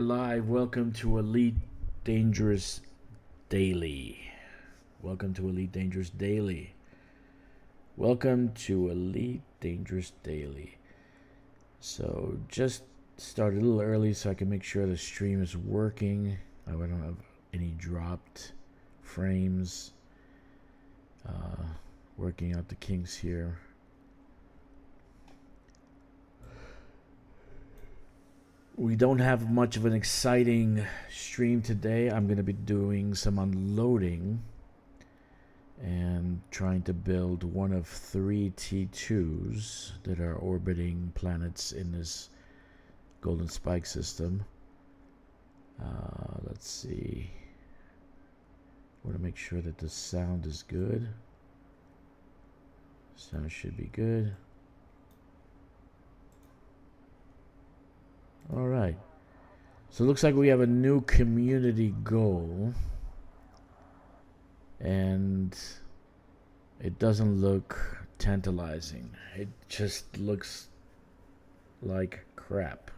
Live. Welcome to Elite Dangerous Daily. Welcome to Elite Dangerous Daily. Welcome to Elite Dangerous Daily. So just started a little early so I can make sure the stream is working. I don't have any dropped frames. Working out the kinks here. We don't have much of an exciting stream today. I'm going to be doing some unloading and trying to build one of 3 T2s that are orbiting planets in this golden spike system. Let's see. I want to make sure that the sound is good. Sound should be good. All right. So it looks like we have a new community goal. And it doesn't look tantalizing. It just looks like crap.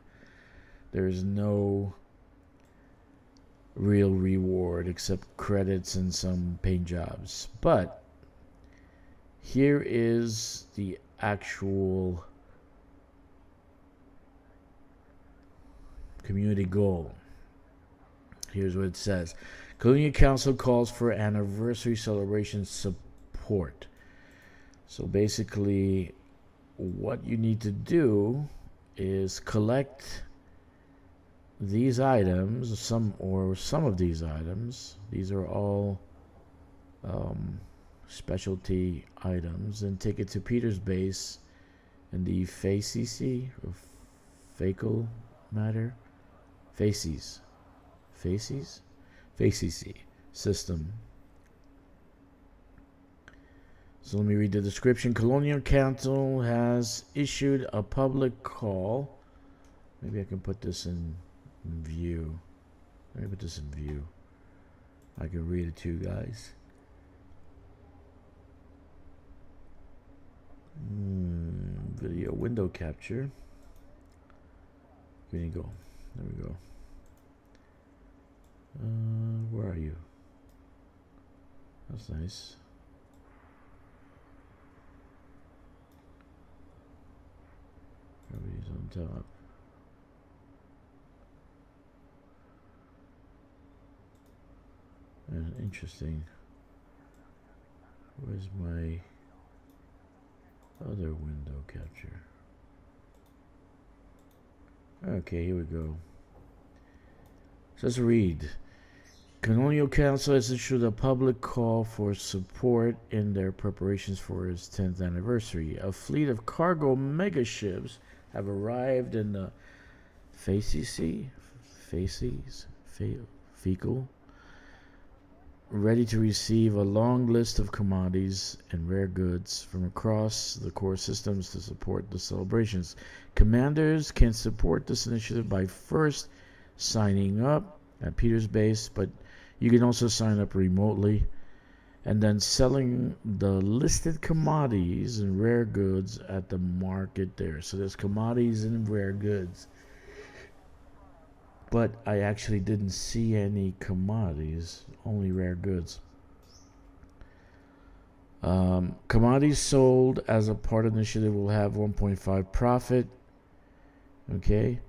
There's no real reward except credits and some paint jobs. But here is the actual community goal. Here's what it says. Colonial Council calls for anniversary celebration support. So basically what you need to do is collect these items, some of these items. These are all specialty items, and take it to Peter's base in the FACC or fecal matter faces system. So let me read the description. Colonial Council has issued a public call. Maybe I can put this in view. Let me put this in view. I can read it to you guys. Video window capture. Here you go. There we go. Where are you? That's nice. Everybody's on top. Interesting. Where's my other window capture? Okay, here we go. Let's read. Colonial Council has issued a public call for support in their preparations for its 10th anniversary. A fleet of cargo megaships have arrived in the fecal, ready to receive a long list of commodities and rare goods from across the core systems to support the celebrations. Commanders can support this initiative by first signing up at Peter's base, but you can also sign up remotely and then selling the listed commodities and rare goods at the market there. So there's commodities and rare goods, but I actually didn't see any commodities, only rare goods. Commodities sold as a part of the initiative will have 1.5 profit. Okay.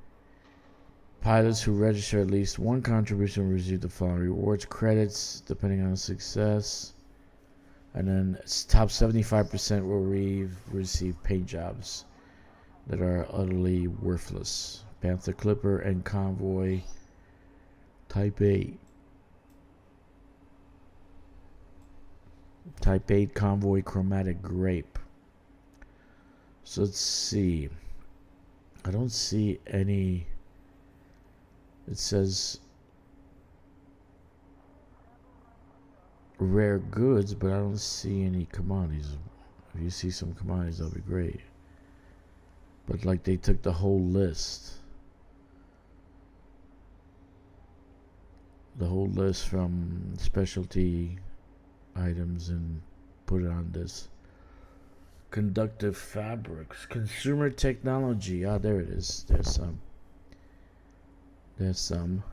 Pilots who register at least one contribution will receive the following rewards, credits depending on success, and then top 75% will receive paint jobs that are utterly worthless. Panther Clipper and Convoy Type 8. Type 8 Convoy Chromatic Grape. So let's see. I don't see any. It says rare goods, but I don't see any commodities. If you see some commodities, that'll be great. But like they took the whole list. The whole list from specialty items and put it on this conductive fabrics, consumer technology. Ah, there it is. There's some. There's some.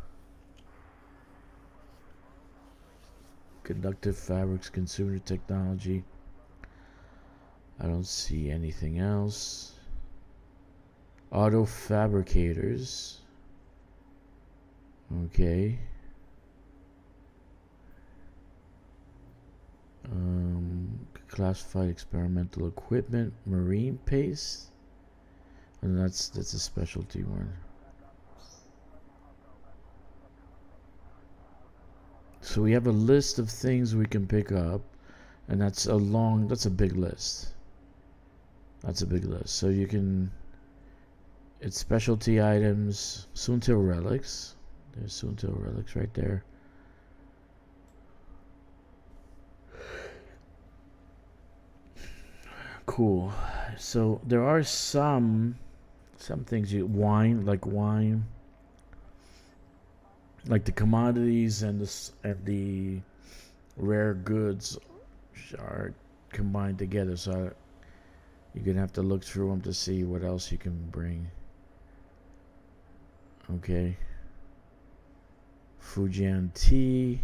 Conductive fabrics, consumer technology. I don't see anything else. Auto fabricators. Okay. Classified experimental equipment, marine paste, and that's a specialty one. So we have a list of things we can pick up, and that's a big list. That's a big list. So you can, it's specialty items, Soontil relics. There's Soontil relics right there. Cool. So there are some things wine, like the commodities and the rare goods are combined together. So you're gonna have to look through them to see what else you can bring. Okay. Fujian tea.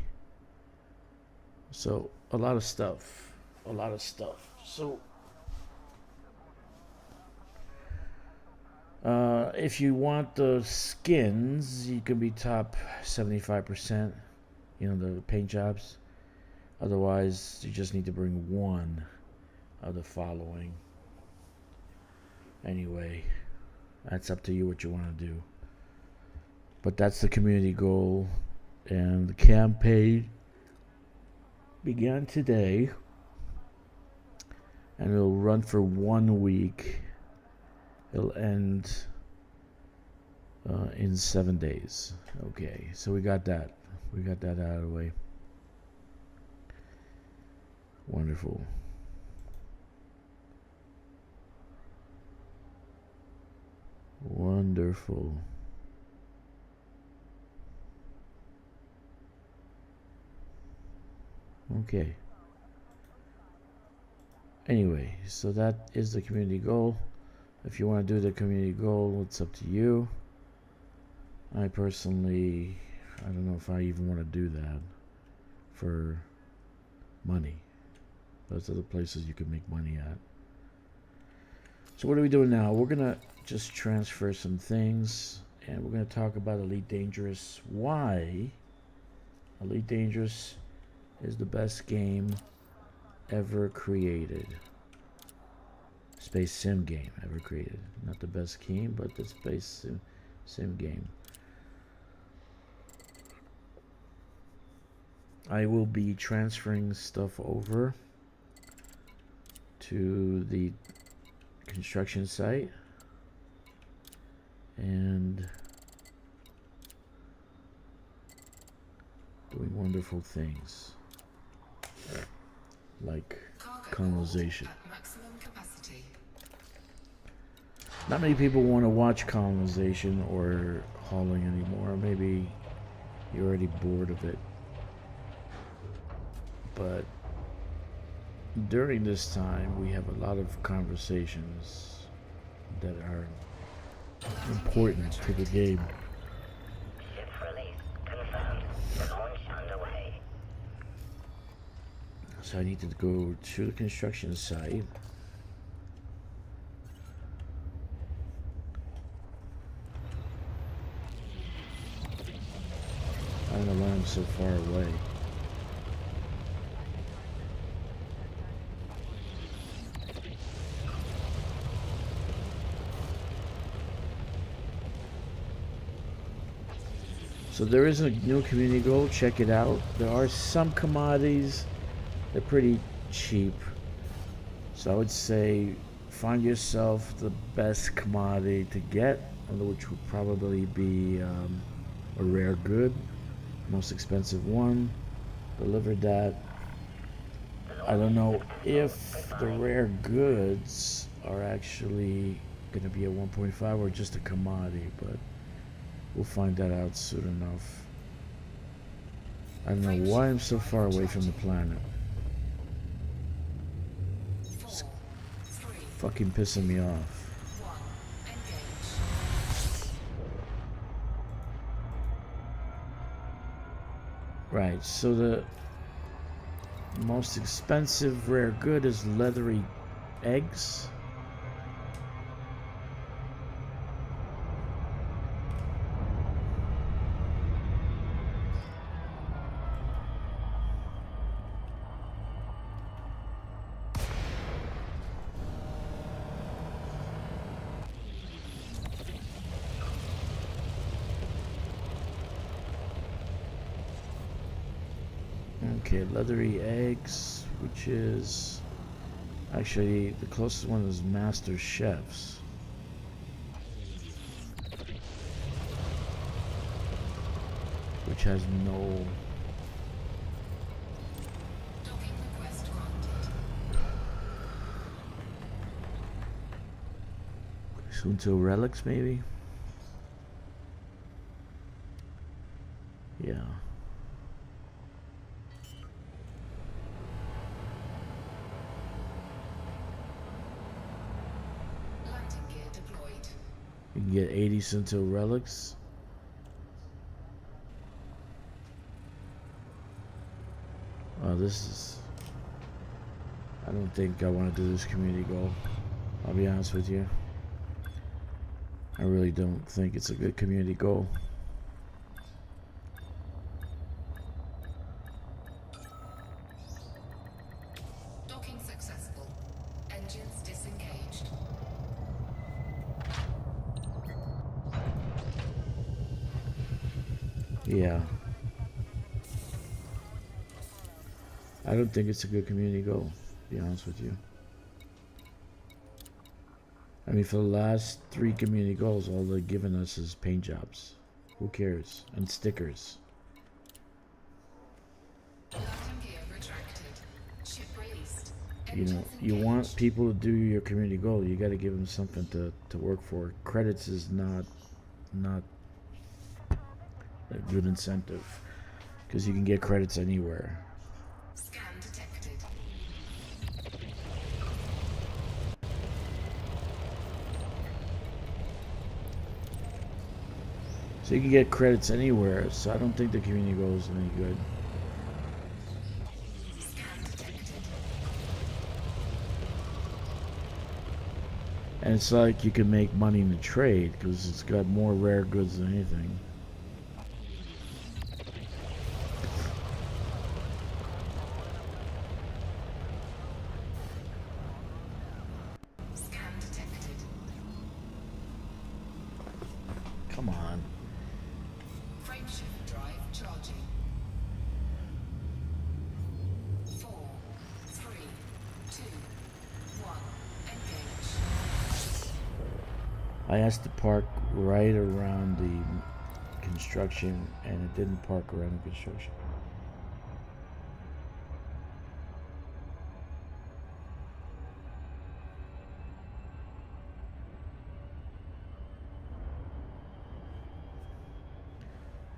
So a lot of stuff. So if you want the skins, you can be top 75%, the paint jobs. Otherwise, you just need to bring one of the following. Anyway, that's up to you what you want to do. But that's the community goal, and the campaign began today, and it'll run for 1 week. It'll end in 7 days. Okay, so we got that out of the way. Wonderful. Okay. Anyway, so that is the community goal. If you want to do the community goal, it's up to you. I personally, I don't know if I even want to do that for money. Those are the places you can make money at. So what are we doing now? We're going to just transfer some things, and we're going to talk about Elite Dangerous. Why Elite Dangerous is the best game ever created. Space sim game ever created. Not the best game, but the space sim game. I will be transferring stuff over to the construction site and doing wonderful things like colonization. Not many people want to watch colonization or hauling anymore. Maybe you're already bored of it. But during this time, we have a lot of conversations that are important to the game. Ship release confirmed. Launch underway. So I need to go to the construction site. I don't know why I'm so far away. So there is a new community goal, check it out. There are some commodities, they're pretty cheap. So I would say find yourself the best commodity to get, which would probably be a rare good, most expensive one. Deliver that. I don't know if the rare goods are actually going to be a 1.5 or just a commodity, but we'll find that out soon enough. I don't know why I'm so far away from the planet. It's fucking pissing me off. Right, so the most expensive rare good is leathery eggs. Okay, leathery eggs, which is actually the closest one is master chefs, which has no. Soon to relics, maybe. Yeah. You can get 80 Cento relics. Oh, this is. I don't think I want to do this community goal. I'll be honest with you. I really don't think it's a good community goal. Docking successful. Engines disengaged. Yeah. I don't think it's a good community goal, to be honest with you. I mean, for the last 3 community goals, all they're giving us is paint jobs. Who cares? And stickers. You know, you want people to do your community goal, you got to give them something to work for. Credits is not a good incentive, because you can get credits anywhere. Scan detected. So you can get credits anywhere, so I don't think the community goal is any good. And it's like you can make money in the trade, because it's got more rare goods than anything. Scan detected. Come on. Frameshift drive charging. 4, 3, 2, 1. Engage. I asked to park right around the construction, and it didn't park around the construction.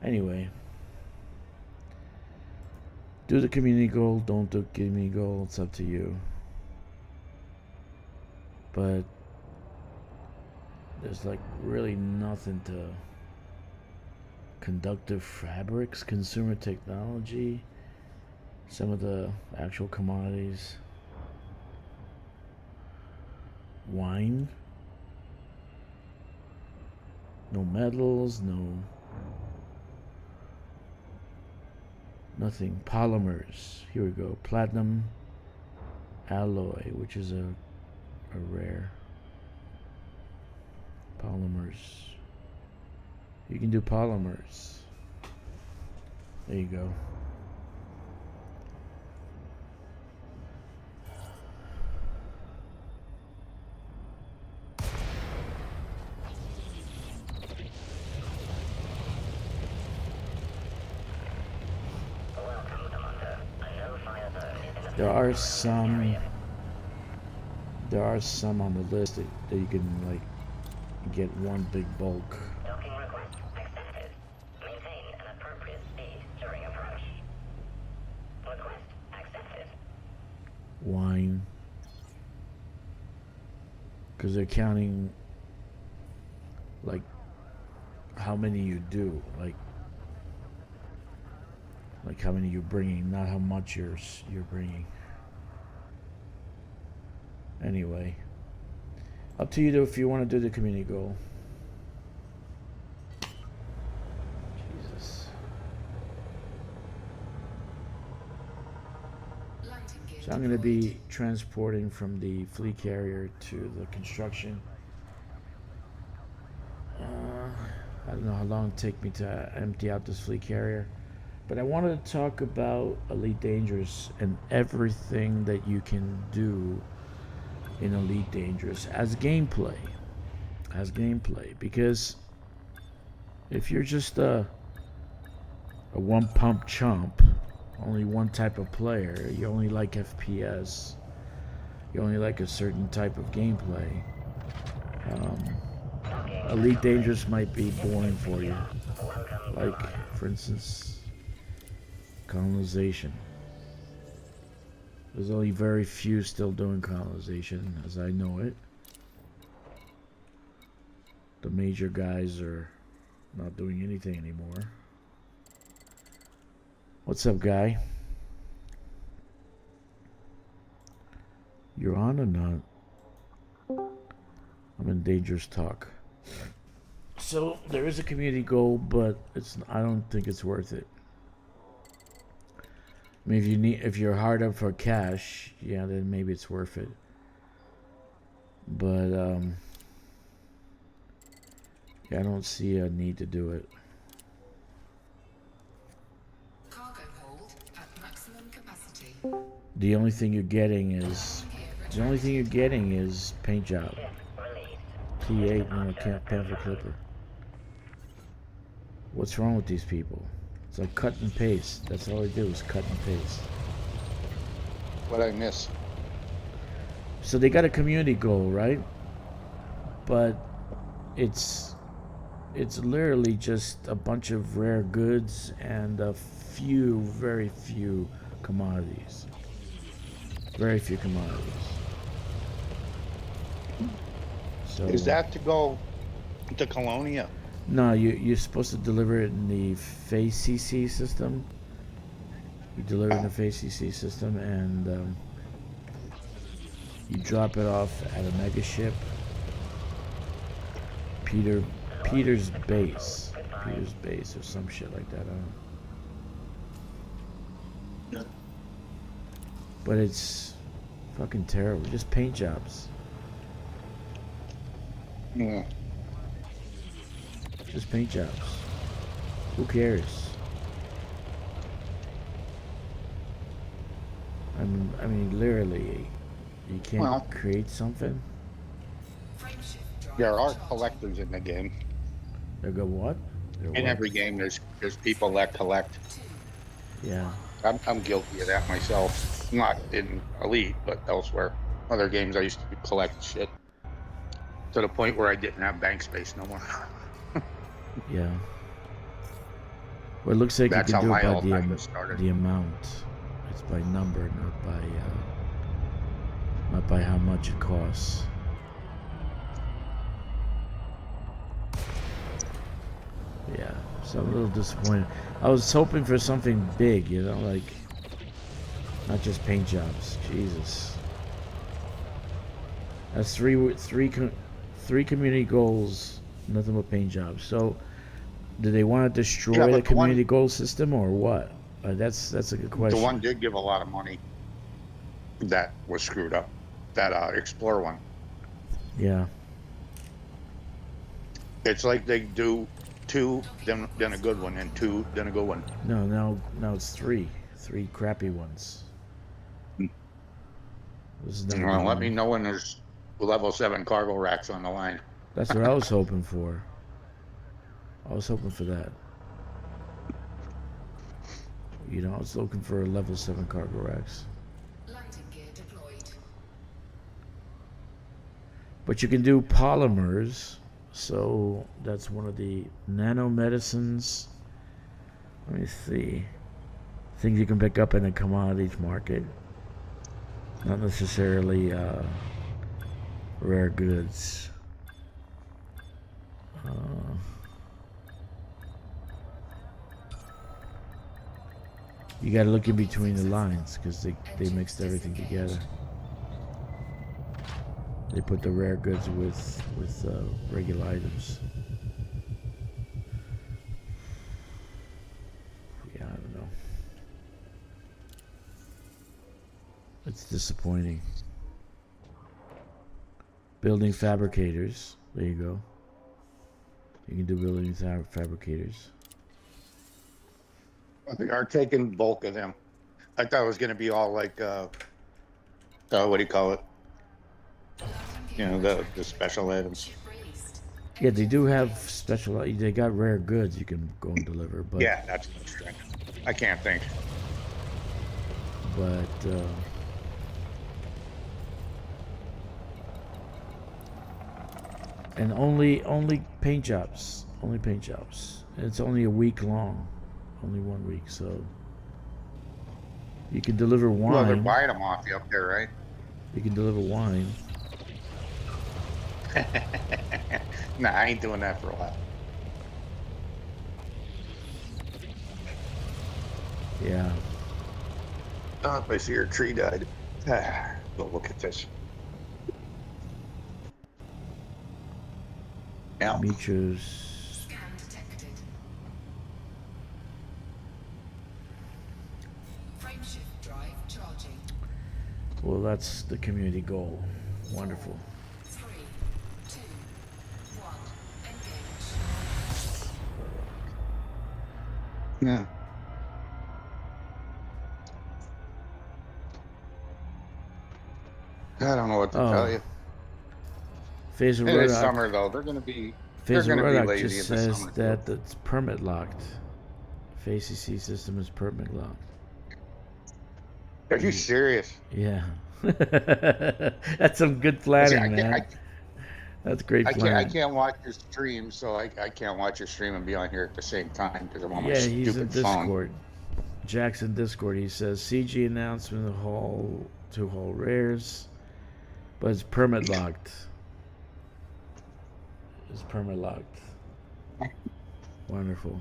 Anyway, do the community goal, don't do community goal, it's up to you. But there's like really nothing to. Conductive fabrics, consumer technology, some of the actual commodities. Wine. No metals, nothing. Polymers. Here we go. Platinum alloy, which is a rare. Polymers. You can do polymers. There you go. There are some on the list that you can like get one big bulk. Docking request accepted. Maintain an appropriate speed during approach. Request accepted. Wine. Because they're counting like how many you do. Like like how many you're bringing, not how much you're bringing. Anyway, up to you though if you want to do the community goal. Jesus. Landing gear So I'm going to deployed. be transporting from the fleet carrier to the construction. I don't know how long it'll take me to empty out this fleet carrier. But I wanted to talk about Elite Dangerous and everything that you can do in Elite Dangerous as gameplay. As gameplay. Because if you're just a one pump chump, only one type of player, you only like FPS, you only like a certain type of gameplay, Elite Dangerous might be boring for you. Like, for instance, colonization. There's only very few still doing colonization, as I know it. The major guys are not doing anything anymore. What's up, guy? You're on or not? I'm in dangerous talk. So there is a community goal, but I don't think it's worth it. I mean, if you're hard up for cash, yeah, then maybe it's worth it. But yeah, I don't see a need to do it. Cargo hold at maximum capacity. The only thing you're getting is paint job. T8 and a Panther Clipper. What's wrong with these people? It's like cut and paste. That's all they do is cut and paste. What I miss? So they got a community goal, right? But it's literally just a bunch of rare goods and a few, very few commodities. Very few commodities. So Is that to go to Colonia? no, you're supposed to deliver it in the Phase CC system. You deliver it in the Phase CC system, and you drop it off at a mega ship. Peter's base or some shit like that. I don't know. But it's fucking terrible. Just paint jobs. Yeah. Just paint jobs. Who cares? I mean, literally, you can't create something. There are collectors in the game. They go what? In every game, there's people that collect. Yeah. I'm guilty of that myself. Not in Elite, but elsewhere. Other games, I used to collect shit to the point where I didn't have bank space no more. Yeah. Well, it looks like That's you how can do my it by Alzheimer's started. the amount. It's by number, not by how much it costs. Yeah, so I'm a little disappointed. I was hoping for something big, you know, like not just paint jobs. Jesus, that's three community goals, nothing but paint jobs. So, do they want to destroy Yeah, but the the one- community goal system or what? That's a good The question. one did give a lot of money that was screwed up. That Explorer one. Yeah, It's like they do two, then a good one, and two, then a good one. no, now it's three crappy ones. This is not a Well, good let one. me know when there's level 7 cargo racks on the line. That's what I was hoping for. I was hoping for that. You know, I was looking for a level 7 cargo racks. Landing gear deployed. But you can do polymers, so that's one of the nanomedicines. Let me see. Things you can pick up in the commodities market. Not necessarily rare goods. You gotta look in between the lines because they mixed everything together. They put the rare goods with regular items. Yeah, I don't know. It's disappointing. Building fabricators. There you go. You can do building fabricators. They are taking bulk of them. I thought it was going to be all like, what do you call it? You know, the special items. Ship released. Yeah, they do have special. They got rare goods you can go and deliver, but Yeah, that's what's strange. I can't think. but and only paint jobs. Only paint jobs. And it's only a week long. Only 1 week, so you can deliver wine. Well, they're buying them off you up there, right? You can deliver wine. Nah, I ain't doing that for a while. Yeah. Oh, I see your tree died. Go look at this. Yeah. Meters. Scan detected. Frameshift drive charging. Well, that's the community goal. Wonderful. 3, 2, 1. Engage. Yeah. I don't know what to tell you. Phase of In the Rodak. summer, though, they're gonna be Phase of be Rodak lazy just in the says summer, that too. it's permit locked. Phase CC system is permit locked. Are you serious? Yeah. That's some good See, planning, man. That's great I planning. can't watch your stream, so I can't watch your stream and be on here at the same time because I'm on my Yeah, he's in stupid phone. Discord. Jackson Discord. He says CG announcement of two haul rares, but it's permit locked. It's permit locked. Wonderful.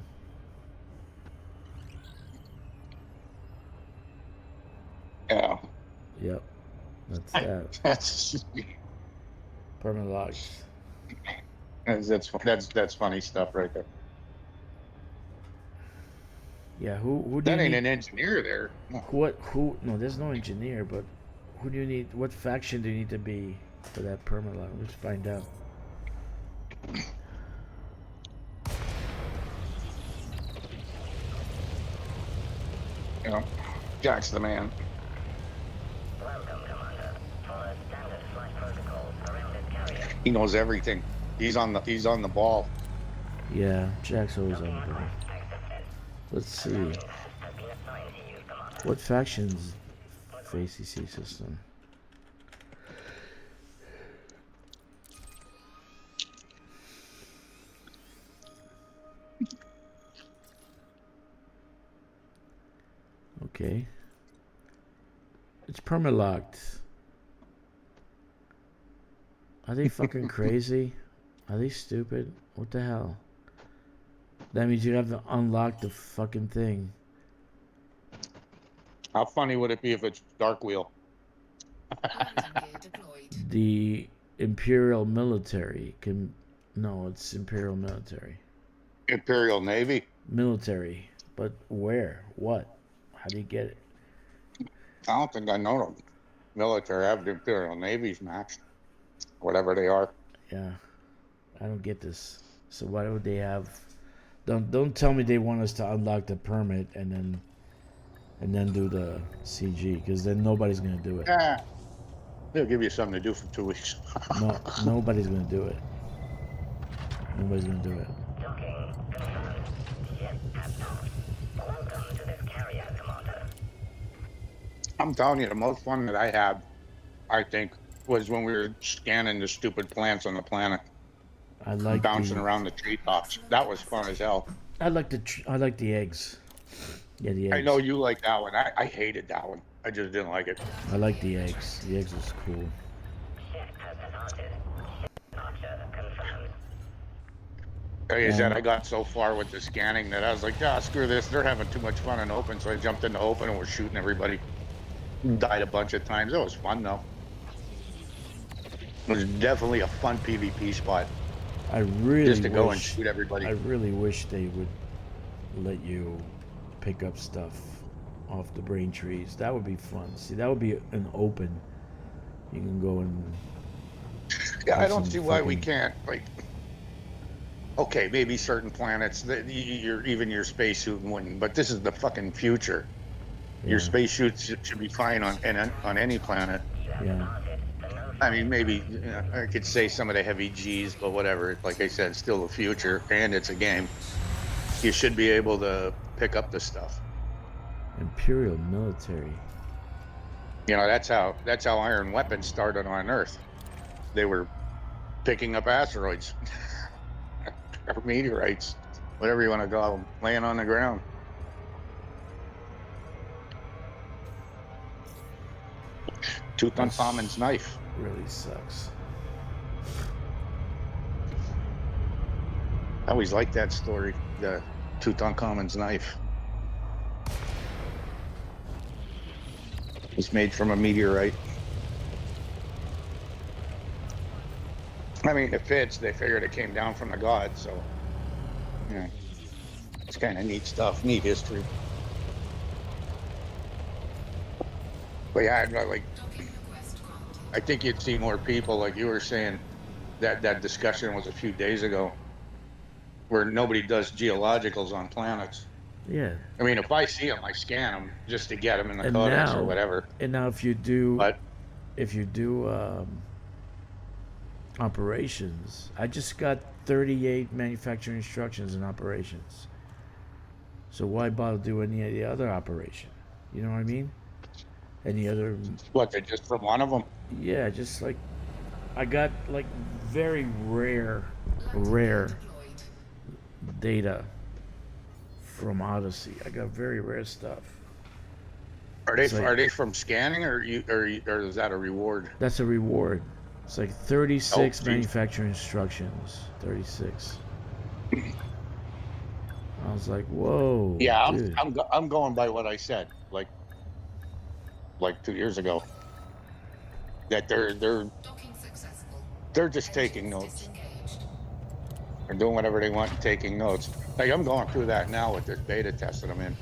Yeah, Yep. That's that. that's Permit locked. that's funny stuff right there. Yeah. Who do That you ain't need? an engineer there. No. Who? No, there's no engineer. But who do you need? What faction do you need to be for that permit lock? Let's find out. You know, Jack's the man. Welcome, Commander. Follow standard flight protocols around this carrier. He knows everything. He's on the ball. Yeah, Jack's always on the ball. Accepted. Let's see. Has been assigned to you, Commander. What factions face CC system? Okay. It's perma-locked. Are they fucking crazy? Are they stupid? What the hell? That means you have to unlock the fucking thing. How funny would it be if it's Dark Wheel? Landing gear deployed. The Imperial Military can... No, it's Imperial Military. Imperial Navy. Military. But where? What? How do you get it? I don't think I know them. Military. I have the Imperial Navy's maxed. Whatever they are. Yeah. I don't get this. So why would they have... Don't tell me they want us to unlock the permit and then do the CG, because then nobody's gonna do it. Yeah. They'll give you something to do for 2 weeks. No, nobody's gonna do it. Nobody's gonna do it. Docking confirmed. Ship has docked. Welcome to this carrier, Commander. I'm telling you, the most fun that I had, I think, was when we were scanning the stupid plants on the planet, I like bouncing the, around the treetops. That was fun as hell. I like the eggs. Yeah, the eggs. I know you like that one. I hated that one. I just didn't like it. I like the eggs. The eggs was cool. Ship has departed. Ship departure confirmed. Like I said, And I got so far with the scanning that I was like, ah, screw this. They're having too much fun in open. So I jumped into open and we're shooting everybody. Died a bunch of times. It was fun, though. It was definitely a fun PvP spot I just really to go and wish, shoot everybody. I really wish they would let you pick up stuff off the brain trees. That would be fun. See, that would be an open. You can go and Yeah, I have don't some see why we fucking- can't. Like, okay, maybe certain planets that even your spacesuit wouldn't, but this is the fucking future. Your Yeah. spacesuit should be fine on any planet. Yeah. I mean, maybe I could say some of the heavy G's, but whatever. Like I said, still the future, and it's a game. You should be able to pick up the stuff. Imperial military. You know, that's how iron weapons started on Earth. They were picking up asteroids or meteorites, whatever you want to call them, laying on the ground. Tutankhamun's knife. Really sucks. I always liked that story, the Tutankhamun's knife. It's made from a meteorite. I mean, it fits. They figured it came down from the gods, so yeah, it's kind of neat stuff, neat history. But yeah, like Docking request granted. I think you'd see more people, like you were saying. That discussion was a few days ago, where nobody does geologicals on planets. Yeah. I mean, if I see them, I scan them just to get them in the And codex now- or whatever. And now if you do But operations, I just got 38 manufacturing instructions in operations. So why bother do any of the other operation? You know what I mean? Any other? what? They're just from one of them. Yeah, just like I got like very rare Deployed. data from Odyssey. I got very rare stuff. Are they It's like- are they from scanning or or is that a reward? That's a reward. It's like 36 geez. manufacturing instructions. 36. I was like, whoa. Yeah, dude. I'm going by what I said like 2 years ago. That they're Docking successful. they're just Engines taking notes. disengaged. They're doing whatever they want and taking notes. Like I'm going through that now with this beta test that I'm in.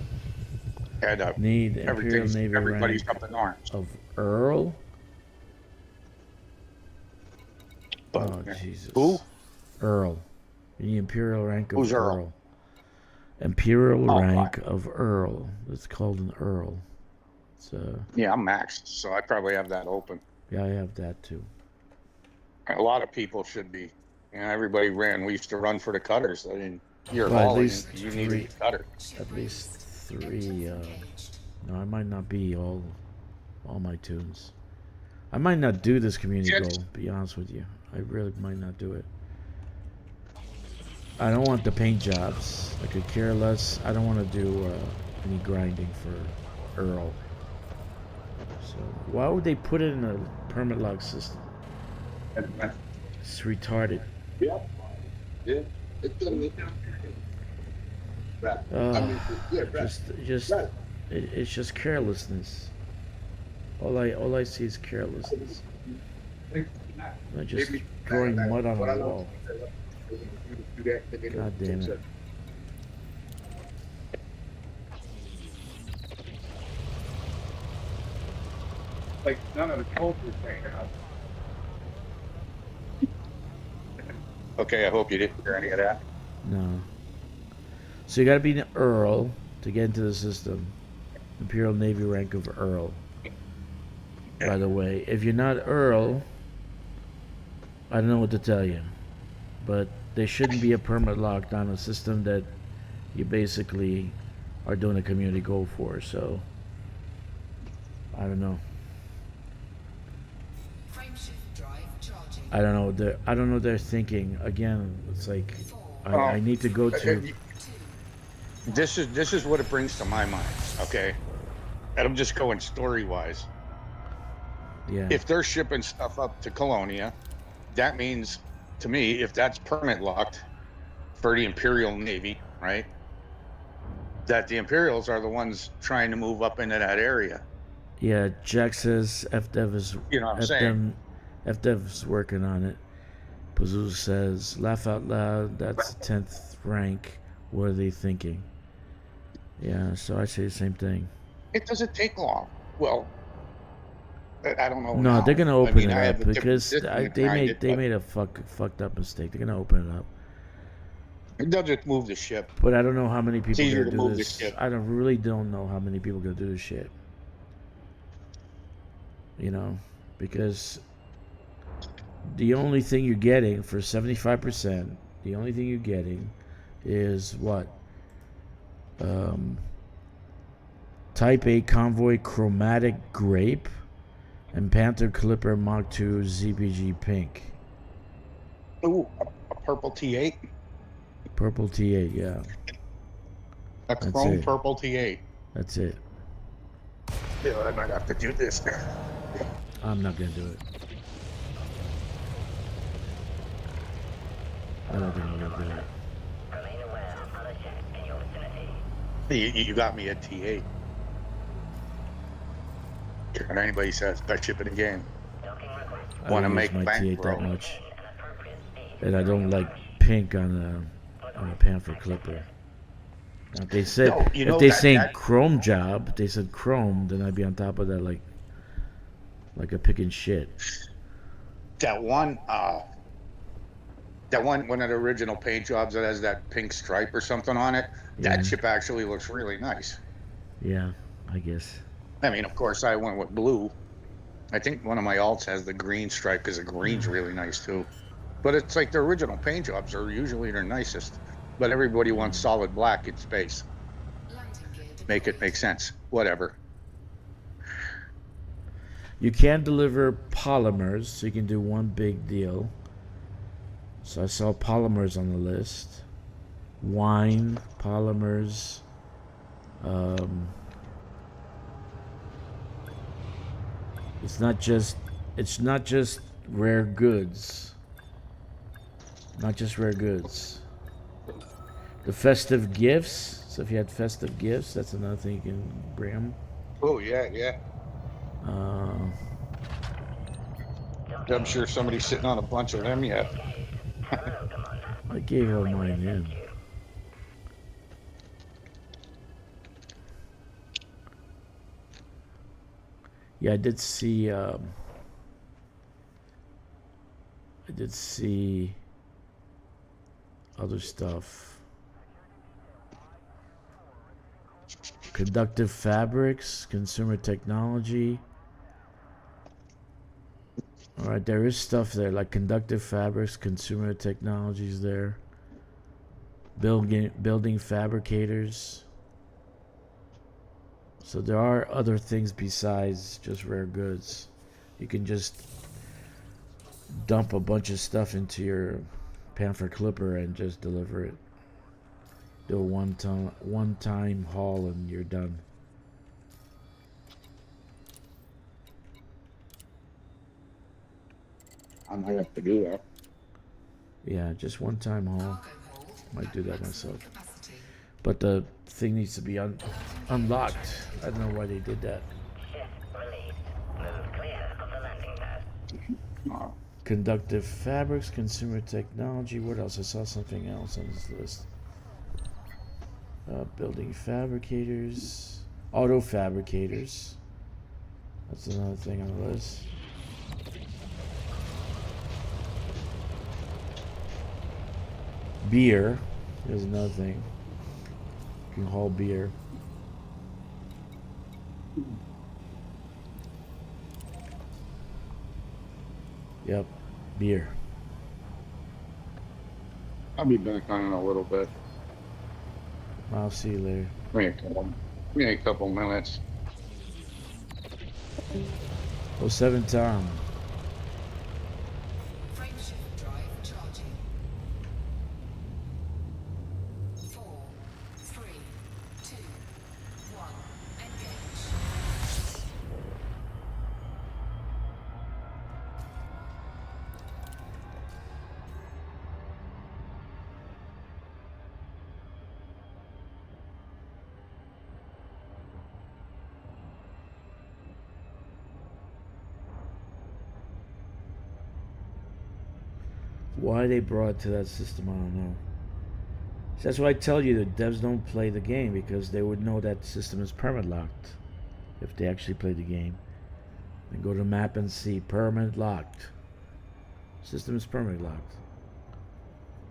And Need Imperial Navy everybody's rank up in arms. of Earl. But, Oh, Jesus. who? Earl. The Imperial rank of Who's Earl? Earl. Imperial Oh, rank of Earl. It's called an Earl. It's Yeah, I'm maxed, so I probably have that open. yeah, I have that too. A lot of people should be. You know, everybody ran. We used to run for the cutters. I mean, you're Well, at hauling, least you need three. a cutter. At least 3. No, I might not be all my tunes. I might not do this community Yeah. goal. Be honest with you, I really might not do it. I don't want the paint jobs. I could care less. I don't want to do any grinding for Earl. So why would they put it in a permit log system? It's retarded. Yep. Yeah. It's gonna be. Right. It's just carelessness. All I see is carelessness. Not just throwing mud on a wall. God damn it. Like none of the cultures right now. Okay, I hope you didn't hear any of that. No. So you got to be an Earl to get into the system. Imperial Navy rank of Earl. By the way, if you're not Earl, I don't know what to tell you. But there shouldn't be a permit locked on a system that you basically are doing a community goal for. So I don't know. Frameshift drive charging. I don't know. I don't know their thinking. Again, it's like 4, I need to go to. 2, This is what it brings to my mind. Okay, and I'm just going story wise. Yeah. If they're shipping stuff up to Colonia, that means to me, if that's permit locked for the Imperial Navy, right? That the Imperials are the ones trying to move up into that area. Yeah, Jack says FDev is You know what I'm saying? FDev's working on it. Pazoo says, laugh out loud, that's the 10th rank. What are they thinking? Yeah, so I say the same thing. It doesn't take long. Well, I don't know No, they're now. gonna I open mean, it I up have a different because system to they grind made it, they but made a fucked up mistake. They're gonna open it up. they'll just move the ship. But I don't know how many It's people are easier gonna to do move the this. ship. I don't know how many people are gonna do this shit. You know, because the only thing you're getting for 75%, the only thing you're getting is what? Type A Convoy Chromatic Grape and Panther Clipper Mach 2 ZPG Pink. Ooh, a purple T8, Purple T8, yeah. a That's chrome it. purple T8. That's it. Yeah, I might have to do this. I'm not gonna do it. I don't think I'm gonna do it. Remain aware of other ships in your vicinity. You got me at T8. And anybody says best ship in the game. Docking request. I Want to don't make use my T8 that bankroll. much. Maintain an appropriate speed And I don't during like approach. pink on a Panther Clipper. Now, if they said No, you if know they that- saying that- chrome job, if they said chrome, then I'd be on top of that like a picking shit. That one, one of the original paint jobs that has that pink stripe or something on it. Yeah. That ship actually looks really nice. Yeah, I guess. I mean, of course, I went with blue. I think one of my alts has the green stripe because the green's really nice too. But it's like the original paint jobs are usually their nicest. But everybody wants solid black in space. Landing gear Make it deployed. make sense. Whatever. You can deliver polymers, so you can do one big deal. So I saw polymers on the list. Wine, polymers, it's not just rare goods. Not just rare goods. The festive gifts. So if you had festive gifts, that's another thing you can bring them. Oh yeah, yeah. I'm sure somebody's sitting on a bunch of them yet. I gave all mine in. Yeah, I did see other stuff. Conductive fabrics, consumer technology. All right, there is stuff there like conductive fabrics, consumer technologies there. Building fabricators. So there are other things besides just rare goods. You can just dump a bunch of stuff into your Panther Clipper and just deliver it. Do a one-time haul and you're done. I might have to do that. Yeah, just one-time haul. Cargo hold Might at do that maximum myself. capacity. But the thing needs to be unlocked. I don't know why they did that. Ship released. Move clear of the landing pad. Conductive fabrics, consumer technology. What else? I saw something else on this list. Building fabricators, auto fabricators. That's another thing on the list. Beer. There's another thing. You can haul beer. Yep, beer. I'll be back on in a little bit. I'll see you later. Give me a couple minutes. 07 Tom. Frameshift drive charging. 4, 3, 2, 1. Engage. Why they brought it to that system, I don't know. So that's why I tell you that devs don't play the game, because they would know that system is permanent locked if they actually play the game. And go to map and see permanent locked. System is permanent locked.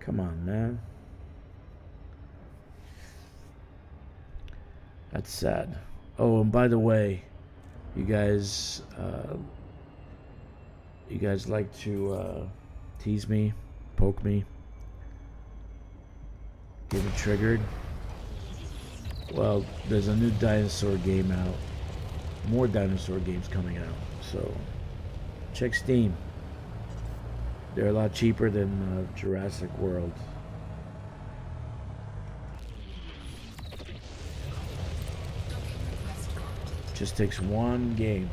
Come on, man. That's sad. Oh, and by the way, you guys like to tease me, poke me, get me triggered. Well, there's a new dinosaur game out. More dinosaur games coming out. So check Steam. They're a lot cheaper than Jurassic World. Just takes one game.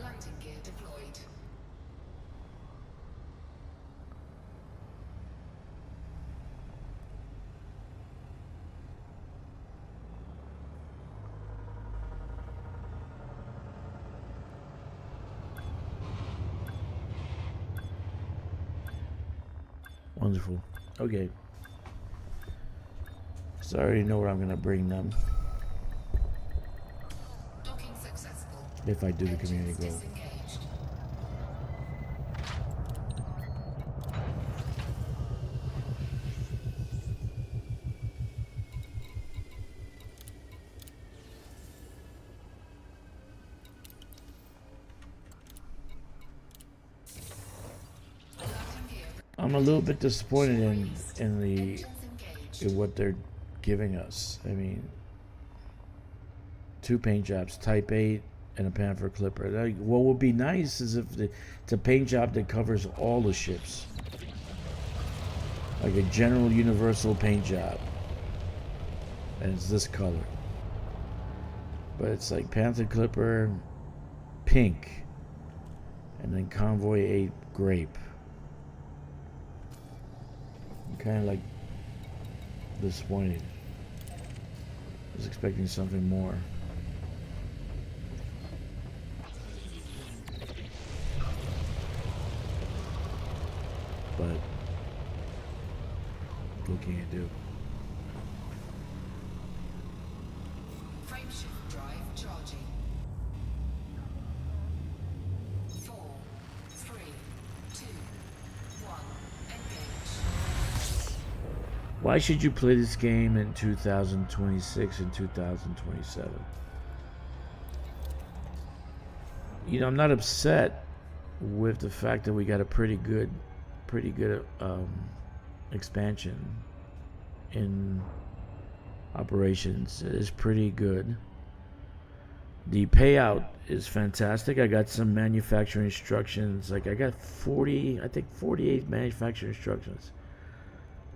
Landing gear deployed. Wonderful. Okay. So I already know where I'm gonna bring them Docking successful. if I do the community Engines goal. disengaged. Landing gear. I'm a little bit disappointed in Engines engaged. in what they're giving us. I mean, 2 paint jobs, Type 8 and a Panther Clipper. Like, what would be nice is if it's a paint job that covers all the ships, like a general universal paint job, and it's this color. But it's like Panther Clipper pink, and then Convoy 8 grape. I'm kind of like disappointed. I was expecting something more. But what can you do? Frameshift drive charging. 4, 3, 2, 1. Engage. Why should you play this game in 2026 and 2027? You know, I'm not upset with the fact that we got a pretty good expansion in operations. It is pretty good. The payout is fantastic. I got some manufacturing instructions. Like I got 48 manufacturing instructions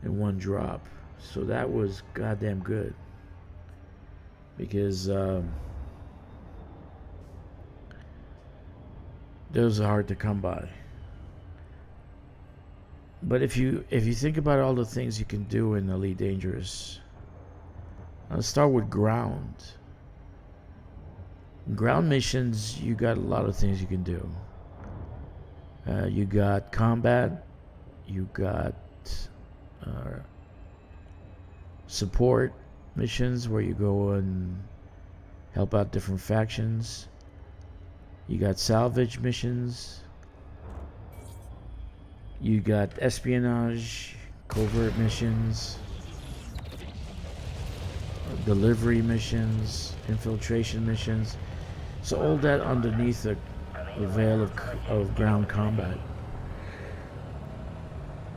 in one drop. So that was goddamn good. Because those are hard to come by. But if you think about all the things you can do in Elite Dangerous, let's start with ground. Ground missions, you got a lot of things you can do. You got combat, you got support missions where you go and help out different factions. You got salvage missions. You got espionage, covert missions, delivery missions, infiltration missions. So all that underneath the veil of ground combat.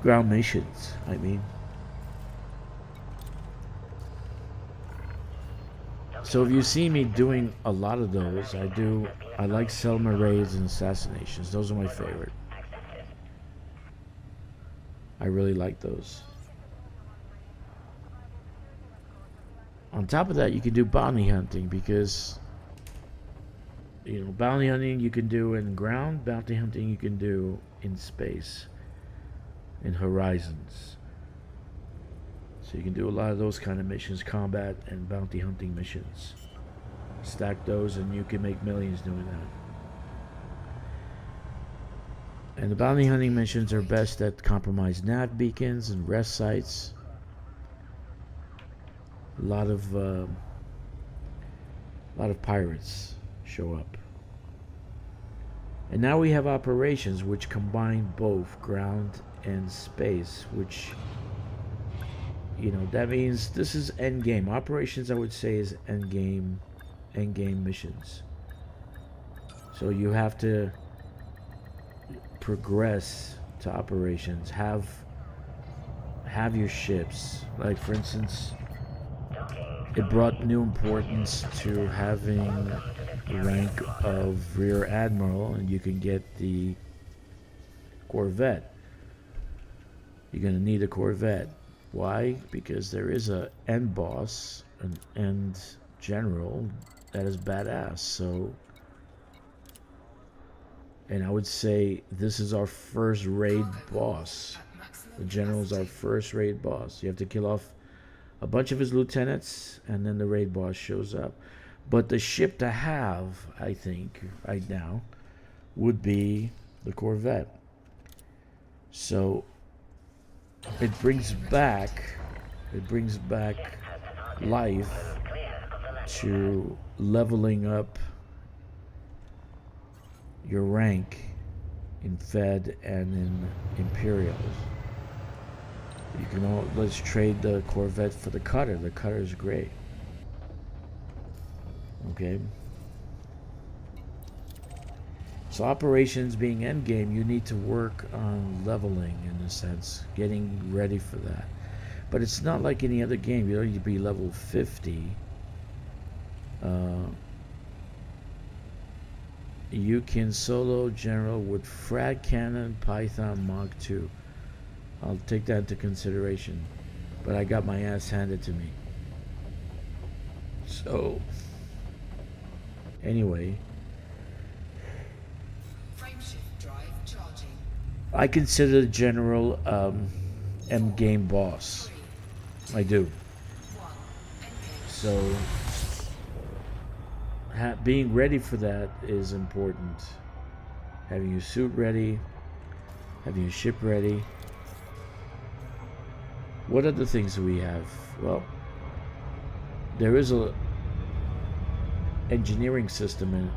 Ground missions, I mean. So if you see me doing a lot of those, I like Selma raids and assassinations. Those are my favorite. I really like those. On top of that, you can do bounty hunting because, you know, bounty hunting you can do in ground, bounty hunting you can do in space, in horizons. So you can do a lot of those kind of missions, combat and bounty hunting missions. Stack those and you can make millions doing that. And the bounty hunting missions are best at compromised nav beacons and rest sites. A lot of pirates show up. And now we have operations which combine both ground and space, which, you know, that means this is end game. Operations, I would say, is end game missions. So you have to progress to operations, have your ships. Like, for instance, it brought new importance to having the rank of Rear Admiral, and you can get the Corvette. You're going to need a Corvette. Why? Because there is a end boss, an end general that is badass. So, and I would say this is our first raid boss. The general is our first raid boss. You have to kill off a bunch of his lieutenants, and then the raid boss shows up. But the ship to have, I think, right now, would be the Corvette. So it brings back life to leveling up your rank in Fed and in Imperials. You can let's trade the Corvette for the cutter. The cutter is great. Okay. So operations being endgame, you need to work on leveling, in a sense, getting ready for that. But it's not like any other game. You don't need to be level 50. You can solo general with Frag Cannon, Python, Mach 2. I'll take that into consideration. But I got my ass handed to me. So, anyway. Frameshift drive charging. I consider the general M game boss. I do. 1. Engage. So being ready for that is important. Having your suit ready, having your ship ready. What other things do we have? Well, there is a engineering system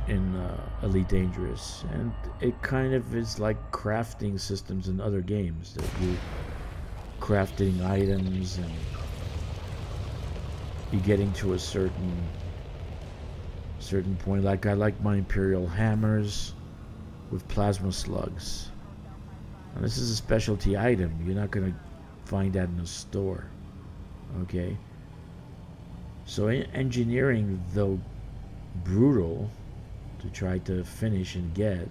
in Elite Dangerous, and it kind of is like crafting systems in other games that you crafting items and you getting to a certain point. Like, I like my Imperial hammers with plasma slugs, and this is a specialty item. You're not going to find that in a store. Okay, so engineering, though brutal to try to finish and get,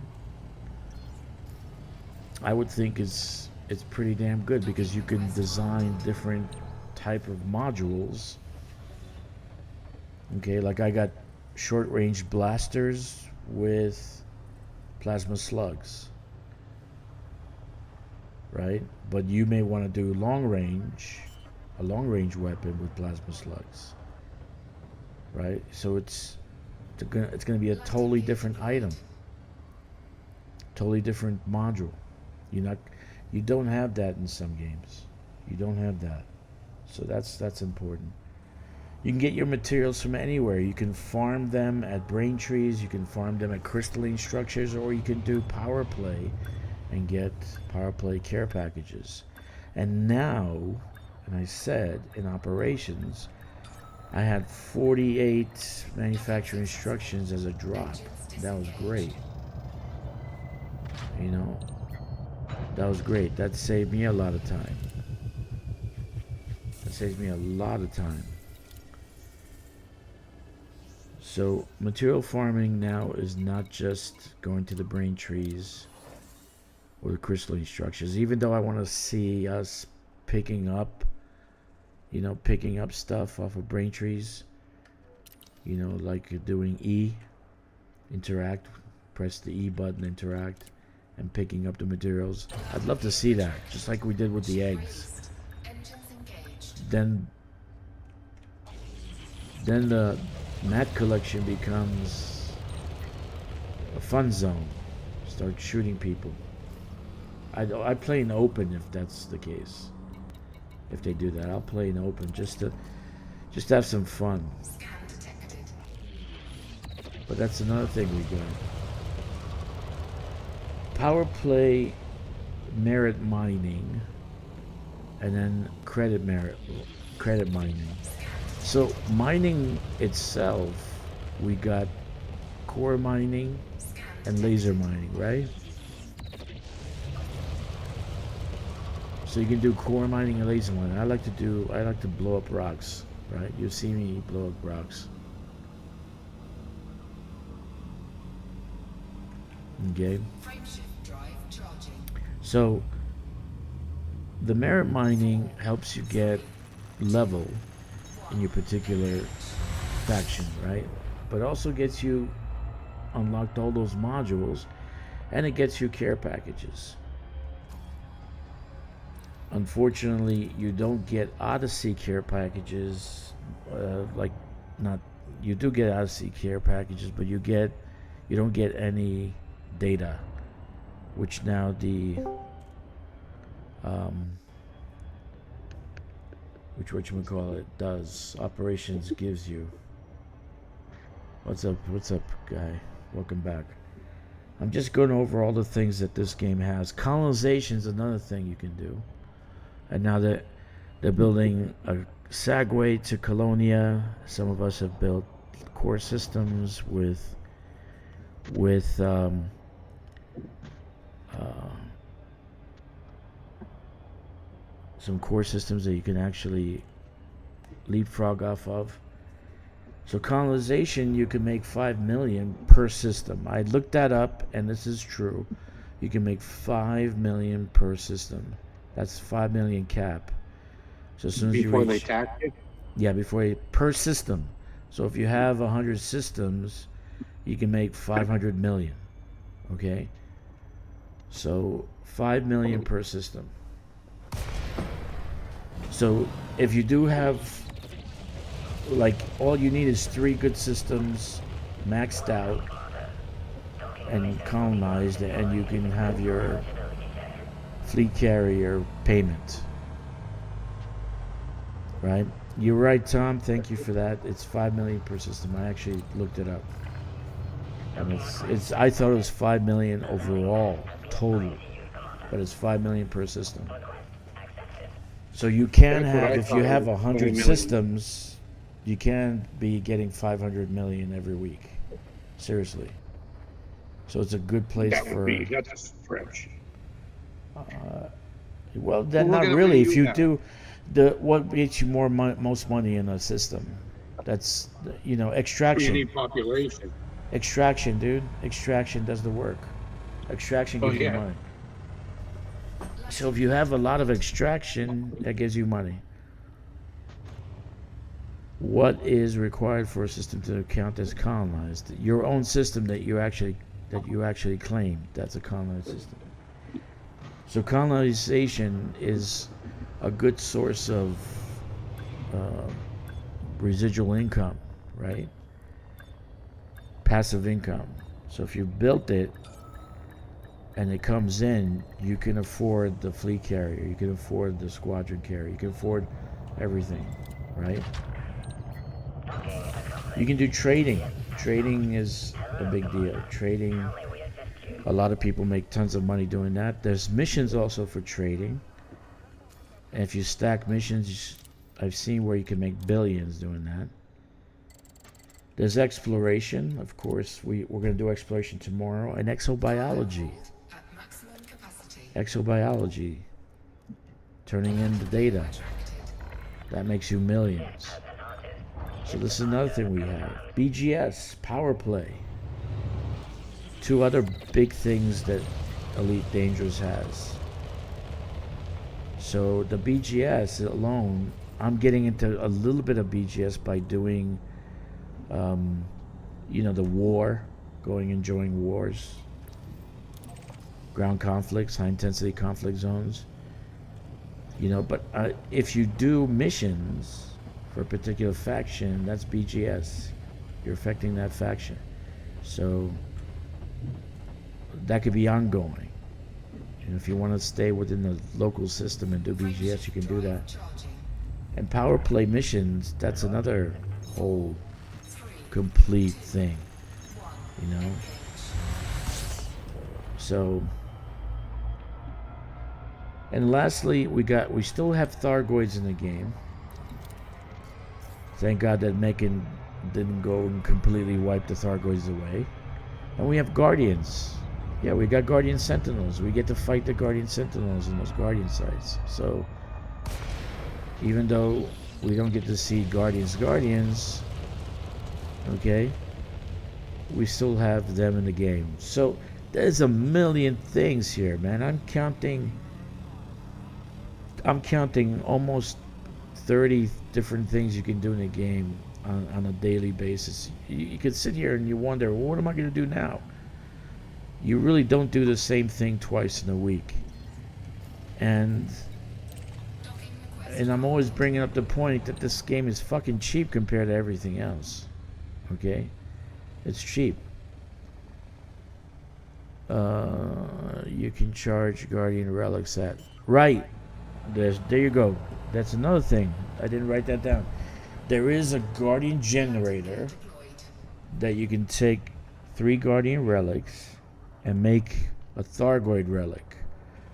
I would think it's pretty damn good, because you can design different type of modules. Okay, like I got short range blasters with plasma slugs, right? But you may want to do a long range weapon with plasma slugs, right? So it's going to be a totally different item, totally different module. You don't have that in some games. You don't have that, so that's important. You can get your materials from anywhere. You can farm them at brain trees, you can farm them at crystalline structures, or you can do power play and get power play care packages. And now, and I said in operations, I had 48 manufacturing instructions as a drop. That was great. You know, that was great. That saved me a lot of time. That saves me a lot of time. So material farming now is not just going to the brain trees or the crystalline structures. Even though I want to see us picking up stuff off of brain trees, like you're doing E, interact, press the E button, interact, and picking up the materials. I'd love to see that, just like we did with the eggs. Engines engaged. Then the mat collection becomes a fun zone. Start shooting people. I play in open if that's the case. If they do that, I'll play in open just to have some fun. Scan detected. But that's another thing we got. Power play, merit mining, and then credit mining. So mining itself, we got core mining and laser mining, right? So you can do core mining and laser mining. I like to blow up rocks, right? You see me blow up rocks. Okay. Frameshift drive charging. So the merit mining helps you get level in your particular faction, right? But also gets you unlocked all those modules, and it gets you care packages. Unfortunately, you don't get Odyssey care packages. You do get Odyssey care packages, but you don't get any data, which now the which whatchamacallit does. Operations gives you. What's up, guy? Welcome back. I'm just going over all the things that this game has. Colonization is another thing you can do. And now that they're building a segue to Colonia, some of us have built core systems with some core systems that you can actually leapfrog off of. So colonization, you can make 5 million per system. I looked that up, and this is true. You can make 5 million per system. That's 5 million cap. So as soon as Before you they reach, tax you? yeah, per system. So if you have 100 systems, you can make 500 million. Okay. So 5 million per system. So if you do have, like, all you need is 3 good systems maxed out and colonized, and you can have your fleet carrier payment. Right? You're right, Tom. Thank you for that. It's 5 million per system. I actually looked it up. And it's I thought it was 5 million overall, total. But it's 5 million per system. So you can have, if you have 100 systems, you can be getting 500 million every week. Seriously. So it's a good place That's French. Well, then We're not gonna really. pay If you you now. do, what gets you most money in a system? That's You extraction. need population. Extraction, dude. Extraction does the work. Extraction gives you yeah. money. So if you have a lot of extraction, that gives you money. What is required for a system to count as colonized? Your own system that you actually claim. That's a colonized system. So colonization is a good source of residual income, right? Passive income. So if you built it and it comes in, you can afford the fleet carrier, you can afford the squadron carrier, you can afford everything, right? You can do trading. Trading is a big deal. Trading, a lot of people make tons of money doing that. There's missions also for trading. And if you stack missions, I've seen where you can make billions doing that. There's exploration, of course. We're going to do exploration tomorrow. And exobiology. At maximum capacity. Exobiology. Turning in the data. That makes you millions. So this is another thing we have. BGS, power play. 2 other big things that Elite Dangerous has. So the BGS alone, I'm getting into a little bit of BGS by doing, the war, going and joining wars, ground conflicts, high intensity conflict zones. But if you do missions for a particular faction, that's BGS. You're affecting that faction. So that could be ongoing. And if you want to stay within the local system and do BGS, you can do that. Charging. And power play missions, that's another whole complete thing, So, and lastly, we still have Thargoids in the game. Thank God that Mekin didn't go and completely wipe the Thargoids away. And we have Guardians. Yeah, we got Guardian Sentinels. We get to fight the Guardian Sentinels in those Guardian sites. So, even though we don't get to see Guardians, okay, we still have them in the game. So, there's a million things here, man. I'm counting almost 30 different things you can do in a game on a daily basis. You can sit here and you wonder, well, what am I going to do now? You really don't do the same thing twice in a week. And I'm always bringing up the point that this game is fucking cheap compared to everything else. Okay? It's cheap. You can charge Guardian Relics at... Right! There you go. That's another thing. I didn't write that down. There is a Guardian generator that you can take 3 Guardian Relics and make a Thargoid relic.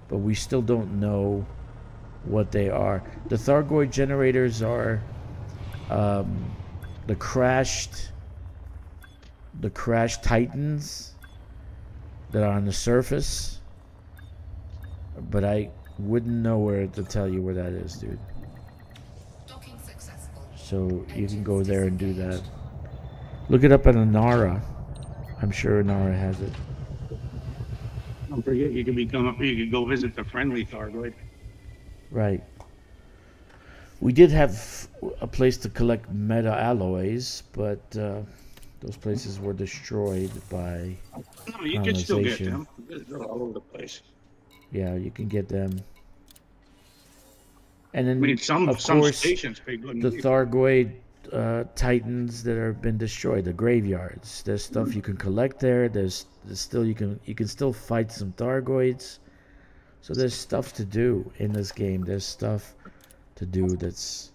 But we still don't know what they are. The Thargoid generators are the crashed Titans that are on the surface. But I wouldn't know where to tell you where that is, dude. Docking successful. So you can go there and do that. Look it up on Anara. I'm sure Anara has it. Don't forget, you can go visit the friendly Thargoid. Right. We did have a place to collect meta alloys, but those places were destroyed by No, you can still get colonization. them. They're all over the place. Yeah, you can get them. And then, I mean, some of course, stations pay good the money. Thargoid Titans that have been destroyed, the graveyards. There's stuff you can collect there. There's still you can still fight some Thargoids. So there's stuff to do in this game. There's stuff to do that's,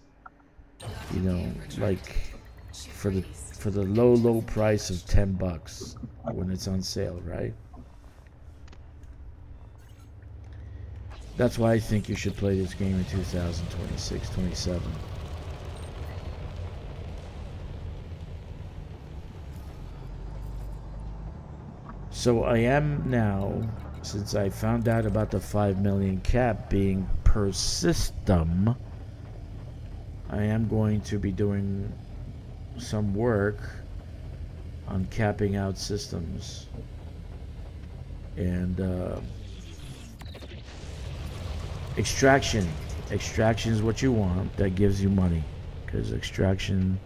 like for the low price of $10 when it's on sale, right? That's why I think you should play this game in 2026, 27. So I am now, since I found out about the 5 million cap being per system, I am going to be doing some work on capping out systems. And extraction is what you want. That gives you money, because extraction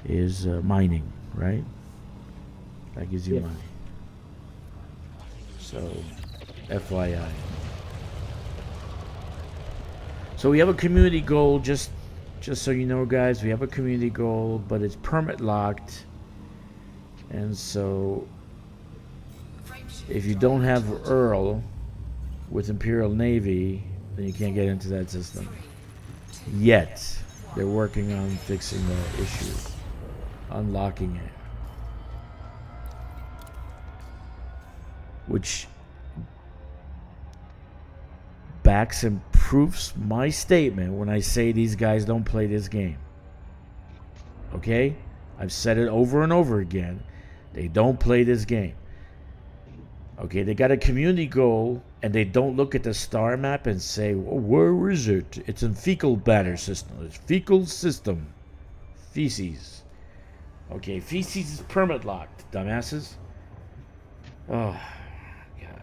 is mining, right? That gives you money. So, FYI. So we have a community goal, just so you know, guys. We have a community goal, but it's permit locked. And so, if you don't have Earl with Imperial Navy, then you can't get into that system. Yet, they're working on fixing the issue, unlocking it. Which backs and proofs my statement when I say these guys don't play this game. Okay? I've said it over and over again. They don't play this game. Okay, they got a community goal, and they don't look at the star map and say, well, where is it? It's in fecal matter system. It's fecal system. Feces. Okay, feces is permit locked, dumbasses. Oh, God.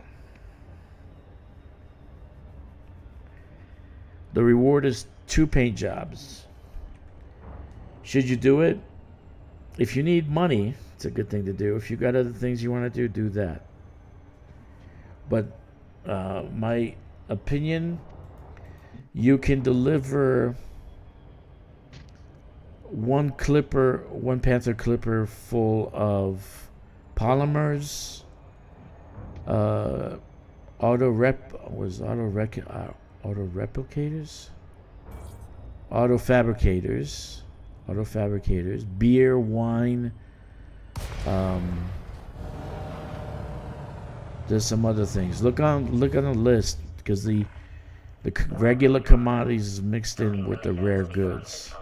The reward is 2 paint jobs. Should you do it? If you need money, it's a good thing to do. If you got other things you want to do that. But my opinion, you can deliver one Panther clipper full of polymers, auto fabricators, beer, wine. There's some other things. Look on the list, because the regular commodities is mixed in with the rare goods.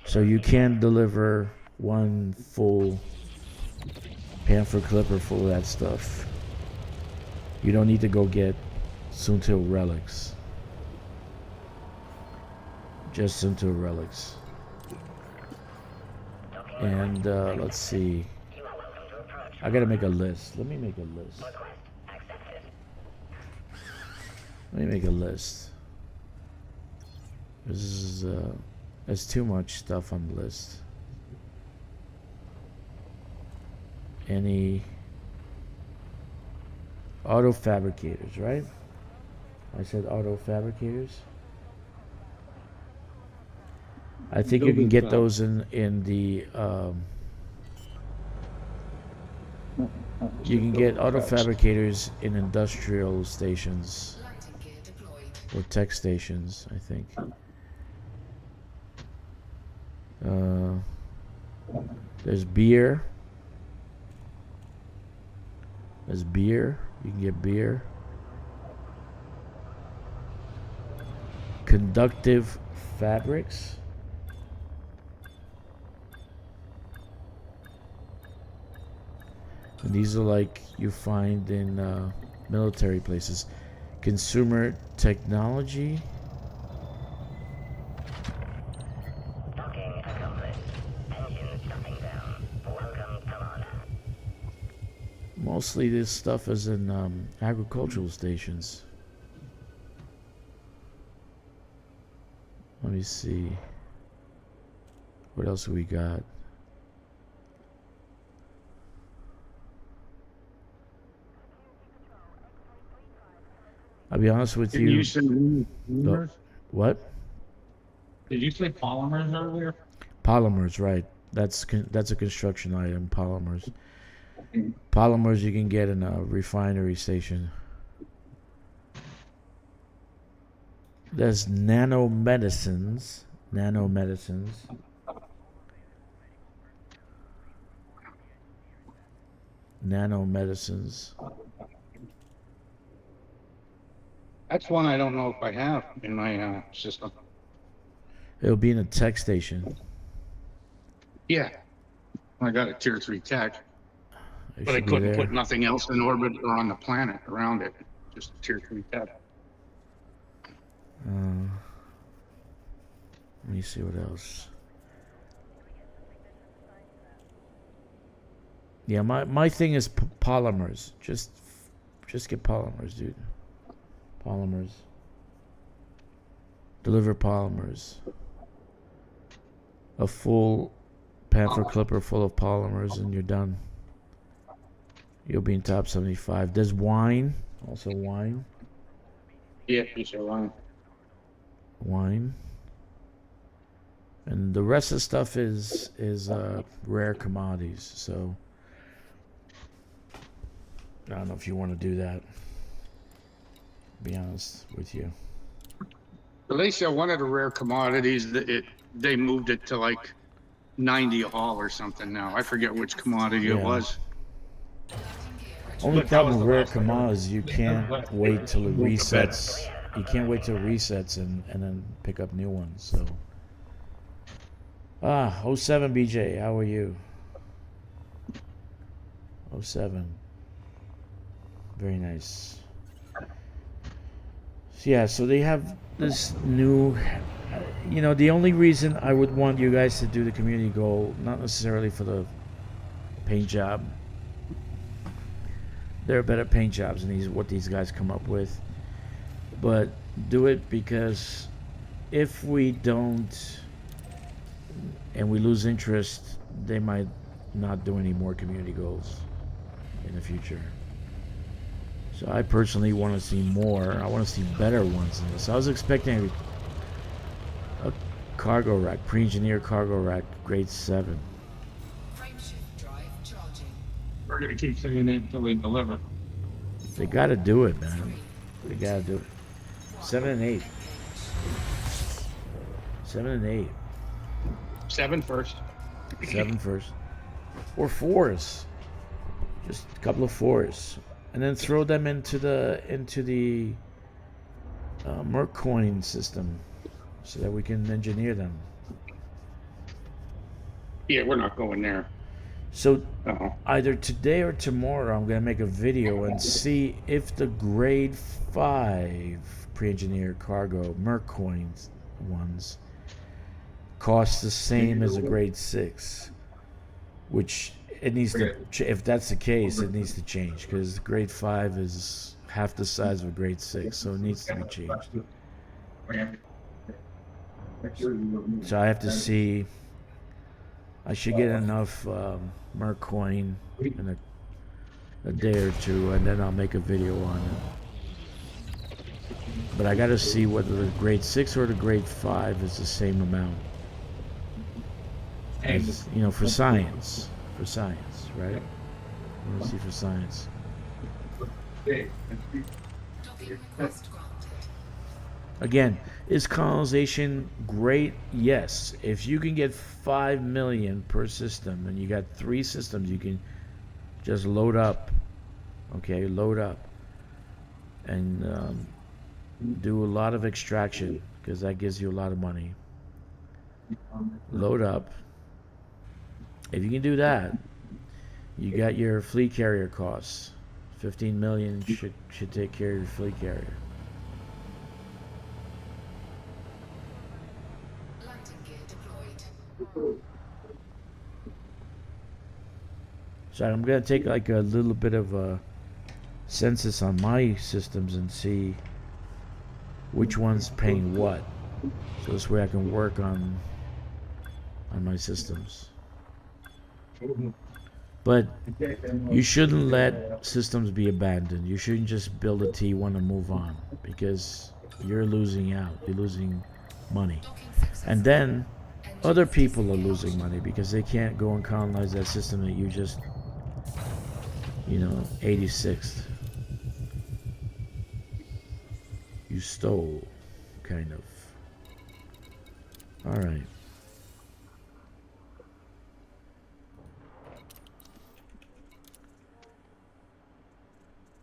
So you can deliver one full Panther clipper full of that stuff. You don't need to go get Suntil relics. Just Suntil relics. And let's see. I gotta make a list. Let me make a list. This is there's too much stuff on the list. Any auto fabricators, right? I said auto fabricators. I think you can get those in the you can get auto fabricators in industrial stations Lighting gear deployed. or tech stations, I think. There's beer. There's beer. You can get beer. Conductive fabrics. And these are like you find in military places. Consumer technology. Docking accomplished. Engines shutting down. Welcome, Commander. Mostly this stuff is in agricultural stations. Let me see. What else we got? I'll be honest with Did you. you say polymers? What? Did you say polymers earlier? Polymers, right? That's a construction item. Polymers. Polymers you can get in a refinery station. There's nanomedicines. Nanomedicines. That's one I don't know if I have in my system. It'll be in a tech station. Yeah. I got a tier 3 tech, It but I should be couldn't there. put nothing else in orbit or on the planet around it. Just a tier 3 tech. Let me see what else. Yeah, my thing is polymers. Just get polymers, dude. Polymers. Deliver polymers. A full Panther clipper full of polymers and you're done. You'll be in top 75. There's wine. Also wine. Yeah, piece of line. Wine. And the rest of the stuff is rare commodities. So I don't know if you want to do that. Be honest with you. But they said one of the rare commodities that they moved it to like 90 a haul or something now. I forget which commodity it Yeah. was. Only But that problem was with the rare last thing. commodities, you can't wait till it resets. You can't wait till it resets and then pick up new ones. So 07 BJ, how are you? 07. Very nice. So yeah, so they have this new, the only reason I would want you guys to do the community goal, not necessarily for the paint job. There are better paint jobs than what these guys come up with. But do it because if we don't and we lose interest, they might not do any more community goals in the future. So I personally want to see more. I want to see better ones in this. I was expecting a cargo rack, pre-engineered cargo rack, grade 7. Frameshift drive charging. We're gonna keep saying that until they deliver. They got to do it, man. They got to do it. 7 and 8. 7 and 8. 7 first. 7 first. Or 4s. Just a couple of 4s. And then throw them into the Mercoin system so that we can engineer them. Yeah, we're not going there. So Uh-huh. either today or tomorrow I'm going to make a video and see if the grade 5 pre-engineered cargo Mercoin ones cost the same as a grade 6, which it needs to, if that's the case, it needs to change because grade 5 is half the size of a grade 6, so it needs to be changed. So I have to see. I should get enough Mercoin in a day or two, and then I'll make a video on it. But I got to see whether the grade 6 or the grade 5 is the same amount. As, you know, for science, right? I want to see for science. Docking request granted. Again, is colonization great? Yes. If you can get 5 million per system and you got 3 systems, you can just load up. Okay, load up. And do a lot of extraction because that gives you a lot of money. Load up. If you can do that, you got your fleet carrier costs. 15 million should take care of your fleet carrier. Landing gear deployed. So I'm gonna take like a little bit of a census on my systems and see which one's paying what. So this way I can work on my systems. But you shouldn't let systems be abandoned. You shouldn't just build a T1 and move on because you're losing out. You're losing money. Docking successful. And then other people are losing money because they can't go and colonize that system that you just, 86th. You stole, kind of. All right.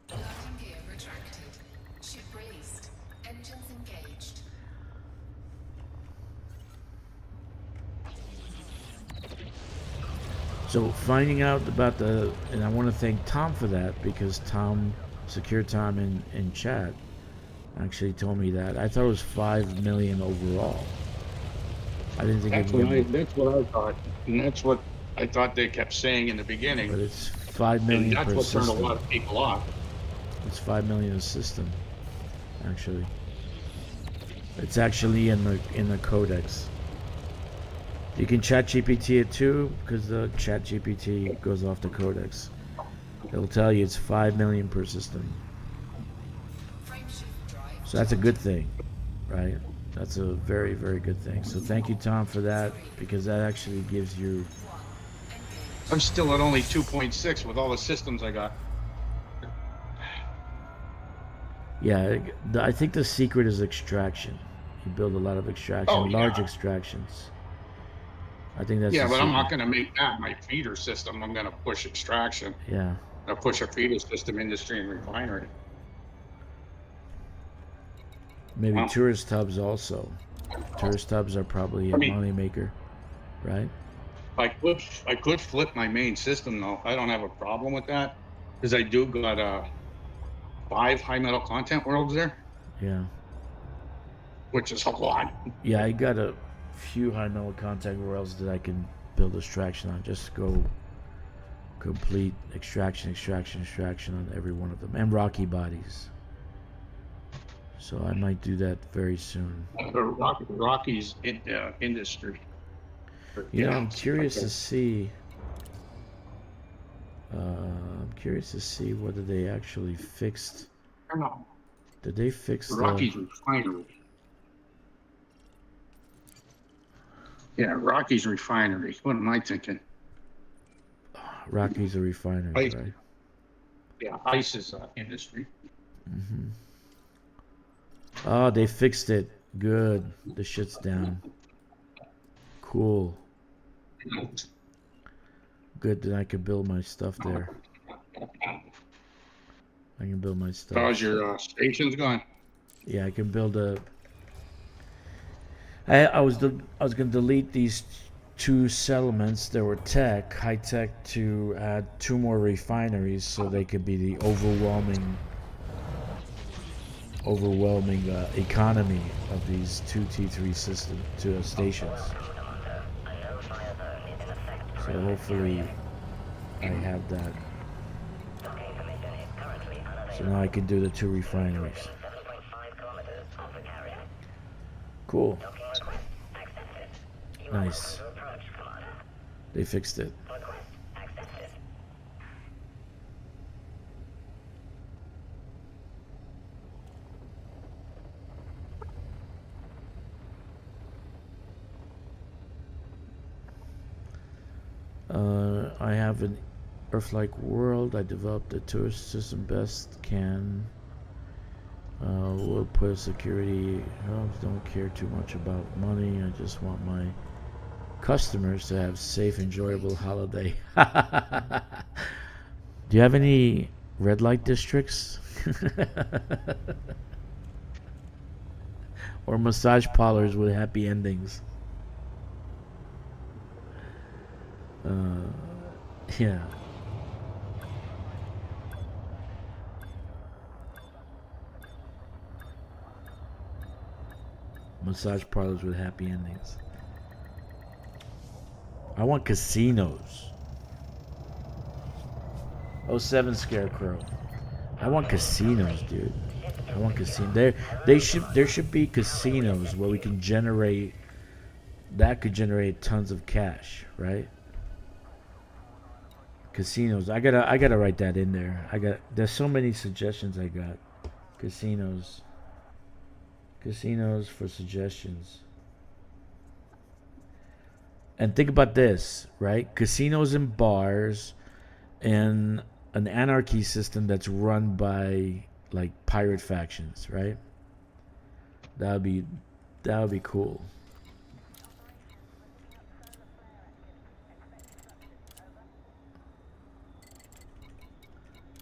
Landing gear retracted. Ship released. Engines engaged. So finding out about and I want to thank Tom for that because Secure Tom in chat actually told me that. I thought it was 5 million overall. I didn't think That's it would that's what I thought, and that's what I thought they kept saying in the beginning. but it's 5 million And that's per what turned a system. lot of people off. It's 5 million a system, actually. It's actually in the codex. You can chat GPT it too, because the chat GPT goes off the codex. It'll tell you it's 5 million per system. Frameshift drive. So that's a good thing, right? That's a very, very good thing. So thank you, Tom, for that, because that actually gives you... I'm still at only 2.6 with all the systems I got. Yeah, I think the secret is extraction. You build a lot of extraction, Oh, yeah. large extractions. I think that's Yeah, the but I'm not secret. going to make that my feeder system. I'm going to push extraction. Yeah. I'm going to push a feeder system, industry, and refinery. Maybe Wow. tourist hubs also. Tourist hubs are probably a money maker, right? I could flip my main system though. I don't have a problem with that because I do got 5 high metal content worlds there, Yeah. which is a lot. Yeah, I got a few high metal contact rails that I can build extraction on. Just go complete extraction on every one of them. And rocky bodies. So I might do that very soon. Rocky's industry. You know, I'm Gas, curious okay. to see. I'm curious to see whether they actually fixed. I don't know. Did they fix the? Rocky's refinery. Yeah, Rocky's refinery. What am I thinking? Rockies are refiners, Ice. right? Yeah, ICE's industry. Mm-hmm. Oh, they fixed it. Good. The shit's down. Cool. Good. Then I can build my stuff there. I can build my stuff. How's your stations going? Yeah, I can build a. I was gonna delete these two settlements that were high tech, to add 2 more refineries so they could be the overwhelming economy of these 2 T3 stations. So hopefully I have that. So now I can do the 2 refineries. Cool. Nice. They fixed it. I have an Earth-like world. I developed a tourist system best can. We'll put security. I don't care too much about money. I just want my customers to have safe, enjoyable holiday. Do you have any red light districts? Or massage parlors with happy endings? Yeah. Massage parlors with happy endings. I want casinos. 07 Scarecrow. I want casinos, dude. I want casinos. There should be casinos where we can generate. That could generate tons of cash, right? Casinos. I gotta write that in there. There's so many suggestions I got. Casinos. Casinos for suggestions. And think about this, right? Casinos and bars and an anarchy system that's run by like pirate factions, right? That would be cool.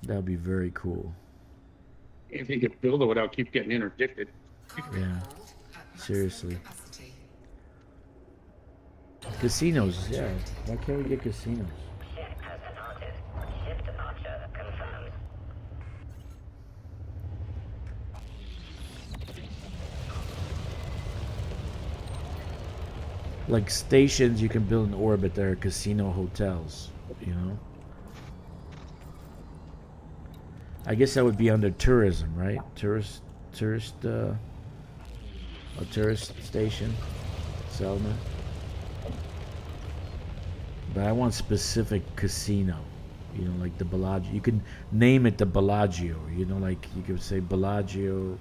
That would be very cool. If you could build it without keep getting interdicted. Yeah. Seriously. Casinos, yeah. Why can't we get casinos? Ship has departed. Ship departure confirmed. Like stations you can build in orbit that are casino hotels, you know? I guess that would be under tourism, right? A tourist station, settlement. But I want specific casino, you know, like the Bellagio. You can name it the Bellagio, you know, like you could say Bellagio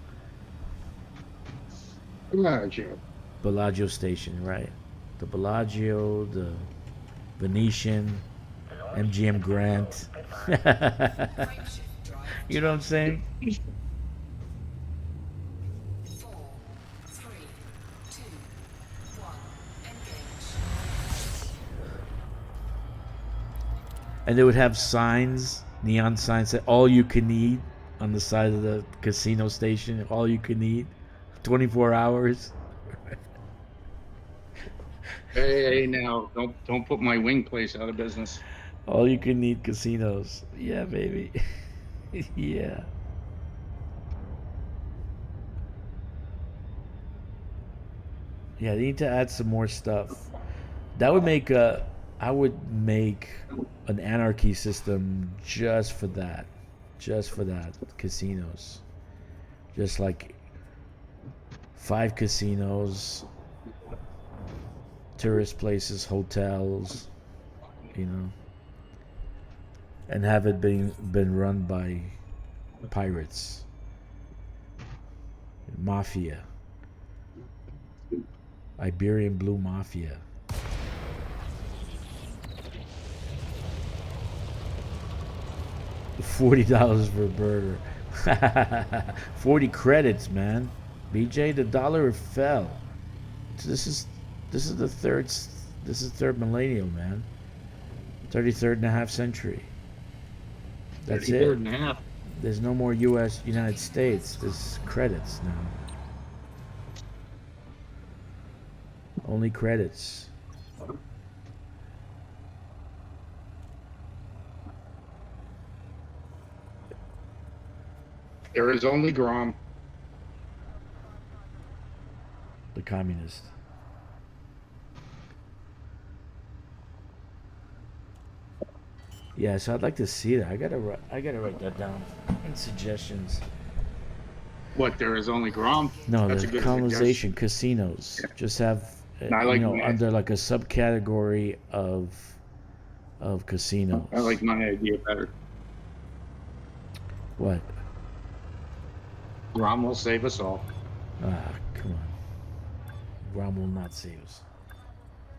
station, right? The Bellagio, the Venetian, MGM Grant. You know what I'm saying? 4, 3, 2, 1, engage. And they would have signs, neon signs that all you can eat on the side of the casino station. All you can eat, 24 hours. Hey, now don't put my wing place out of business. All you can eat casinos. Yeah, baby. Yeah. Yeah, they need to add some more stuff. That would make I would make an anarchy system just for that. Just for that. Casinos. Just like 5 casinos, tourist places, hotels, you know, and have it been run by pirates, mafia, Iberian Blue Mafia. $40 for a burger. 40 credits, man. BJ, the dollar fell. This is the third millennium, man. 33rd and a half century. That's 33rd it. and a half. There's no more United States. There's credits now. Only credits. There is only Grom. The communist. Yeah, so I'd like to see that. I gotta write that down in suggestions. What? There is only Grom. No, That's a the good colonization casinos just have I like that. under like a subcategory of casinos. I like my idea better. What? Grom will save us all. Ah, come on. Rom will not save us.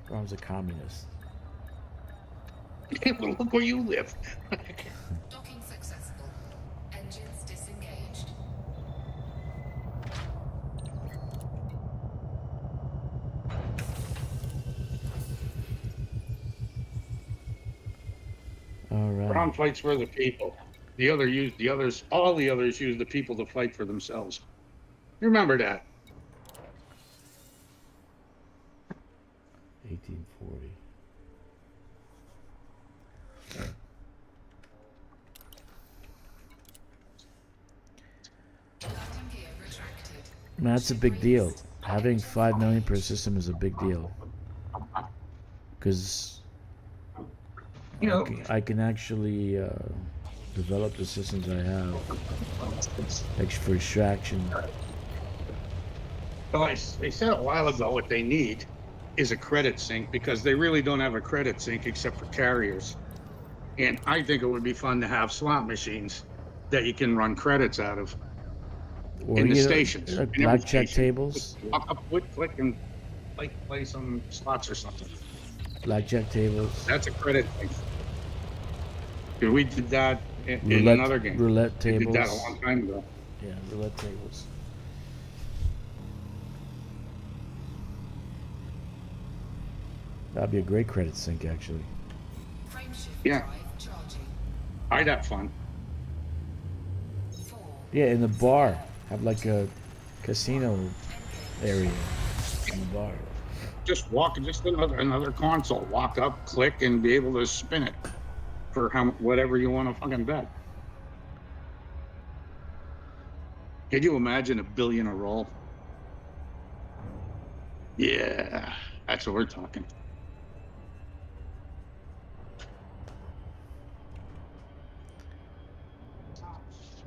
Rom's a communist. Well, look where you live. Docking successful. Engines disengaged. All right. Grom fights for the people. All the others use the people to fight for themselves. Remember that. 1840. Landing gear retracted. Man, that's a big deal. Having 5 million per system is a big deal. Because You know, I can actually develop the systems I have for extraction. well, they said a while ago what they need is a credit sink because they really don't have a credit sink except for carriers. And I think it would be fun to have slot machines that you can run credits out of Or in the you know, stations. In every blackjack station. tables. Walk up, click, and play some slots or something. Blackjack tables. That's a credit thing. We did that in Roulette, another game. roulette We tables. did that a long time ago. Yeah, roulette tables. That'd be a great credit sink, actually. Frameshift Yeah. drive charging. I'd have fun. 4. Yeah, in the bar. Have like a casino area in the bar. Just another console. Walk up, click, and be able to spin it for whatever you want to fucking bet. Could you imagine $1 billion a roll? Yeah, that's what we're talking.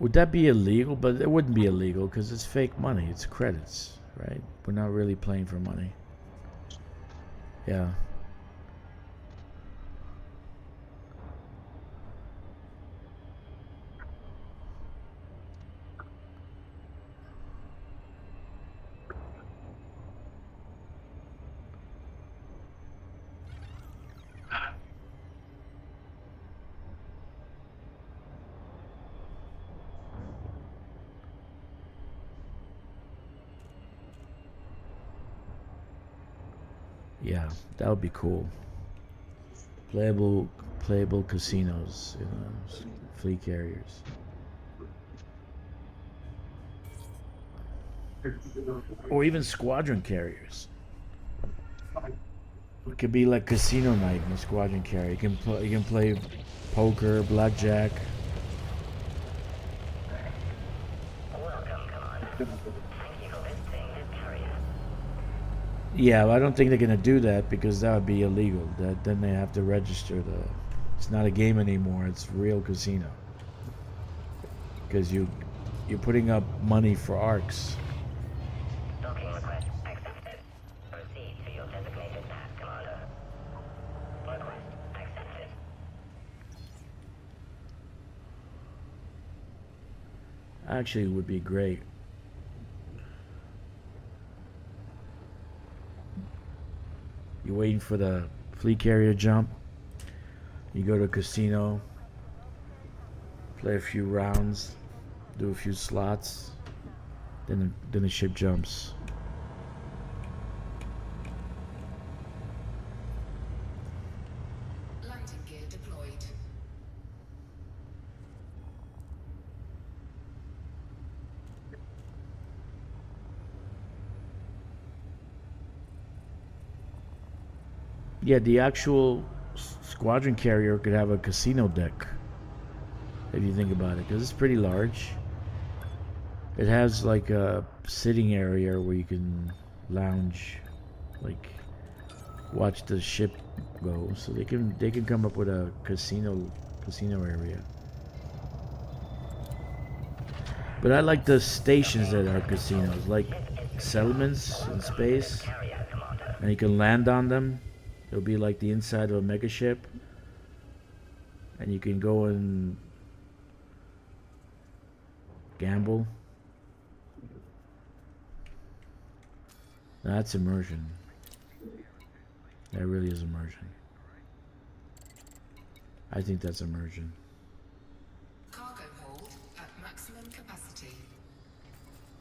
Would that be illegal? But it wouldn't be illegal because it's fake money. It's credits, right? We're not really playing for money. Yeah. Yeah, that would be cool. Playable casinos, you know, fleet carriers. Or even squadron carriers. It could be like casino night in a squadron carrier. You can play poker, blackjack. Welcome, Commander. Thank you for visiting this carrier. Yeah, I don't think they're gonna do that because that would be illegal. Then they have to register It's not a game anymore. It's real casino. Because you're putting up money for arcs. Docking actually would be great. You're waiting for the fleet carrier jump. You go to a casino, play a few rounds, do a few slots, then the ship jumps. Landing gear deployed. Yeah, the actual squadron carrier could have a casino deck, if you think about it, because it's pretty large. It has like a sitting area where you can lounge, like watch the ship go. So they can come up with a casino area. But I like the stations that are casinos, like settlements in space, and you can land on them. It'll be like the inside of a mega ship, and you can go and gamble. That's immersion. That really is immersion. I think that's immersion. Cargo hold at maximum capacity.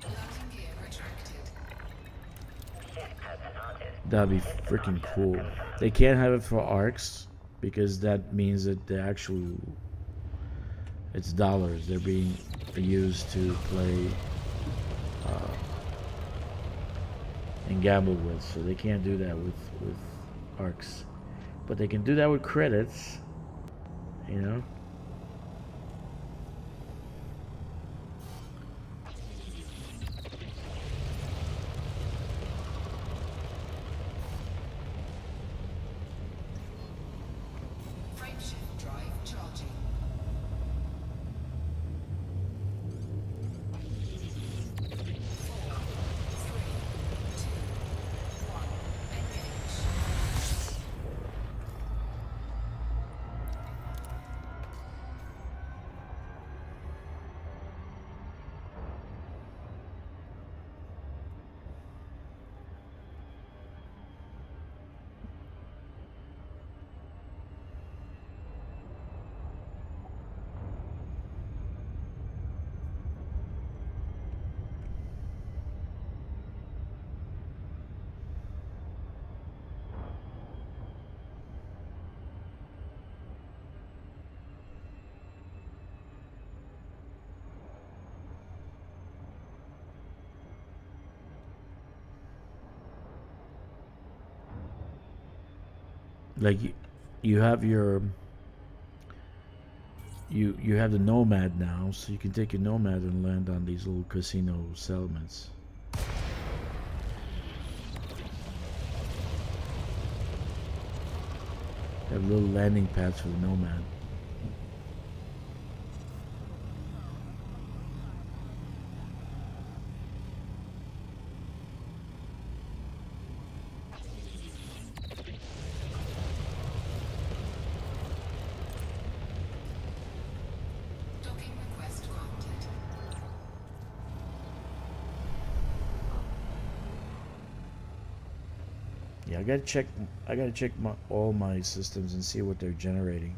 Landing gear retracted. Ship has an artist. That'd be freaking cool. They can't have it for arcs because that means that the actual it's dollars they're being used to play and gamble with, so they can't do that with arcs, but they can do that with credits, you know. Frameshift drive charging. 4, 3, 2, 1. Engage. Like you have your you have the Nomad now, so you can take your Nomad and land on these little casino settlements. Have little landing pads for the Nomad. Docking request granted. Yeah, I gotta check all my systems and see what they're generating.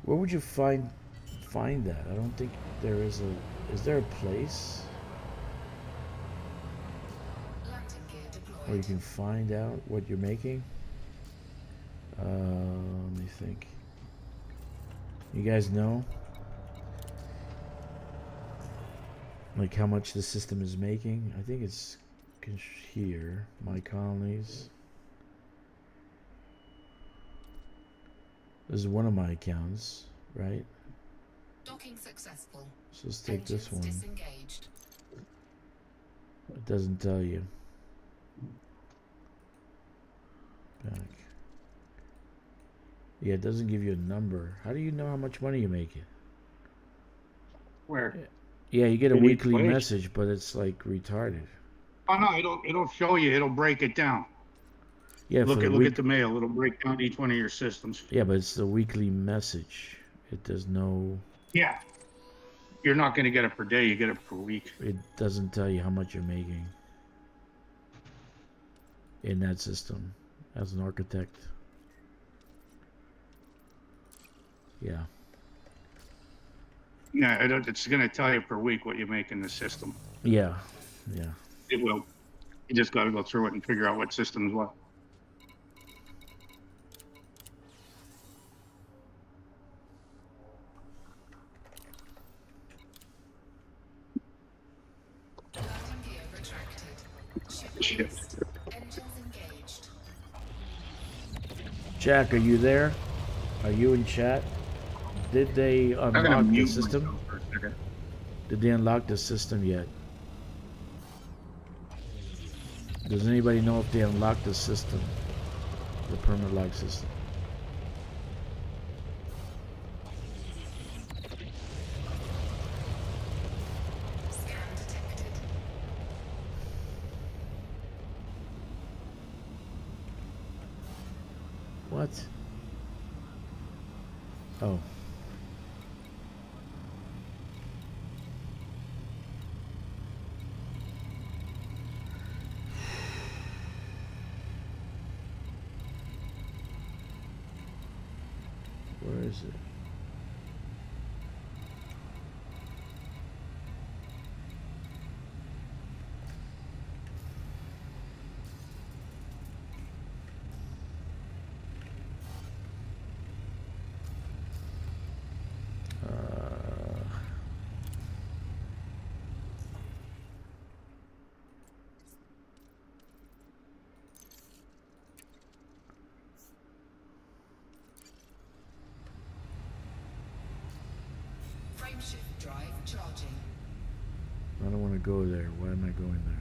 Where would you find that? I don't think there is a. Is there a place Landing gear where you deployed. can find out what you're making? Let me think. You guys know, like how much the system is making? I think it's here. My colonies. This is one of my accounts, right? Docking successful. So let's take this Engines one. disengaged. It doesn't tell you. Back. Yeah, it doesn't give you a number. How do you know how much money you're making? Where? Yeah, you get a In each weekly place? message, but it's like retarded. Oh no, it'll show you. It'll break it down. Yeah, Look for at the look week. at the mail. It'll break down each one of your systems. Yeah, but it's the weekly message. It does no. Yeah. You're not going to get it per day. You get it per week. It doesn't tell you how much you're making in that system as an architect. Yeah. Yeah, it's going to tell you per week what you make in the system. Yeah. Yeah. It will. You just got to go through it and figure out what system's what. Landing gear retracted. Ship Shit. released. Engines engaged. Jack, are you there? Are you in chat? Did they I'm going to unlock the mute system? myself for a second. Did they unlock the system yet? Does anybody know if they unlocked the system? The permanent lock system. Scan detected. What? Oh. Where is it? Frameshift drive charging. I don't want to go there. Why am I going there?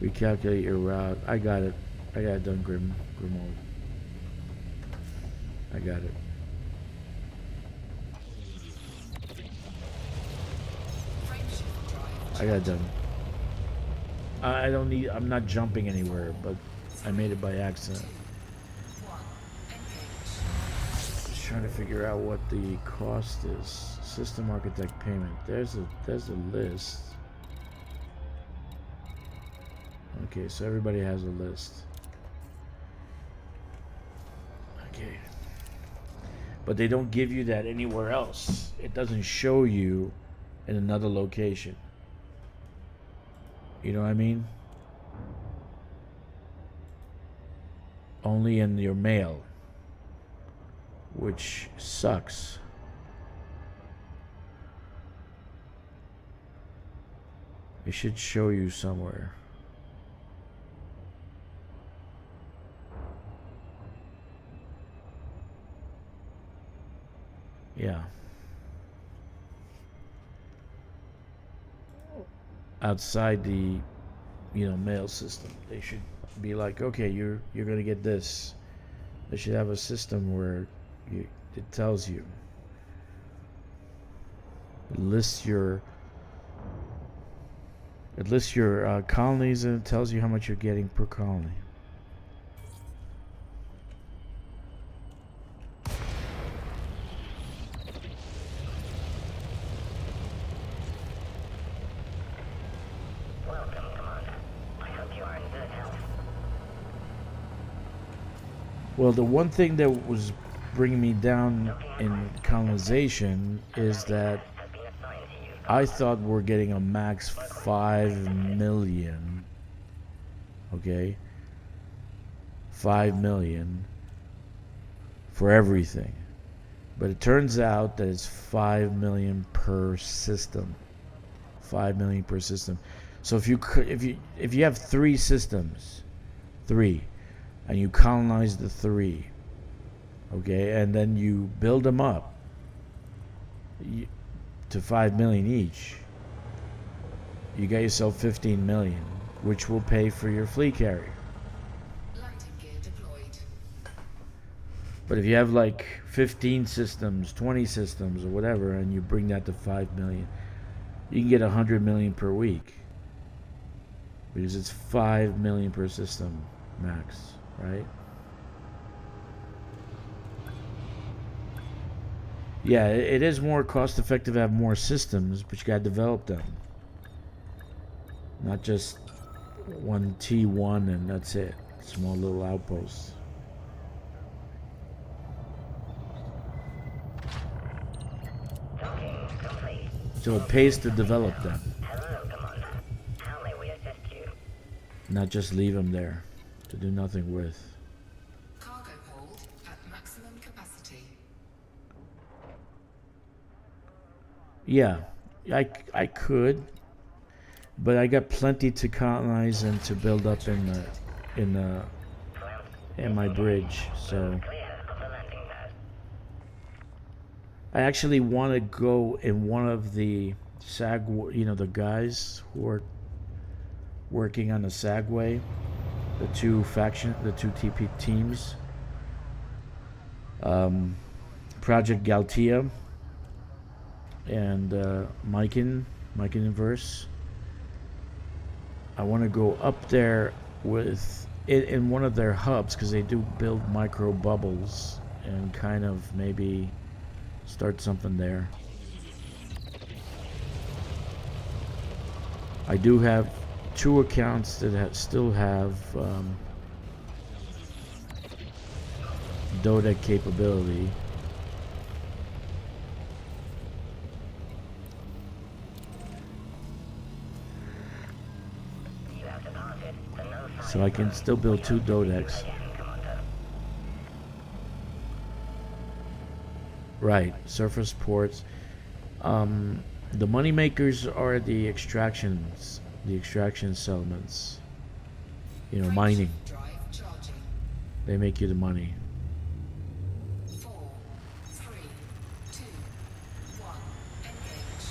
Recalculate your route. I got it. I got it done, Grimold. I got it. Frameshift drive. I got it done. I don't need. I'm not jumping anywhere, but I made it by accident. 1. Engage. Just trying to figure out what the cost is. System architect payment. There's a list. Okay, so everybody has a list. Okay. But they don't give you that anywhere else. It doesn't show you in another location. You know what I mean? Only in your mail. Which sucks. It should show you somewhere. Yeah. Outside the, mail system, they should be like, okay, you're gonna get this. They should have a system where it tells you, it lists your colonies, and it tells you how much you're getting per colony. Welcome, Commander. I hope you are in good health. Well, the one thing that was bringing me down in colonization is that Has been assigned to you. I thought we're getting a max 5 million. Okay? 5 million for everything. But it turns out that it's 5 million per system. 5 million per system. So if you have 3 systems, 3, and you colonize the 3, okay, and then you build them up to 5 million each, you got yourself 15 million, which will pay for your fleet carrier. Landing gear deployed. But if you have like 15 systems, 20 systems, or whatever, and you bring that to 5 million, you can get 100 million per week. Because it's 5 million per system max, right? Yeah, it is more cost effective to have more systems, but you gotta develop them. Not just one T1 and that's it. Small little outposts. Docking complete. So it pays to develop them, Hello, Commander. How may we assist you? not just leave them there to do nothing with. Cargo hold at maximum capacity. Yeah, I could, but I got plenty to colonize and to build up in my bridge. So Clear of the landing pad. I actually want to go in one of the the guys who are working on the Sagway, the two TP teams, Project Galtia and Mikan Inverse. I want to go up there with it in one of their hubs because they do build micro bubbles and kind of maybe start something there. I do have 2 accounts that still have Dota capability. You have departed the no-fly So I can still build 2 Dodecs. again, Commander. Right, surface ports. The money makers are the extraction settlements. Mining. Drive charging. They make you the money. 4, 3, 2, 1. Engage.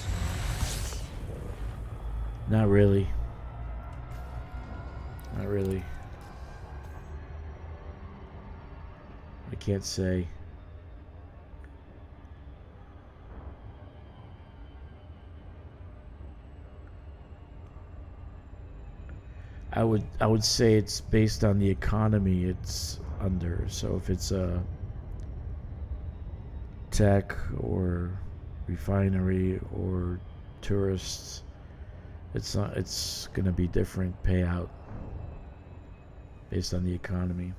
Not really. Not really. I can't say. I would say it's based on the economy it's under. So if it's a tech or refinery or tourists, it's going to be different payout based on the economy.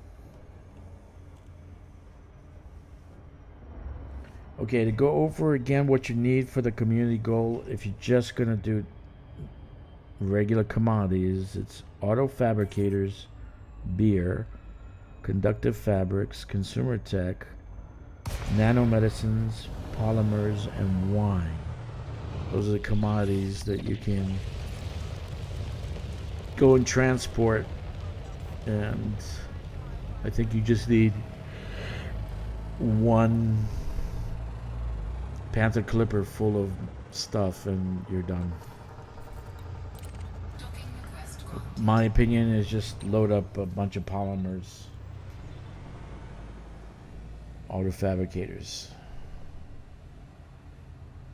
Okay, to go over again what you need for the community goal, if you're just going to do regular commodities, it's auto fabricators, beer, conductive fabrics, consumer tech, nanomedicines, polymers, and wine. Those are the commodities that you can go and transport, and I think you just need 1 Panther Clipper full of stuff and you're done. Docking request granted. My opinion is just load up a bunch of polymers, auto fabricators,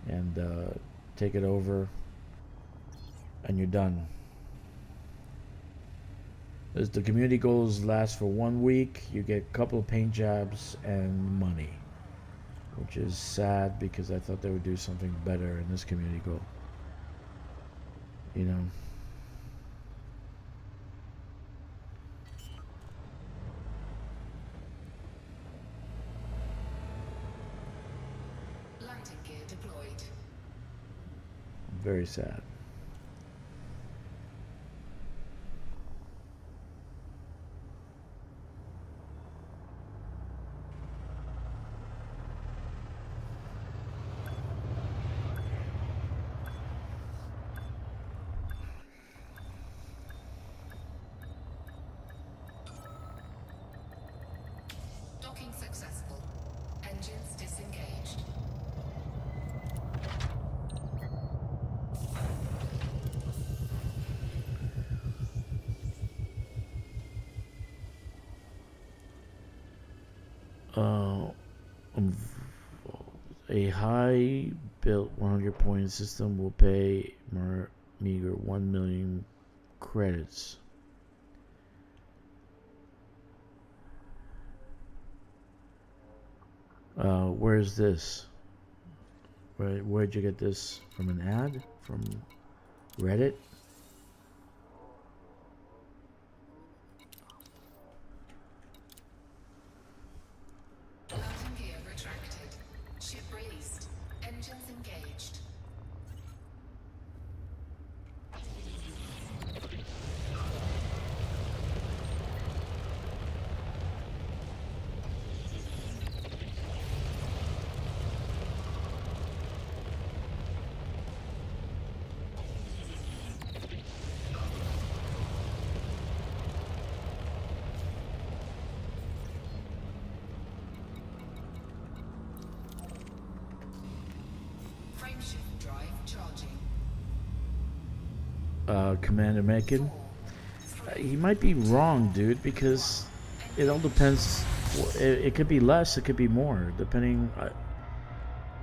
and take it over, and you're done. As the community goals last for 1 week, you get a couple of paint jobs and money, which is sad because I thought they would do something better in this community goal. Landing gear deployed. Very sad. Docking successful. Engines disengaged. Uh, um, a high built 100 point system will pay meager 1 million credits. Where's this? Where'd you get this? From an ad? From Reddit? Landing gear retracted. Ship released. Engines engaged. Frameshift drive charging. Commander Macon? He might be wrong, dude, because it all depends. It could be less, it could be more, depending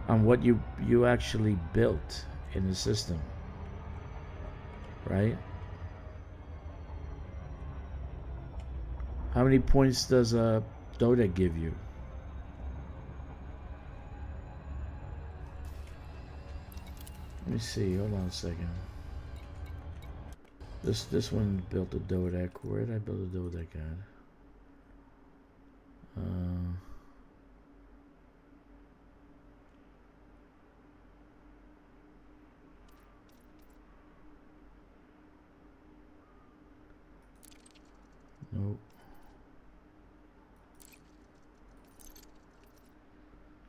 on what you actually built in the system, right? How many points does a Dota give you? Let me see. Hold on a second. This one built a Dodec. Where did I build a Dodec at? Nope.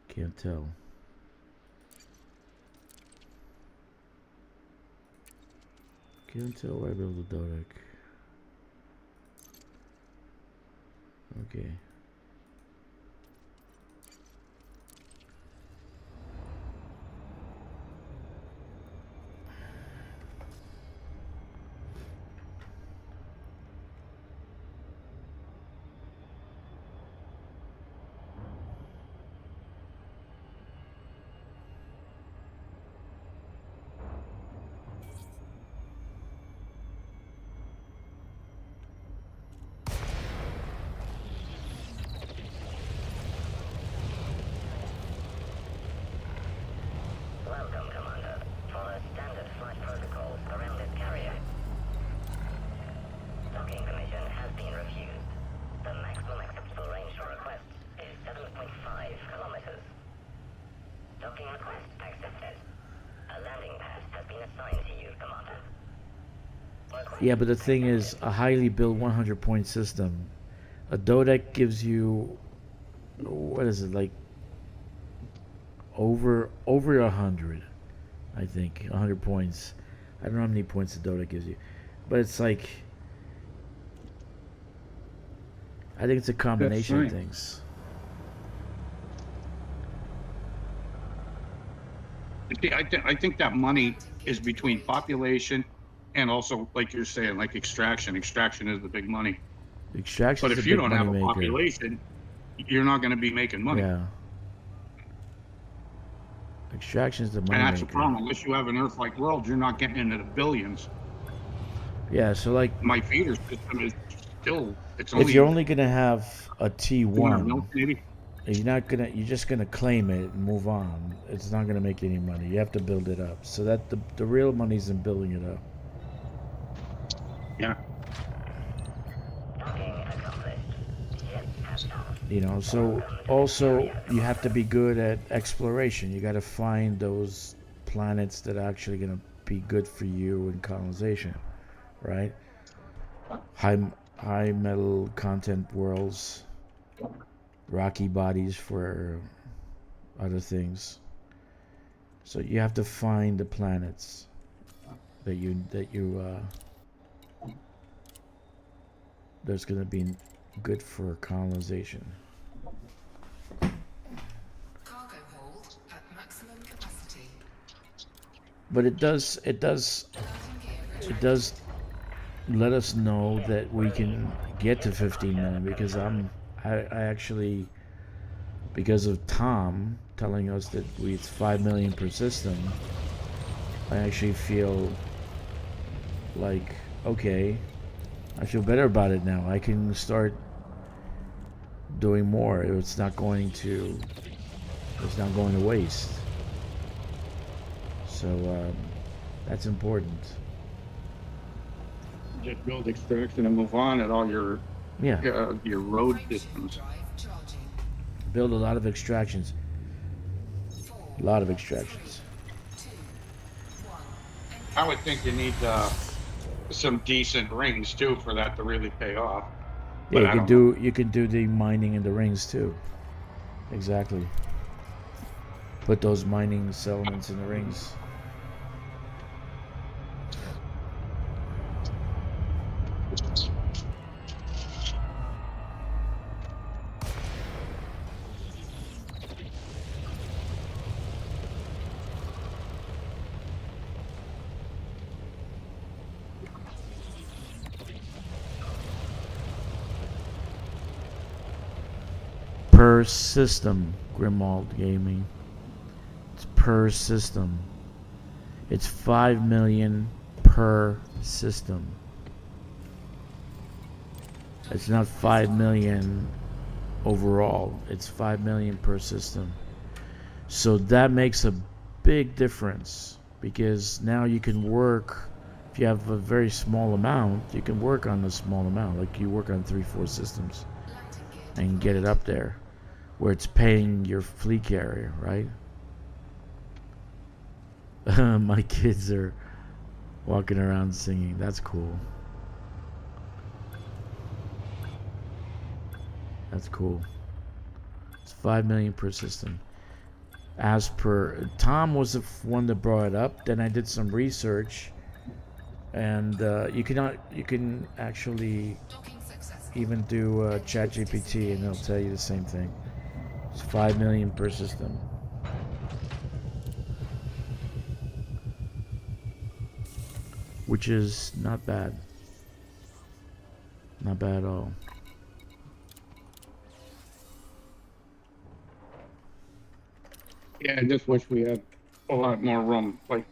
Can't tell. Can't tell where I built a Dodec. Okay. Welcome, Commander. Follow standard flight protocols around this carrier. Docking permission has been refused. The maximum acceptable range for requests is 7.5 kilometers. Docking request accepted. A landing pad has been assigned to you, Commander. Yeah, but the thing is, a highly built 100 point system, a Dodec gives you, what is it, like over 100, I think, 100 points. I don't know how many points the Dodec gives you, but it's like, I think it's a combination of fine. things. See, I think that money is between population and also, like you're saying, like extraction. Extraction is the big money. Extraction But is a if you big don't money have a maker. population, you're not going to be making money. Yeah. Extraction is the money And that's the maker. problem. Unless you have an Earth-like world, you're not getting into the billions. Yeah, so like, My feeder system is still, it's if only you're only gonna have a 200 mil, T1, maybe. you're just gonna claim it and move on. It's not gonna make any money. You have to build it up. So that the real money's in building it up. Yeah. Docking accomplished. Ship has passed. You know, so also you have to be good at exploration. You got to find those planets that are actually gonna be good for you in colonization, right? High metal content worlds, rocky bodies for other things. So you have to find the planets that you that's gonna be good for colonization. Cargo hold at maximum capacity. But it does Landing gear retracted. let us know that we can get to 15 million, because I actually because of Tom telling us that it's 5 million per system, I actually feel like, okay, I feel better about it now. I can start doing more. It's not going to waste. So that's important. Just build extraction and move on at all your road systems. Drive charging. Build a lot of extractions. A lot of extractions. 2, 1. I would think you need some decent rings too for that to really pay off. Yeah, But I don't know. you can do the mining in the rings too. Exactly. Put those mining settlements in the rings. Per system, Grimald Gaming. It's per system. It's 5 million per system. It's not 5 million overall. It's 5 million per system. So that makes a big difference, because now you can work, if you have a very small amount, you can work on a small amount. Like you work on 3-4 systems and get it up there where it's paying your fleet carrier, right? My kids are walking around singing. That's cool. That's cool. It's 5 million per system. As per Tom was the one that brought it up. Then I did some research, and you can actually Docking successful. even do ChatGPT, and it'll tell you the same thing. It's 5 million per system. Which is not bad. Not bad at all. Yeah, I just wish we had a lot more room. Like,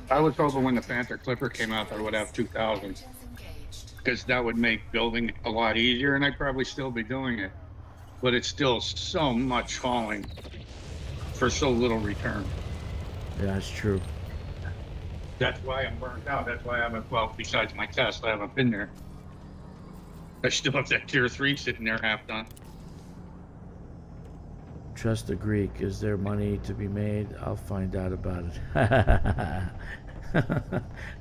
I was hoping when the Panther Clipper came out, I would have 2,000, Engines engaged. because that would make building a lot easier, and I'd probably still be doing it. But it's still so much hauling for so little return. Yeah, that's true. That's why I'm burnt out. That's why I haven't, well, besides my test, I haven't been there. I still have that tier 3 sitting there half done. Trust the Greek. Is there money to be made? I'll find out about it.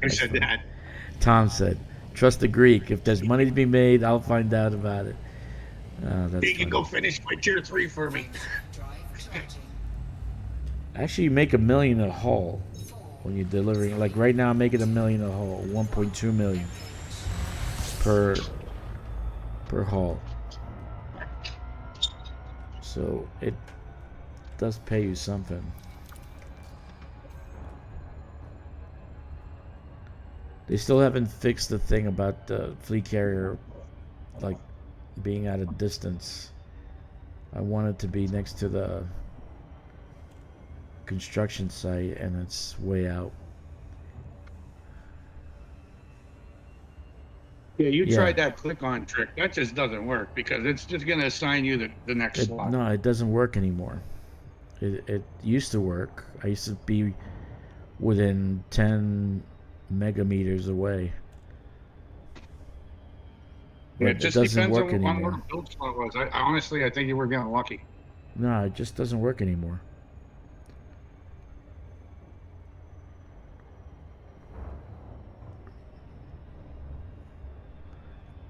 Who said that? Tom said, trust the Greek. If there's money to be made, I'll find out about it. That's You can funny. go finish my tier 3 for me. Drive charging. Actually, you make $1 million a haul 4, when you're delivering. Like right now, I'm making $1 million a haul, 1.2 million per haul. So it does pay you something. They still haven't fixed the thing about the fleet carrier, like being at a distance. I want it to be next to the construction site, and it's way out. Yeah, you Yeah. tried that click-on trick. That just doesn't work, because it's just going to assign you the next slot. No, it doesn't work anymore. It used to work. I used to be within 10 megameters away. Yeah, But it just it doesn't depends work on where anymore. the build slot was. I honestly, I think you were getting lucky. No, it just doesn't work anymore.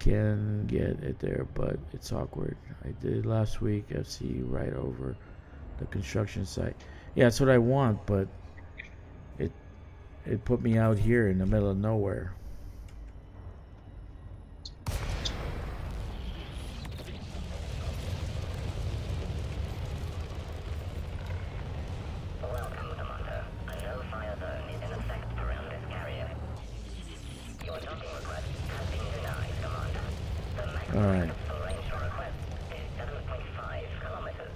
Can get it there, but it's awkward. I did it last week. FC right over the construction site. Yeah, that's what I want, but it put me out here in the middle of nowhere. Welcome, Commander. A no-fire zone is in effect around this carrier. Your docking request has been denied, Commander. The maximum All right. acceptable range for request is 7.5 kilometers.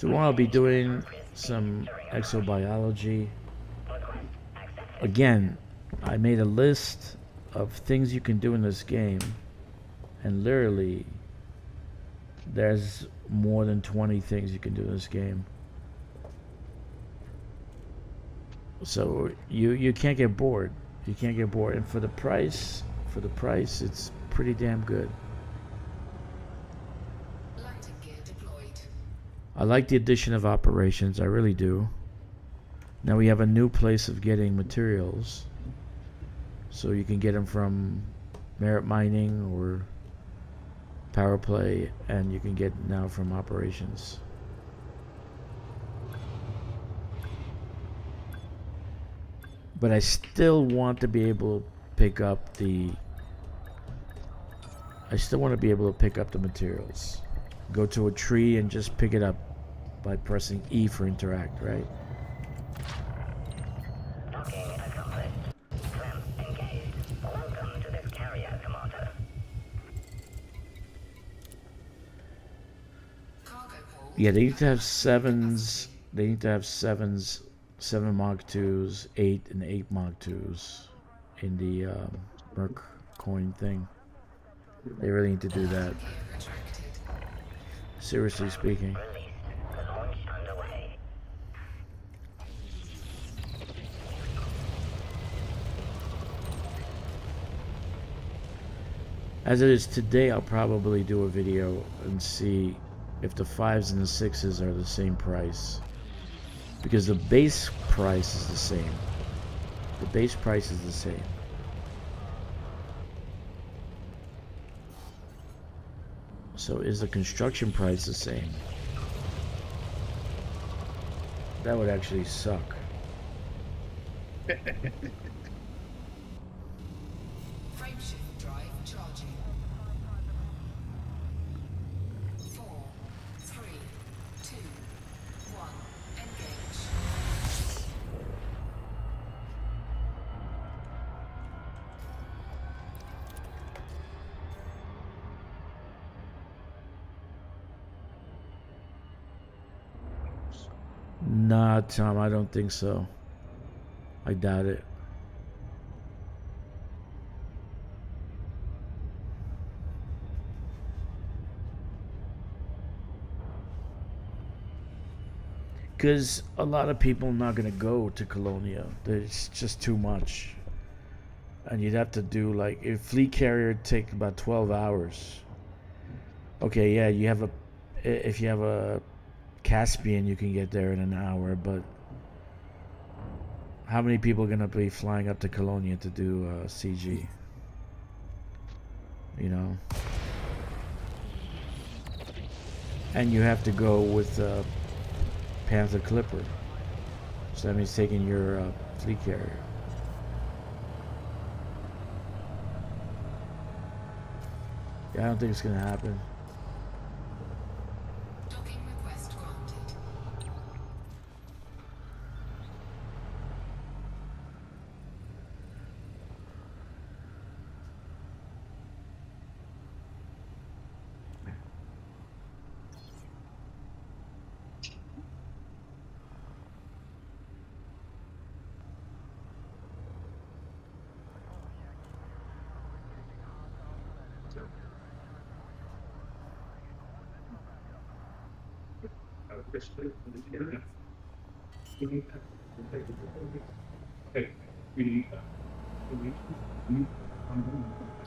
Tomorrow I'll be doing some exobiology. Again, I made a list of things you can do in this game, and literally there's more than 20 things you can do in this game. So you can't get bored. You can't get bored, and for the price, it's pretty damn good. Landing gear deployed. I like the addition of operations, I really do. Now we have a new place of getting materials, so you can get them from merit mining or power play, and you can get now from operations. But I still want to be able to pick up the materials. Go to a tree and just pick it up by pressing E for interact, right? Docking accomplished. Clamp engaged. Welcome to this carrier, Commander. Cargo hold. Yeah, they need to have sevens. They need to have sevens, 7 Mark IIs, 8 and 8 Mark IIs in the Merc coin thing. They really need to do that. Gear retracted. Seriously speaking. Released. Launch underway. As it is today, I'll probably do a video and see if the 5s and the 6s are the same price. Because the base price is the same. The base price is the same. So is the construction price the same? That would actually suck. Frameshift drive charging. 4, 3, 2, 1. Engage. Nah, Tom, I don't think so. I doubt it. Because a lot of people are not going to go to Colonia. There's just too much. And you'd have to do, like, if fleet carrier take about 12 hours. Okay, yeah, you have a... If you have a Caspian, you can get there in an hour, but... How many people are going to be flying up to Colonia to do CG? You know? And you have to go with Panther Clipper. So that means taking your fleet carrier. Yeah, I don't think it's going to happen. Docking request granted.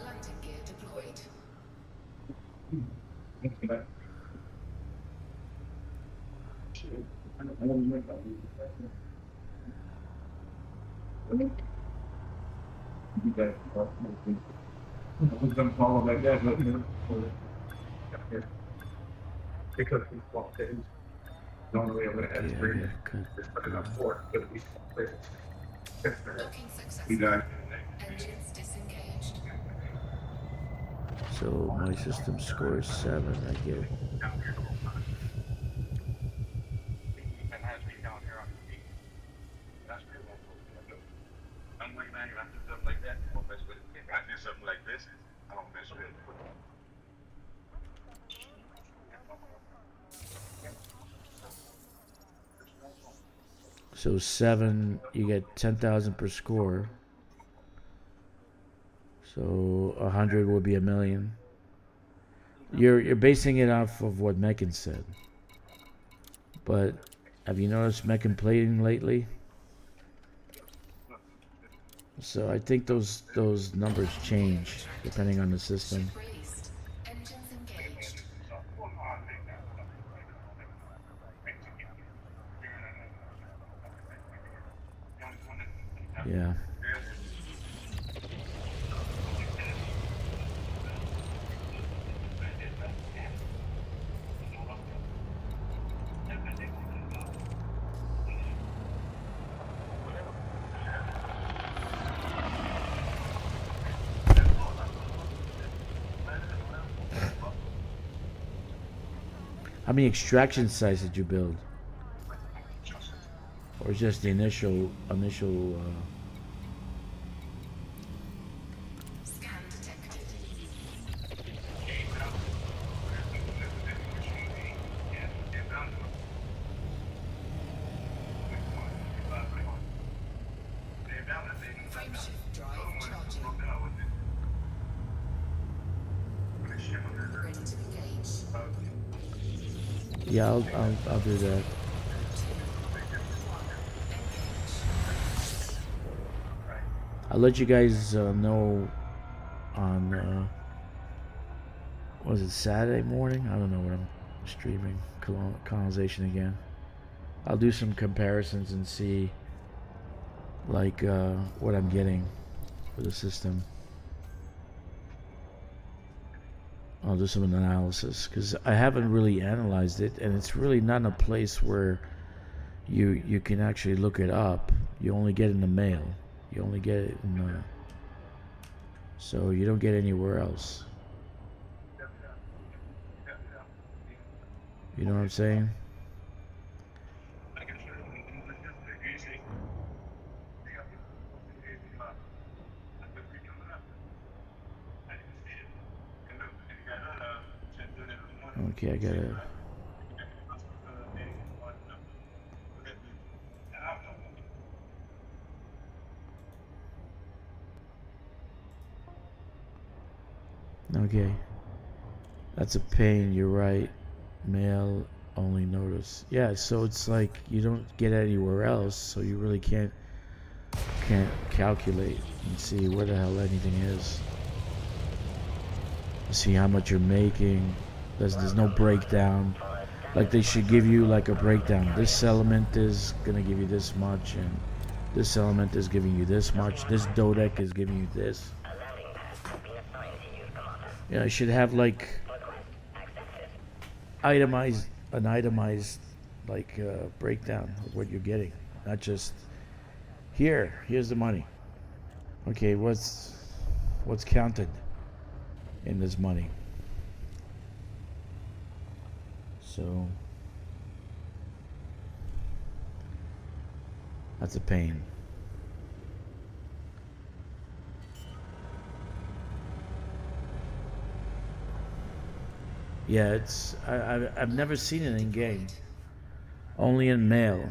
Landing gear deployed. Docking successful. Engines disengaged. So my system score is 7. I get So 7, you get 10,000 per score. So 100 would be a million. You're basing it off of what Megan said. But have you noticed Megan playing lately? So I think those numbers change depending on the system. Ship released. Engines engaged. Yeah. How many extraction sites did you build? Or just the initial Scan detected. Frameshift drive charging. Ready to engage. Yeah, I'll do that. I'll let you guys know on was it Saturday morning? I don't know when I'm streaming colonization again. I'll do some comparisons and see like what I'm getting for the system. I'll do some analysis because I haven't really analyzed it, and it's really not in a place where you can actually look it up. You only get it in the mail. You only get it in the, so you don't get anywhere else. You know what I'm saying? Okay, I gotta. Okay. That's a pain, you're right. Mail only notice. Yeah, so it's like you don't get anywhere else, so you really can't calculate and see where the hell anything is. See how much you're making. There's no breakdown. Like they should give you like a breakdown. This element is gonna give you this much, and this element is giving you this much. This dodec is giving you this. Yeah, I should have like itemized like breakdown of what you're getting, not just here's the money. Okay, what's counted in this money? So that's a pain. Yeah, it's I've never seen it in game. Only in mail.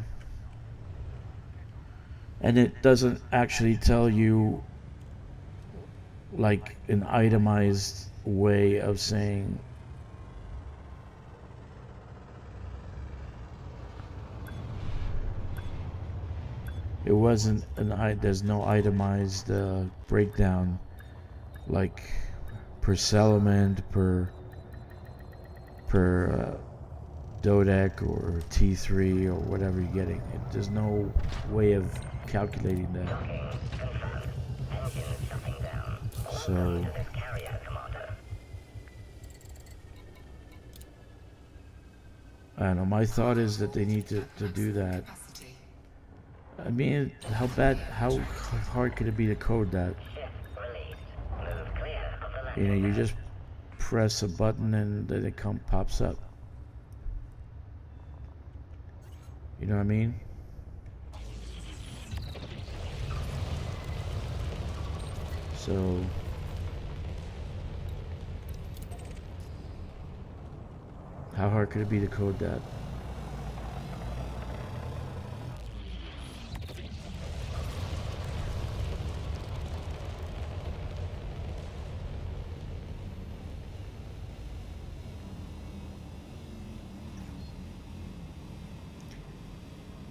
And it doesn't actually tell you like an itemized way of saying it wasn't there's no itemized breakdown like per element, per dodec or T3 or whatever you're getting. There's no way of calculating that. So I don't know, my thought is that they need to do that. I mean, how hard could it be to code that? You know, you just press a button and then it pops up. You know what I mean? So how hard could it be to code that?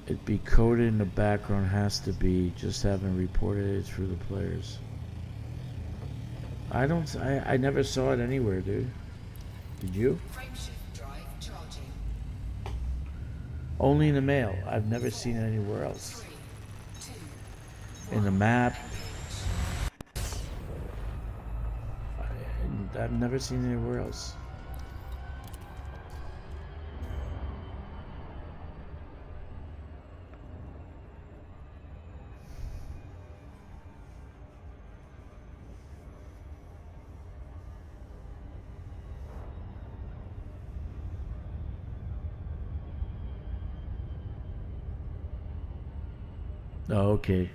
it be coded in the background, has to be, just haven't reported it through the players. I never saw it anywhere, dude. Did you? Frameshift drive charging. Only in the mail. I've never seen it anywhere else. 3, 2, In the map, engage. I've never seen it anywhere else. Oh, okay.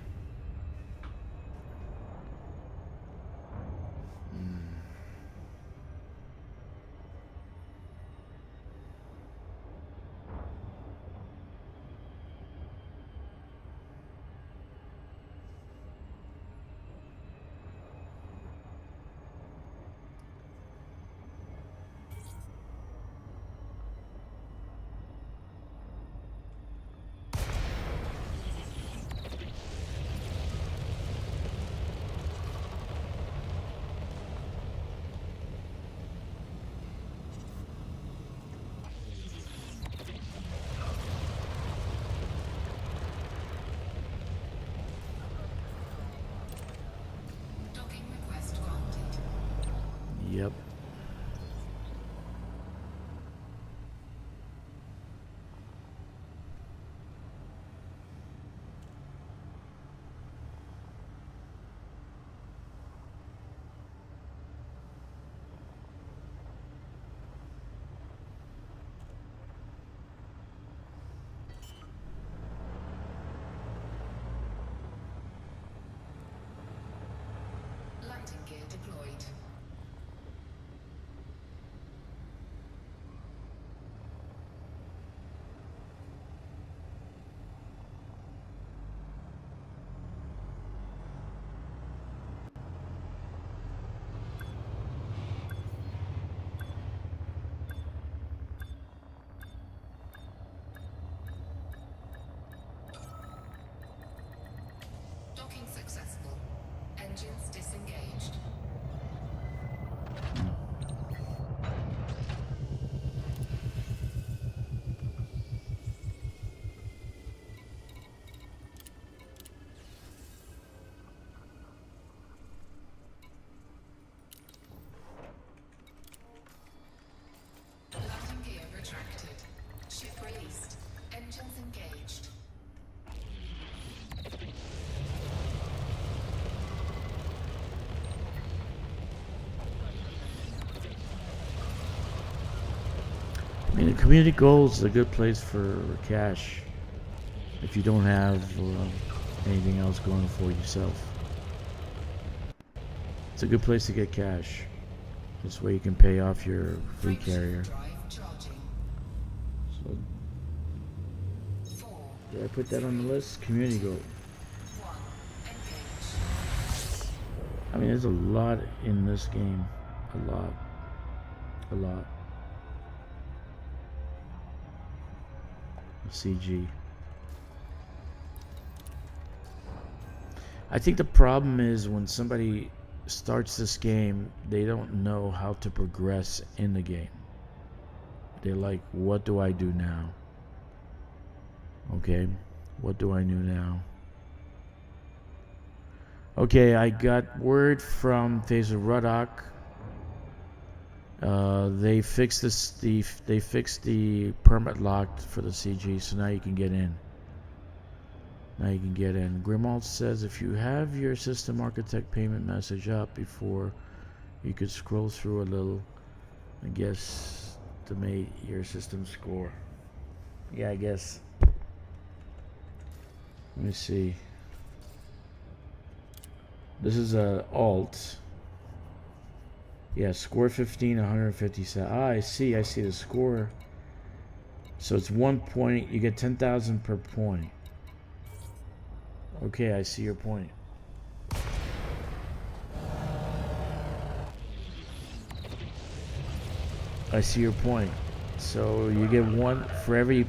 Docking request granted. Yep. Landing gear deployed. Docking successful. Engines disengaged. Landing gear retracted. Ship released. Engines engaged. I mean, the community goals is a good place for cash if you don't have anything else going for yourself. It's a good place to get cash. This way you can pay off your free carrier. Drive charging. So 4, did I put that on the list? Community goal. 1, engage. I mean, there's a lot in this game. A lot. A lot. CG. I think the problem is when somebody starts this game, they don't know how to progress in the game. They're like, what do I do now? Okay, what do I do now? Okay, I got word from Phaser Ruddock. They fixed this. They fixed the permit lock for the CG, so now you can get in. Now you can get in. Grimald says if you have your system architect payment message up before, you could scroll through a little, I guess, to make your system score. Yeah, I guess. Let me see. This is a alt. Yeah, score 15, 157. Ah, I see the score. So it's 1 point. You get 10,000 per point. Okay, I see your point. I see your point. So you get one for every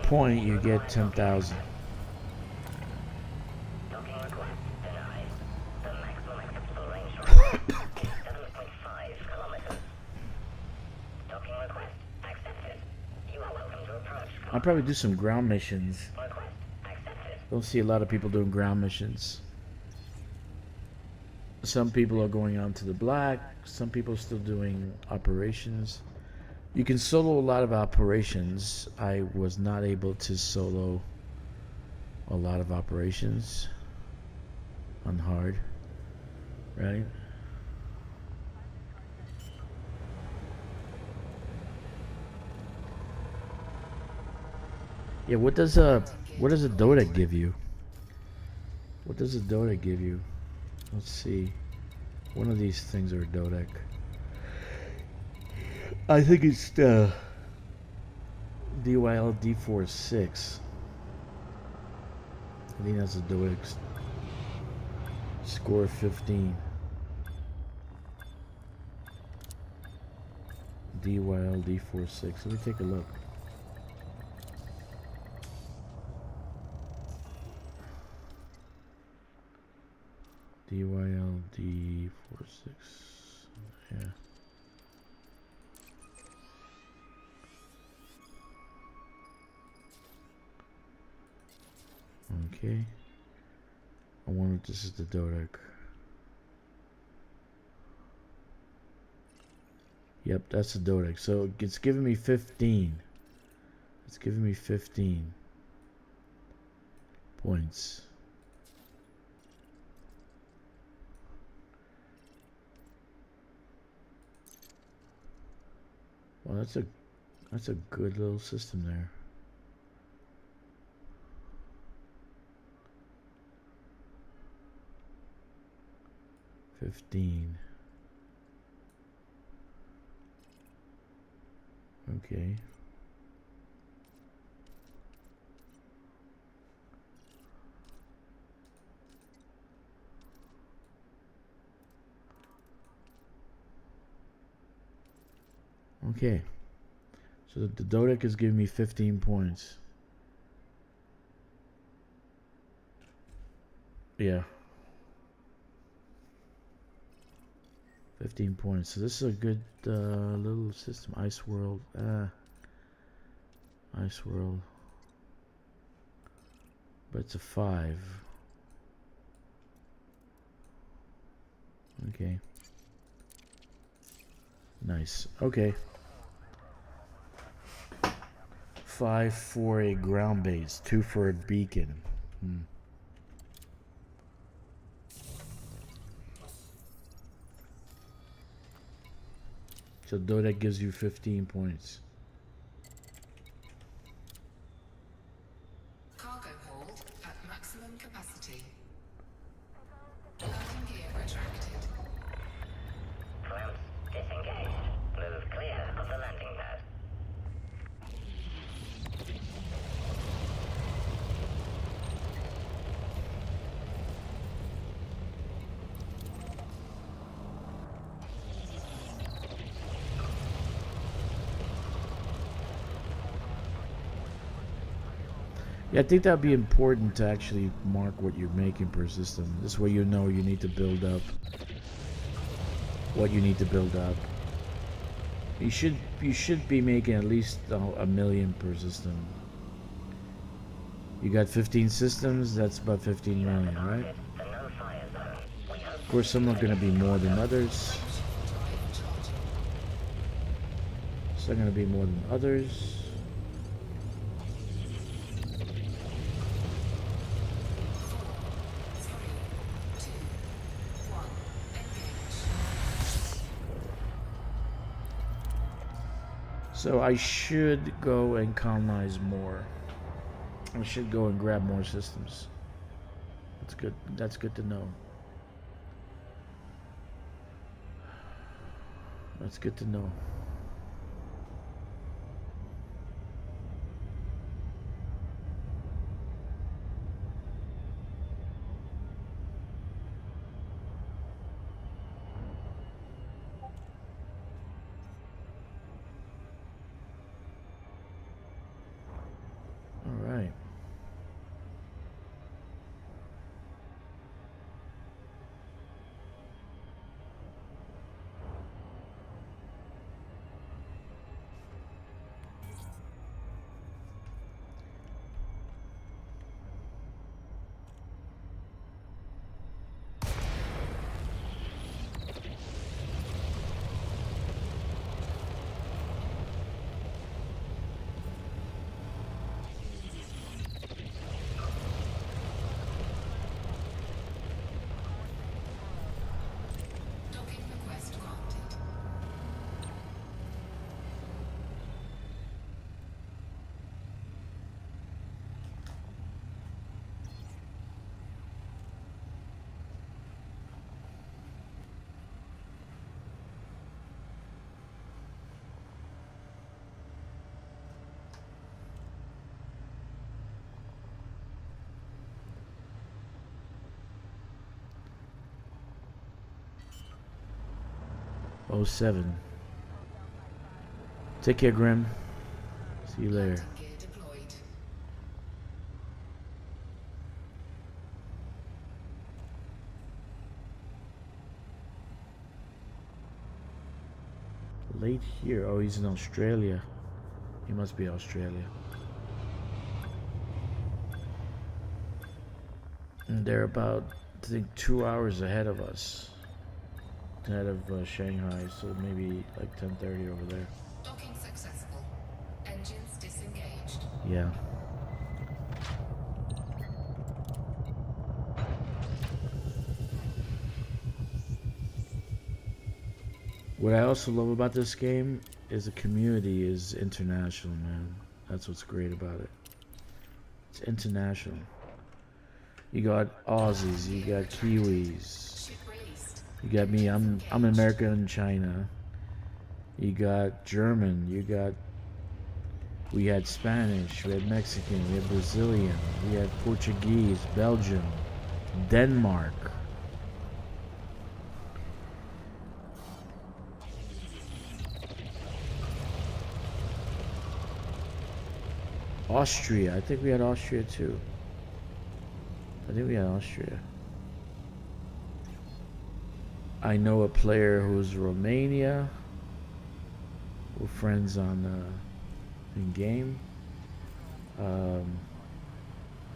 point, you get 10,000. Docking request denied. The maximum acceptable range for request is 7.5 kilometers. Docking request accepted. You are welcome to approach. I'll probably do some ground missions. Request accepted. Don't see a lot of people doing ground missions. Some people are going on to the black. Some people are still doing operations. You can solo a lot of operations. I was not able to solo a lot of operations on hard, right? Yeah, what does a Dota give you? What does a Dota give you? Let's see. One of these things are a Dodec. I think it's the DYL D46. I think that's a Dodec. Score 15. DYL D46. Let me take a look. DYL D46. Yeah. Okay. I wonder if this is the Dodec. Yep, that's the Dodec. So it's giving me 15. It's giving me 15 points. Well, that's a good little system there. $15. Okay. Okay. So the Dodec is giving me 15 points. Yeah. 15 points. So this is a good little system. Ice World. Ice World. But it's a 5. Okay. Nice. Okay. 5 for a ground base. 2 for a beacon. So Dodec gives you 15 points. Cargo hold at maximum capacity. Landing gear retracted. Clamps disengaged. Move clear of the landing pad. Yeah, I think that'd be important to actually mark what you're making per system. This way you know you need to build up what you need to build up. You should be making at least a million per system. You got 15 systems, that's about 15 million, right? The no-fire zone. We hope Of course, some are going to be more than others. Some are going to be more than others. So I should go and colonize more. I should go and grab more systems. That's good. That's good to know. That's good to know. 07. Take care, Grim. See you later. Landing gear deployed. Late here. Oh, he's in Australia. He must be Australia. And they're about, I think, 2 hours ahead of us. Ahead of Shanghai, so maybe like 10:30 over there. Docking successful. Engines disengaged. Yeah. What I also love about this game is the community is international, man. That's what's great about it. It's international. You got Aussies, you got Kiwis, Ship released. you got me. I'm American and China. You got German. We had Spanish. We had Mexican. We had Brazilian. We had Portuguese, Belgium, Denmark. Austria. I think we had Austria too. I know a player who's Romania. We're friends on in game.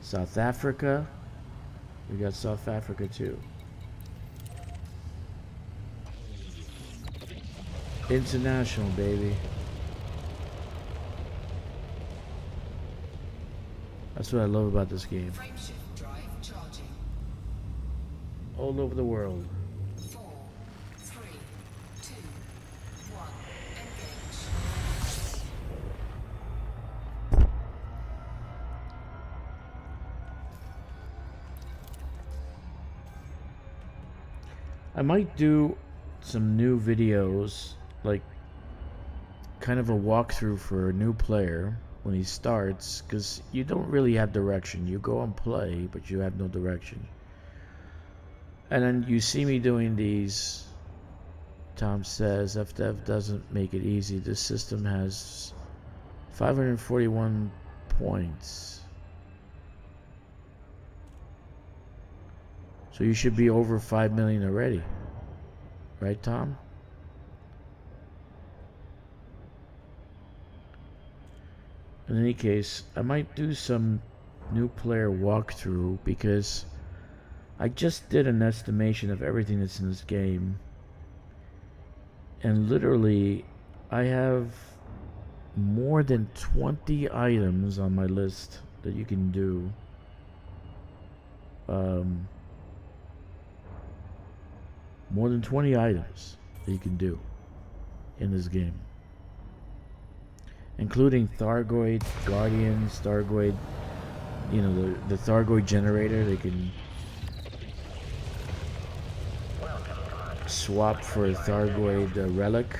South Africa. We got South Africa too. International, baby. That's what I love about this game. Frameshift drive charging. All over the world. 4, 3, 2, 1. Engage. I might do some new videos, like kind of a walkthrough for a new player when he starts, because you don't really have direction. You go and play, but you have no direction. And then you see me doing these. Tom says FDev doesn't make it easy. This system has 541 points. So you should be over 5 million already. Right, Tom? In any case, I might do some new player walkthrough because I just did an estimation of everything that's in this game. And literally, I have more than 20 items on my list that you can do. More than 20 items that you can do in this game. Including Thargoid, Guardians, Thargoid, you know, the Thargoid generator. They can swap for a Thargoid relic.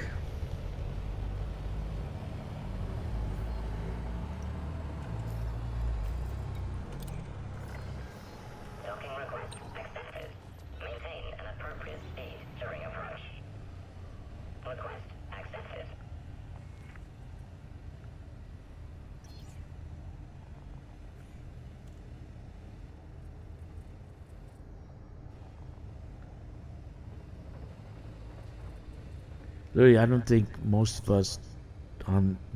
Docking request accepted. Maintain an appropriate speed during approach. Request accepted. Literally, I don't think most of us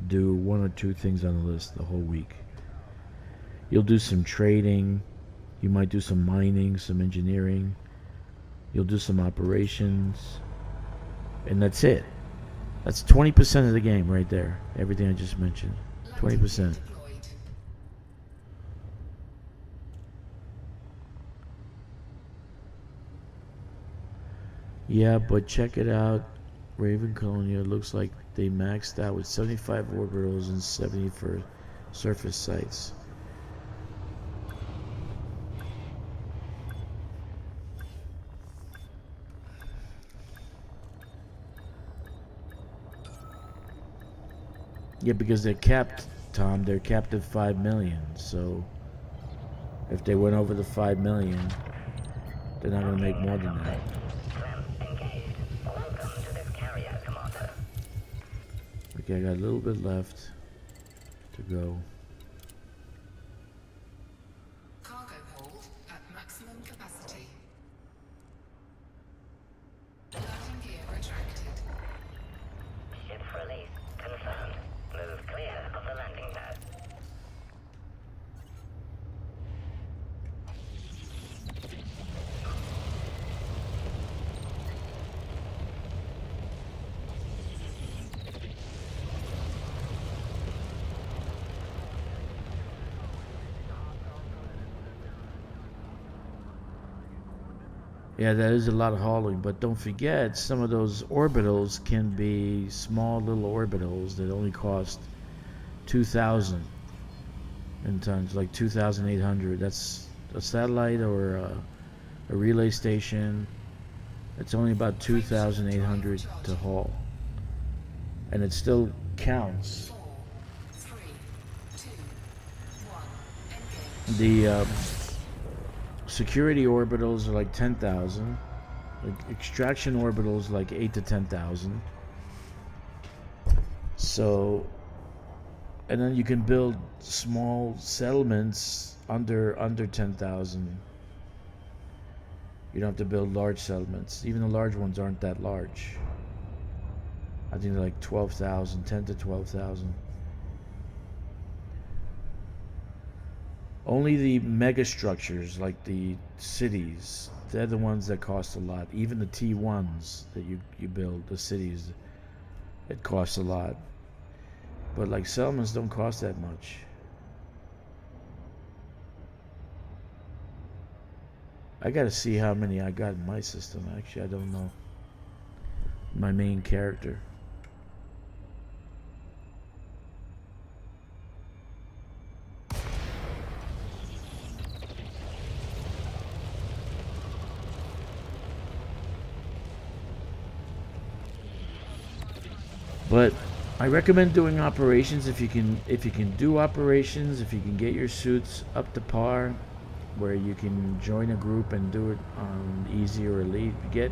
do one or two things on the list the whole week. You'll do some trading, you might do some mining, some engineering, you'll do some operations, and that's it. That's 20% of the game right there. Everything I just mentioned. 20%. Deployed. Yeah, but check it out. Raven Colonia looks like they maxed out with 75 orbitals and 70 for surface sites. Yeah, because they're capped, Tom. They're capped at 5 million. So if they went over the 5 million, they're not going to make more than that. Ramp engaged. Welcome to this carrier. Okay, I got a little bit left to go. Cargo hold at maximum capacity. Landing gear retracted. Ship release confirmed. Move clear of the landing pad. Yeah, that is a lot of hauling, but don't forget some of those orbitals can be small little orbitals that only cost 2,000 in tons, like 2,800. That's a satellite or a relay station. It's only about 2,800 to haul, and it still counts. 4, 3, 2, 1. Engage. The security orbitals are like 10,000. Like extraction orbitals like 8 to 10,000. So, and then you can build small settlements under 10,000. You don't have to build large settlements. Even the large ones aren't that large. I think they're like 12,000, 10 to 12,000. Only the mega structures, like the cities, they're the ones that cost a lot. Even the T1s that you build, the cities, it costs a lot. But like settlements don't cost that much. I gotta see how many I got in my system. Actually, I don't know. My main character. But I recommend doing operations if you can do operations, if you can get your suits up to par where you can join a group and do it on easy or elite. Get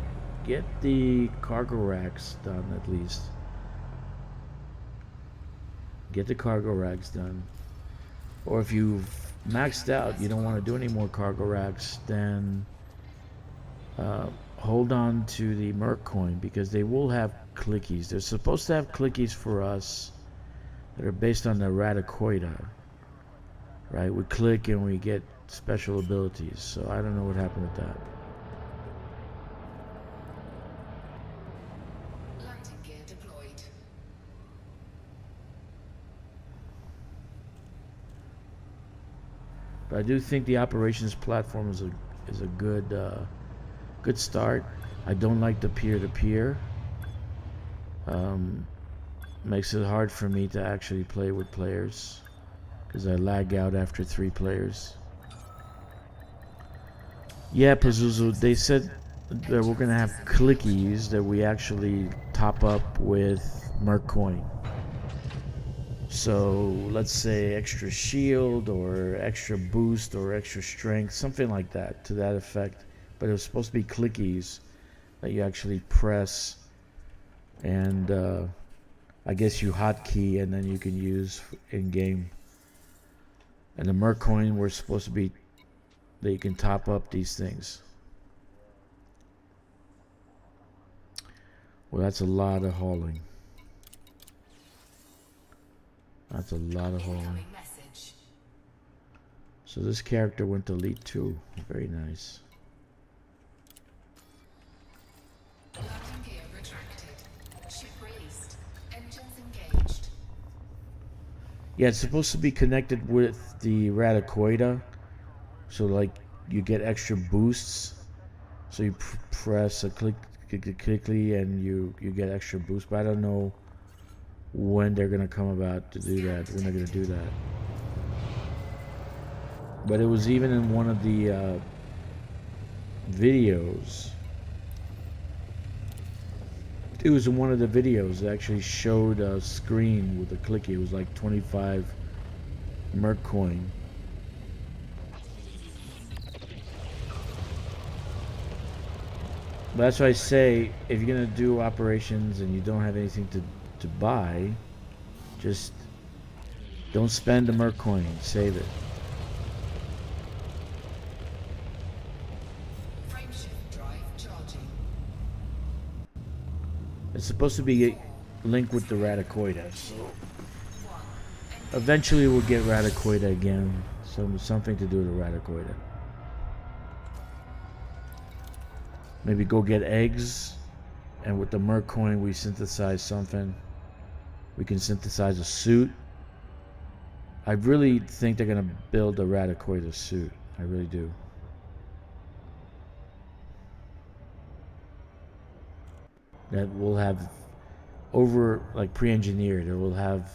the cargo racks done at least. Get the cargo racks done. Or if you've maxed out, you don't want to do any more cargo racks, then hold on to the Merc coin, because they will have clickies. They're supposed to have clickies for us that are based on the Radiators, right? We click and we get special abilities. So I don't know what happened with that. Landing gear deployed. But I do think the operations platform is a good start. I don't like the peer-to-peer. Makes it hard for me to actually play with players because I lag out after 3 players. Yeah, Pazuzu, they said that we're gonna have clickies that we actually top up with Merc coin. So let's say extra shield or extra boost or extra strength, something like that, to that effect. But it was supposed to be clickies that you actually press, and I guess you hotkey and then you can use in game. And the Merc coin were supposed to be that you can top up these things. Well, that's a lot of hauling. That's a lot of hauling. Incoming message. So this character went to Elite 2. Very nice. Landing gear retracted. Ship released. Engines engaged. Yeah, it's supposed to be connected with the Radicoida. So like you get extra boosts. So you press a clickly and you get extra boost. But I don't know when they're gonna come about to do that. When they're gonna do that. But it was even in one of the videos. It was in one of the videos that actually showed a screen with a clicky. It was like 25 Merc coin. But that's why I say, if you're gonna do operations and you don't have anything to buy, Just don't spend the Merc coin. Save it. Frameshift drive charging. It's supposed to be linked with the Radicoida, so 1. eventually we'll get Radicoida again. Something to do with the Radicoida. Maybe go get eggs, and with the Merc coin we synthesize something. We can synthesize a suit. I really think they're gonna build a Radicoida suit. I really do. That will have like pre-engineered. It will have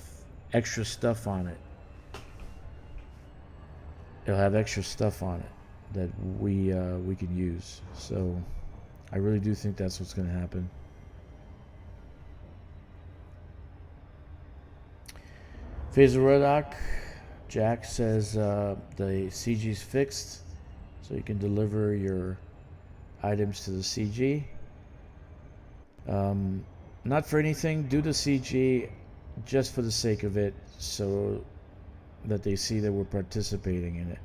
extra stuff on it. It'll have extra stuff on it that we can use. So I really do think that's what's gonna happen. Phaser Rodock, Jack says the CG's fixed, so you can deliver your items to the CG. Not for anything, do the CG just for the sake of it, so that they see that we're participating in it.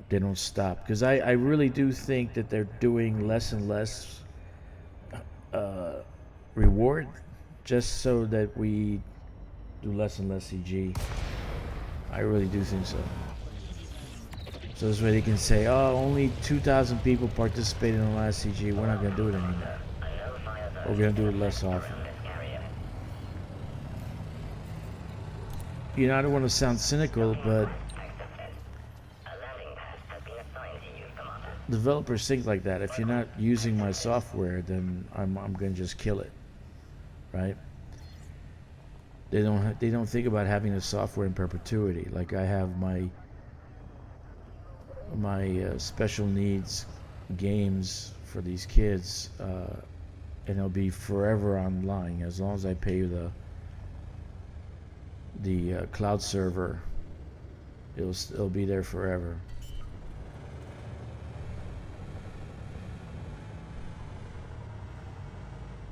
They don't stop, because I really do think that they're doing less and less reward, just so that we do less and less CG. I really do think so. So this way they can say, oh, only 2,000 people participated in the last CG. We're not going to do it anymore. We're going to do it less often. You know, I don't want to sound cynical, but developers think like that. If you're not using my software, then I'm going to just kill it, right? They don't think about having the software in perpetuity. Like I have my special needs games for these kids, and it'll be forever online as long as I pay you the cloud server. It'll be there forever.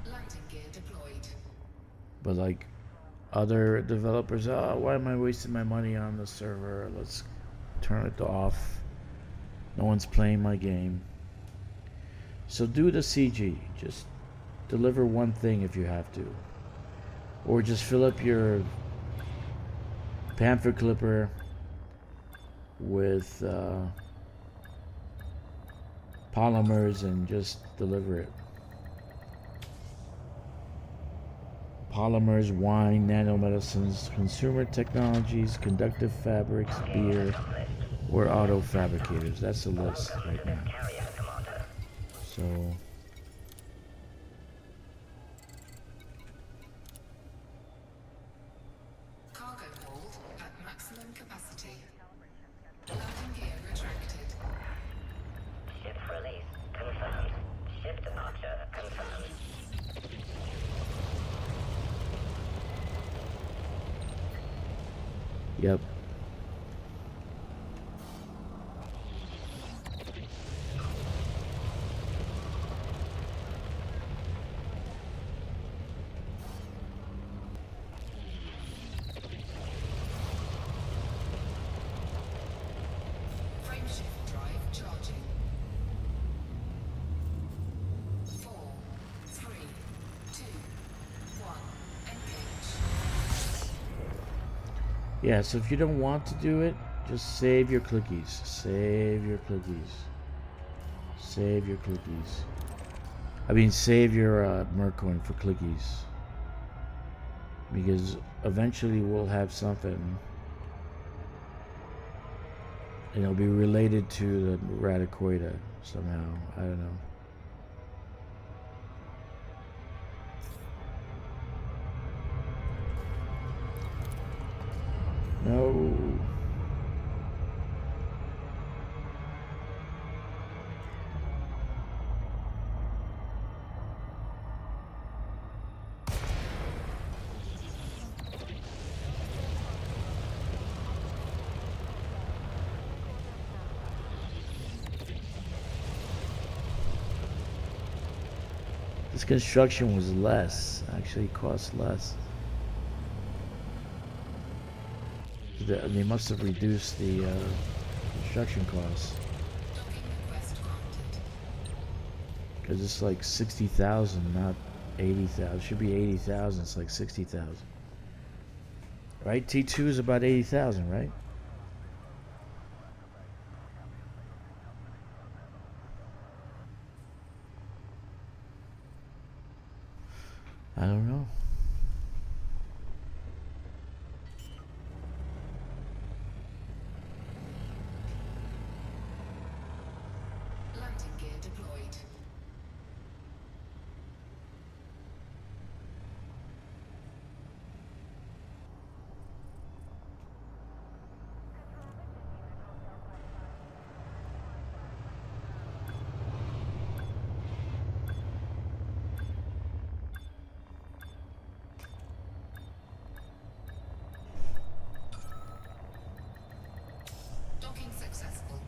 Landing gear deployed. But like other developers, oh, why am I wasting my money on the server? Let's turn it off. No one's playing my game. So do the CG. Just deliver one thing if you have to. Or just fill up your pamphlet clipper with polymers and just deliver it. Polymers, wine, nanomedicines, consumer technologies, conductive fabrics, beer, or auto fabricators. That's the list right now. So Cargo hold at maximum capacity. Landing gear retracted. Ship release confirmed. Ship departure confirmed. yep. Frameshift drive charging. 4, 3, 2, 1. Engage. Yeah, so if you don't want to do it, just save your cookies. Save your cookies. Save your cookies. I mean, save your Mercoin for clickies. Because eventually we'll have something. And it'll be related to the Radicoida somehow. I don't know. No. This construction was less, actually cost less. They must have reduced the construction costs. Docking request granted. Because it's like 60,000, not 80,000. It should be 80,000. It's like 60,000. Right? T2 is about 80,000, right? I don't know. Landing gear deployed. Docking successful.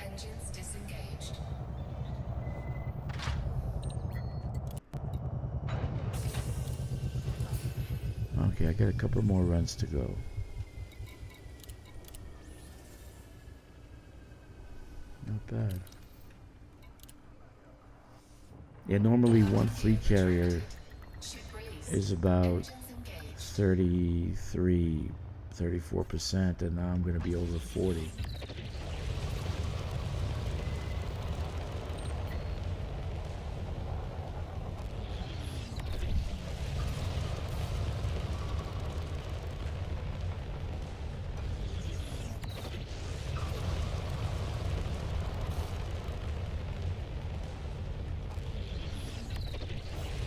Engines disengaged. Okay, I got a couple more runs to go. Not bad. Yeah, normally one fleet carrier Ship released. is about Engines engaged. 33, 34%, and now I'm going to be over 40.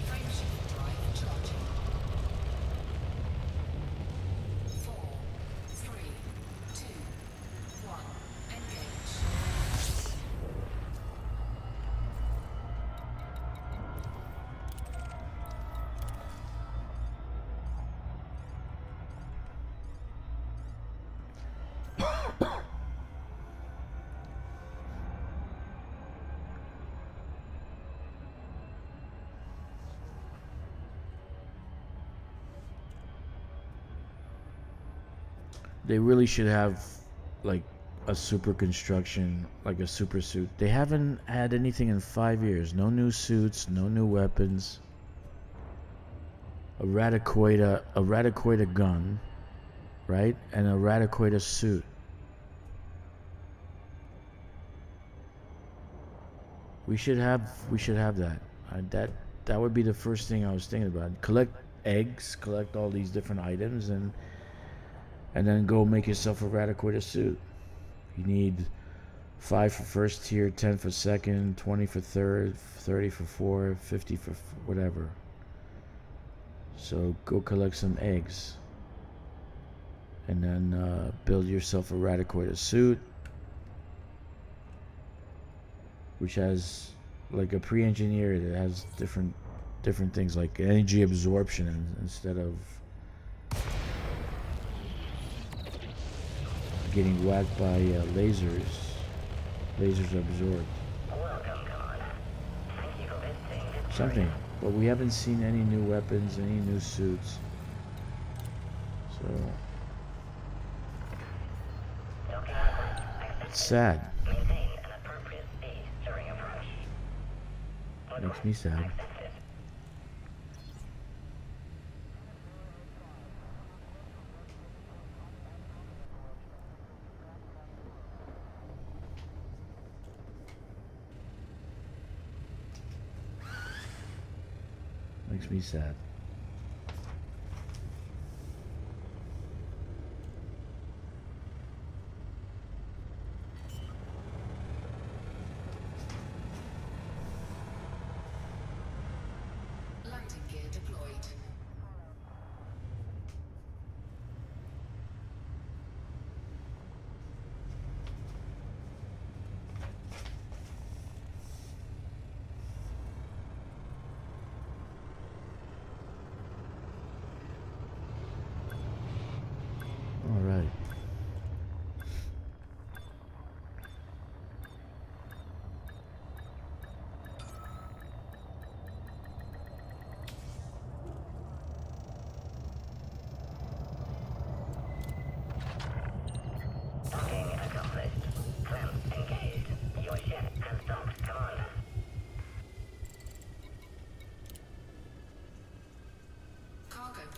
Frame shift drive charging. 4, 3, 2, 1. Engage. They really should have like a super construction, like a super suit. They haven't had anything in 5 years. No new suits, no new weapons. A Radicoida gun, right? And a Radicoida suit. We should have that. That would be the first thing I was thinking about. Collect eggs, collect all these different items, and then go make yourself a Radicoida suit. You need 5 for first tier, 10 for second, 20 for third, 30 for fourth, 50 for whatever. So go collect some eggs, and then build yourself a Radicoida suit, which has like a pre-engineered. It has different things like energy absorption instead of getting whacked by lasers. Lasers absorbed. Welcome, Commander. Thank you for visiting this Something. But we haven't seen any new weapons, any new suits. So docking request accepted. it's sad. Maintain an appropriate speed during approach. Makes me sad. Accepted. Makes me sad. Landing gear deployed.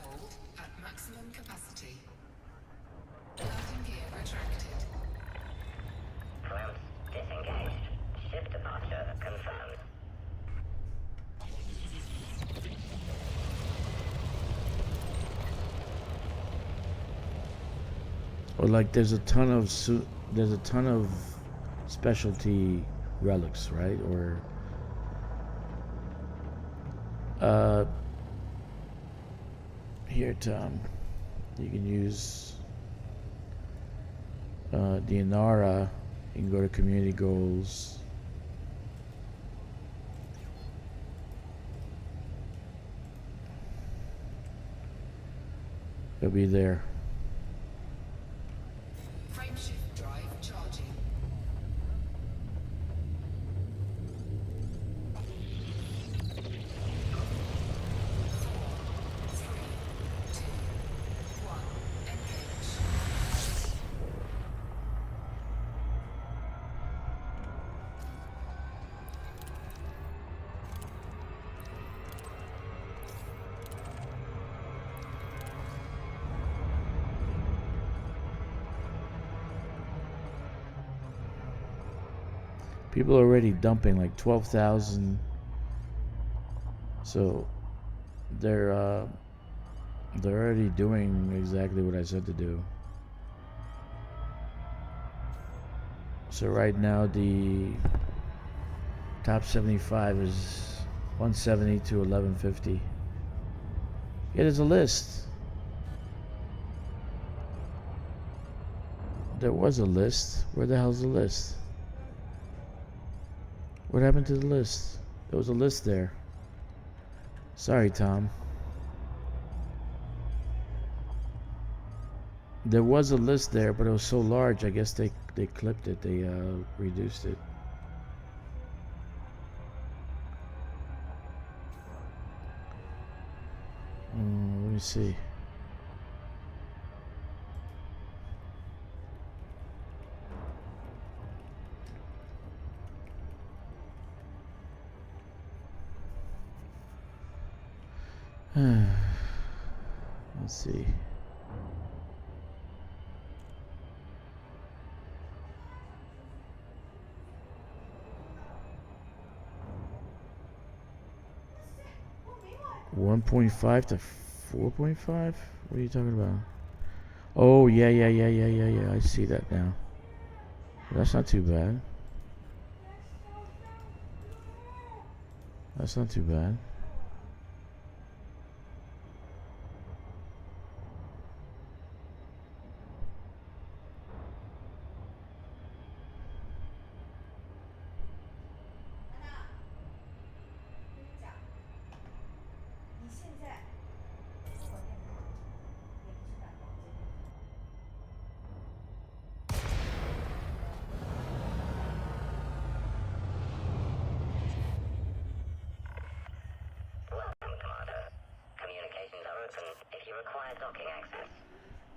hold at maximum capacity. Landing gear retracted. Clamps disengaged. Ship departure confirmed. Or like there's a ton of specialty relics, right? Or here, Tom, you can use the Inara. You can go to community goals. It'll be there. Frameshift drive charging. 4, 3, 2, 1. Engage. People are already dumping like 12,000. So they're already doing exactly what I said to do. So right now the top 75 is 170 to 1150. Yeah, there's a list. There was a list. Where the hell's the list? What happened to the list? There was a list there. Sorry, Tom. There was a list there, but it was so large, I guess they clipped it. They reduced it. Let me see. Let's see. $1.5 to $4.5? What are you talking about? Oh, yeah. I see that now. That's not too bad. That's not too bad.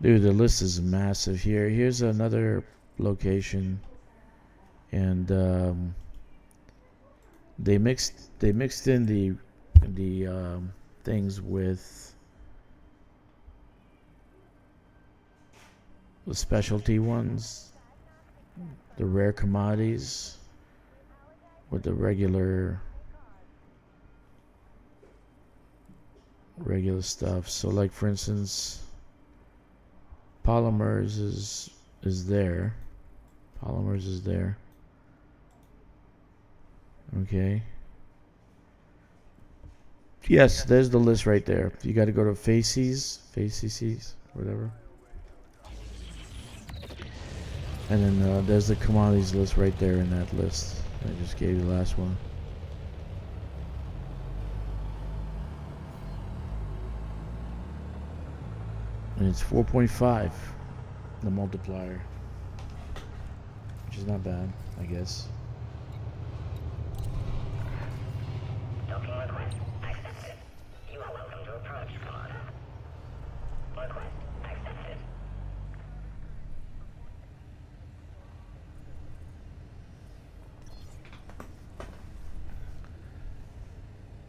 Dude, the list is massive here. Here's another location, and they mixed in the things with the specialty ones, the rare commodities, with the regular stuff. So, like for instance, polymers is there. Polymers is there. Okay. Yes, there's the list right there. You got to go to Faces, whatever. And then there's the commodities list right there in that list. I just gave you the last one. And it's 4.5, the multiplier, which is not bad, I guess. Docking request accepted. You are welcome to approach, Commander. Request accepted.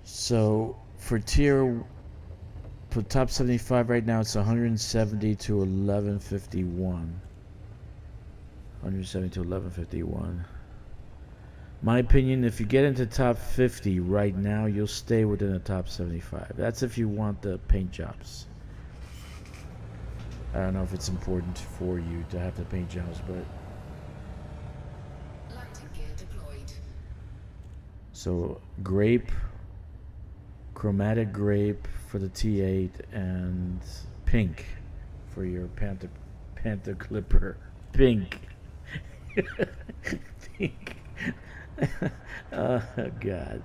So for tier put top 75 right now. It's 170 to 1151. 170 to 1151. My opinion, if you get into top 50 right now, you'll stay within the top 75. That's if you want the paint jobs. I don't know if it's important for you to have the paint jobs, but... Landing gear deployed. So, grape, chromatic grape for the T8, and pink for your Panther Clipper. Pink. Pink. Oh, God.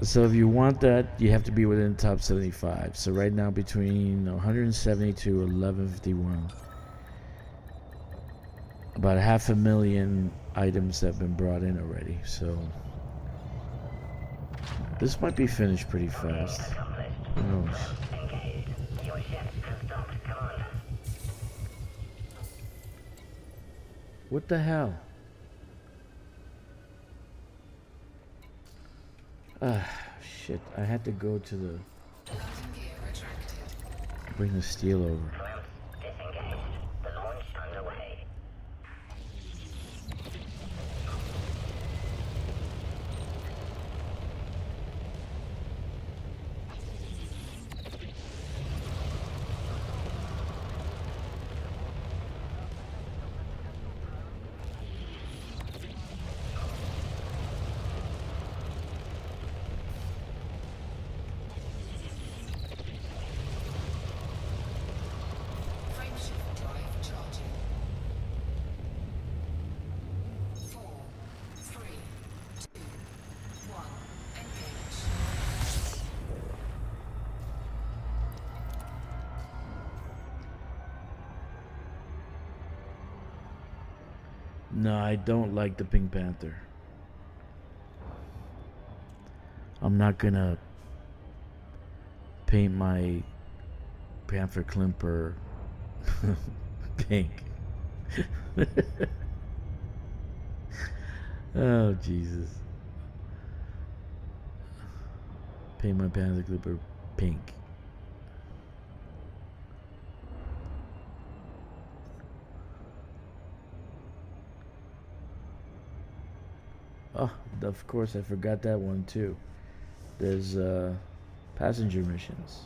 So if you want that, you have to be within the top 75. So right now between 170 to 1151. About 500,000 items have been brought in already. So this might be finished pretty fast. Who knows? Engaged. Your ship has docked, Commander. What the hell? Ah, shit. I had to go to the... Landing gear retracted. bring the steel over. Clamps disengaged. The launch underway. Frameshift drive charging. 4, 3, 2, 1. Engage. No, I don't like the Pink Panther. I'm not gonna paint my Panther Clipper pink. Oh, Jesus. Paint my Panther Clipper pink. Oh, of course, I forgot that one too. There's passenger missions.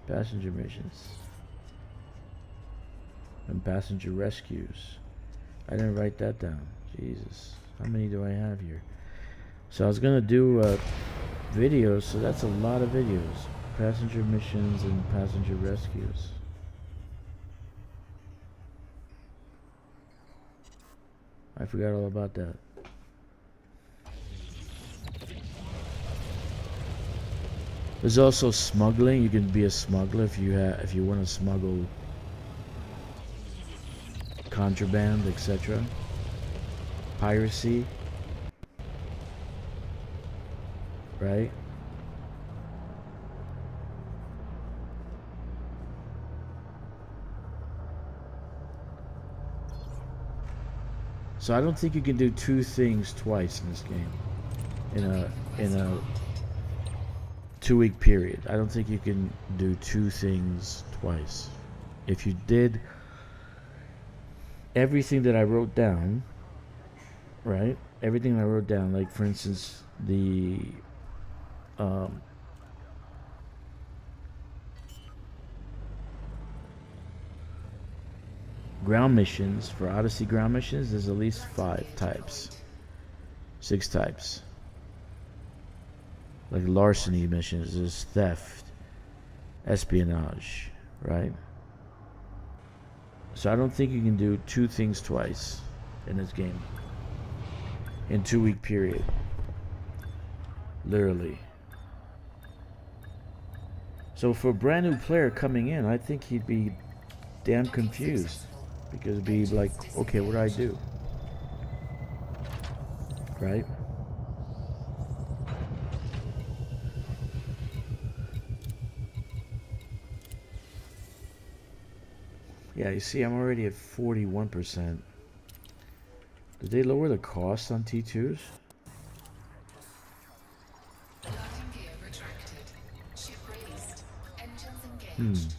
Passenger missions. And passenger rescues. I didn't write that down. Jesus. How many do I have here? So I was gonna do videos, so that's a lot of videos. Passenger missions and passenger rescues. I forgot all about that. There's also smuggling. You can be a smuggler if you want to smuggle contraband, etc. Piracy, right? So I don't think you can do two things twice in this game. In a 2-week period. I don't think you can do two things twice. If you did everything that I wrote down, right? Everything I wrote down, like for instance, the ground missions, for Odyssey ground missions, there's at least 6 types. Like larceny missions, there's theft, espionage, right? So I don't think you can do two things twice in this game. In 2-week period. Literally. So for a brand new player coming in, I think he'd be damn confused. Because it'd be like, okay, what do I do? Right? Yeah, you see, I'm already at 41%. Did they lower the cost on T2s? engaged.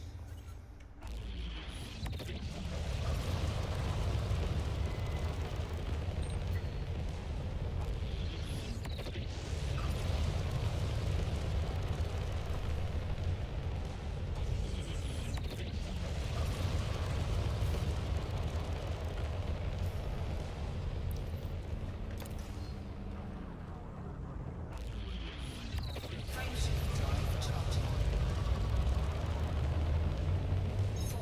Frameshift drive charging. 4,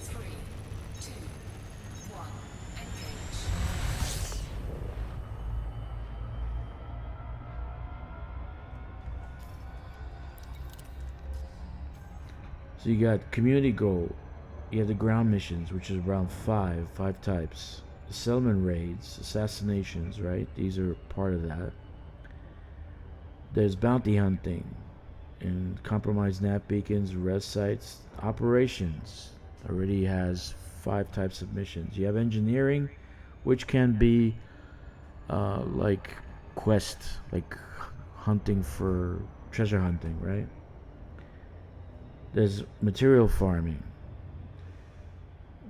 3, 2, 1. Engage. So you got community goal. You have the ground missions, which is around five types. The settlement raids, assassinations, right? These are part of that. There's bounty hunting and compromised nav beacons, rest sites, operations. Already has 5 types of missions. You have engineering, which can be like quest, like hunting for treasure hunting, right? There's material farming.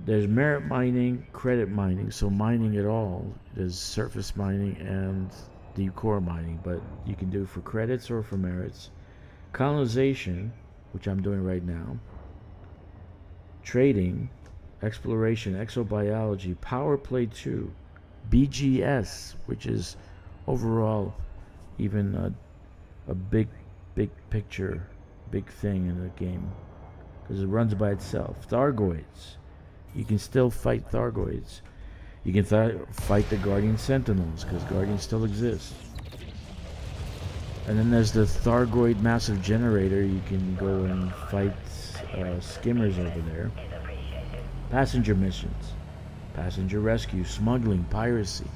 There's merit mining, credit mining, so mining at all. There's surface mining and deep core mining, but you can do for credits or for merits. Colonization, which I'm doing right now. Trading, exploration, exobiology, power play 2, BGS, which is overall even a big picture, big thing in the game because it runs by itself. Thargoids, you can still fight Thargoids. You can fight the Guardian Sentinels because Guardians still exist. And then there's the Thargoid massive generator. You can go and fight skimmers over there. Passenger missions, passenger rescue, smuggling, piracy.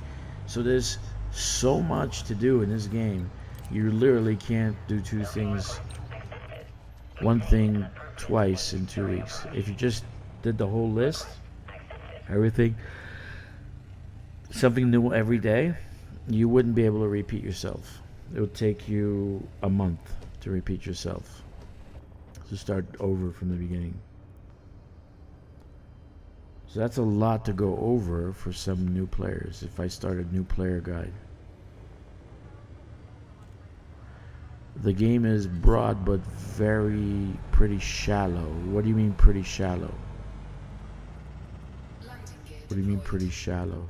So there's so much to do in this game. You literally can't do one thing twice in 2 weeks. If you just did the whole list, everything, something new every day, you wouldn't be able to repeat yourself. It would take you a month to repeat yourself. So start over from the beginning. So that's a lot to go over for some new players if I start a new player guide. The game is broad but pretty shallow. What do you mean pretty shallow? What do you mean pretty shallow?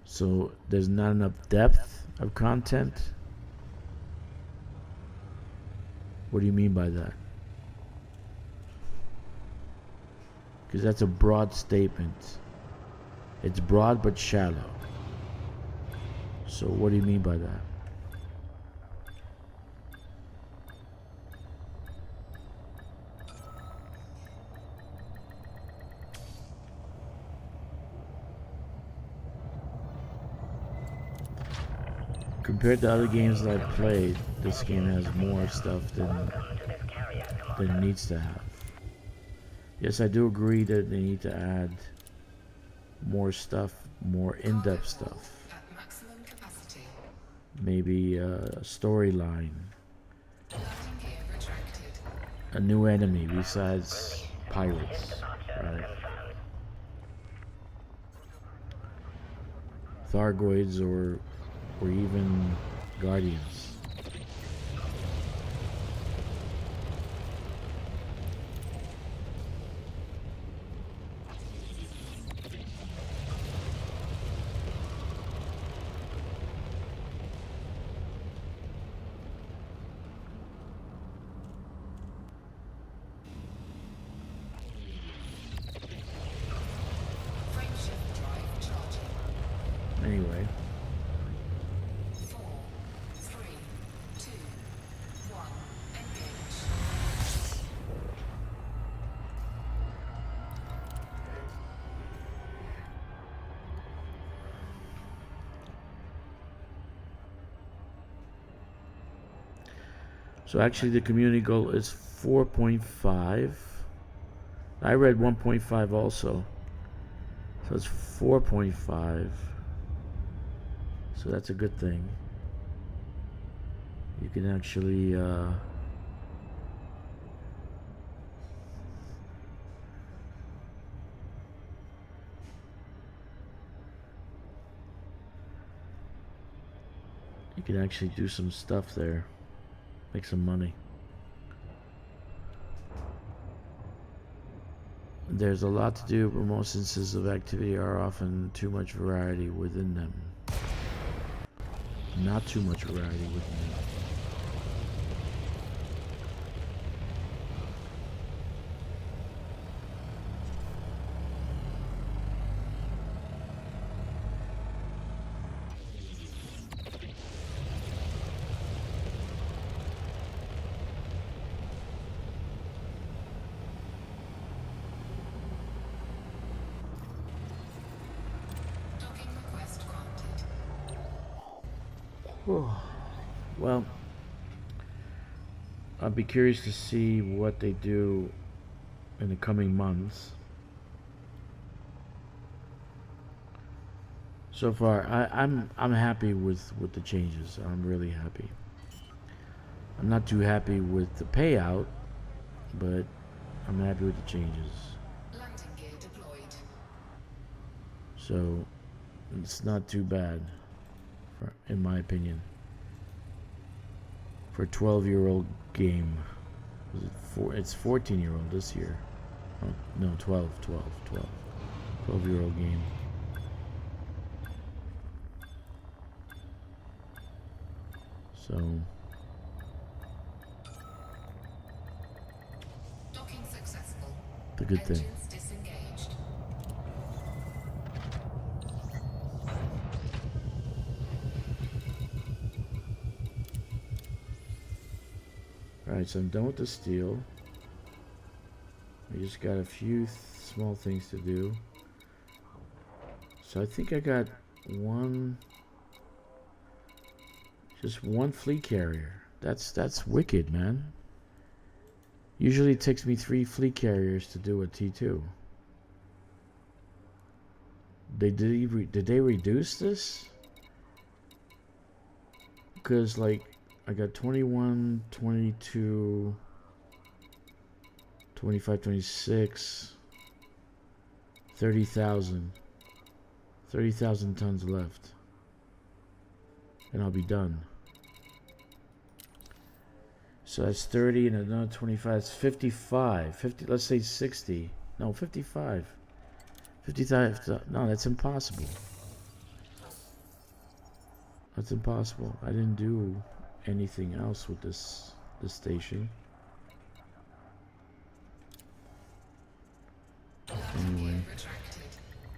So there's not enough depth of content? What do you mean by that? Because that's a broad statement. It's broad but shallow. So what do you mean by that? Compared to other games that I've played, this game has more stuff than it needs to have. Yes, I do agree that they need to add more stuff, more in-depth stuff. At maximum capacity. Maybe a storyline, Landing gear retracted. a new enemy besides pirates, right? Thargoids or even Guardians. Frameshift drive charging. Anyway, 4, 3, 2, 1. Engage. so actually the community goal is 4.5. I read 1.5 also. So it's 4.5. So that's a good thing. You can actually You can actually do some stuff there, make some money. There's a lot to do, but most instances of activity are often too much variety within them. Not too much variety within them. Docking request granted. Well, I'll be curious to see what they do in the coming months. So far, I'm happy with the changes. I'm really happy. I'm not too happy with the payout, but I'm happy with the changes. Landing gear deployed. So it's not too bad, in my opinion. For a 12-year-old game. Was it it's 14-year-old this year. Oh, no, 12. 12-year-old game. So Docking successful. the good thing. Engines disengaged. Alright, so I'm done with the steel. I just got a few small things to do. So I think I got just one fleet carrier. That's wicked, man. Usually it takes me 3 fleet carriers to do a T2. Did they reduce this? Because like I got 21, 22, 25, 26, 30,000. 30,000 tons left. And I'll be done. So that's 30 and another 25. It's 55. 50, let's say 60. No, 55. 55. No, that's impossible. That's impossible. I didn't do anything else with this station. Landing Anyway. gear retracted.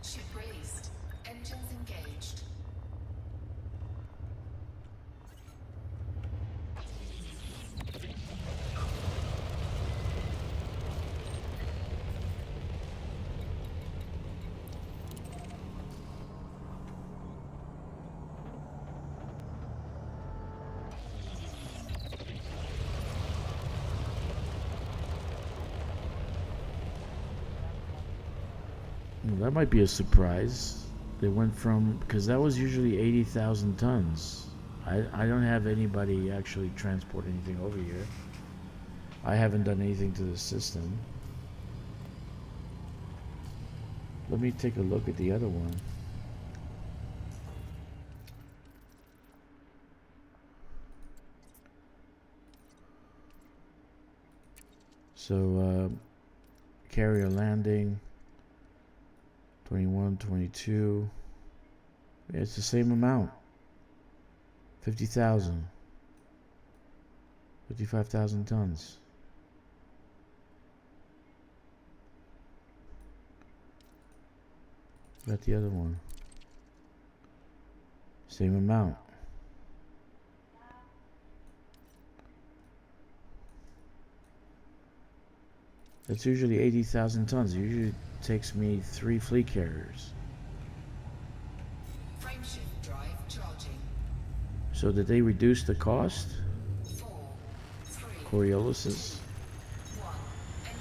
Ship raised. Engines engaged. Well, that might be a surprise. They went from, because that was usually 80,000 tons. I don't have anybody actually transport anything over here. I haven't done anything to the system. Let me take a look at the other one. So, carrier landing, 21, 22. Yeah, it's the same amount. 50,000. 55,000 tons. Got the other one. Same amount. It's usually 80,000 tons. It usually takes me 3 fleet carriers. Frameshift drive charging. So did they reduce the cost? 4, 3, Coriolis's? 1. Engage.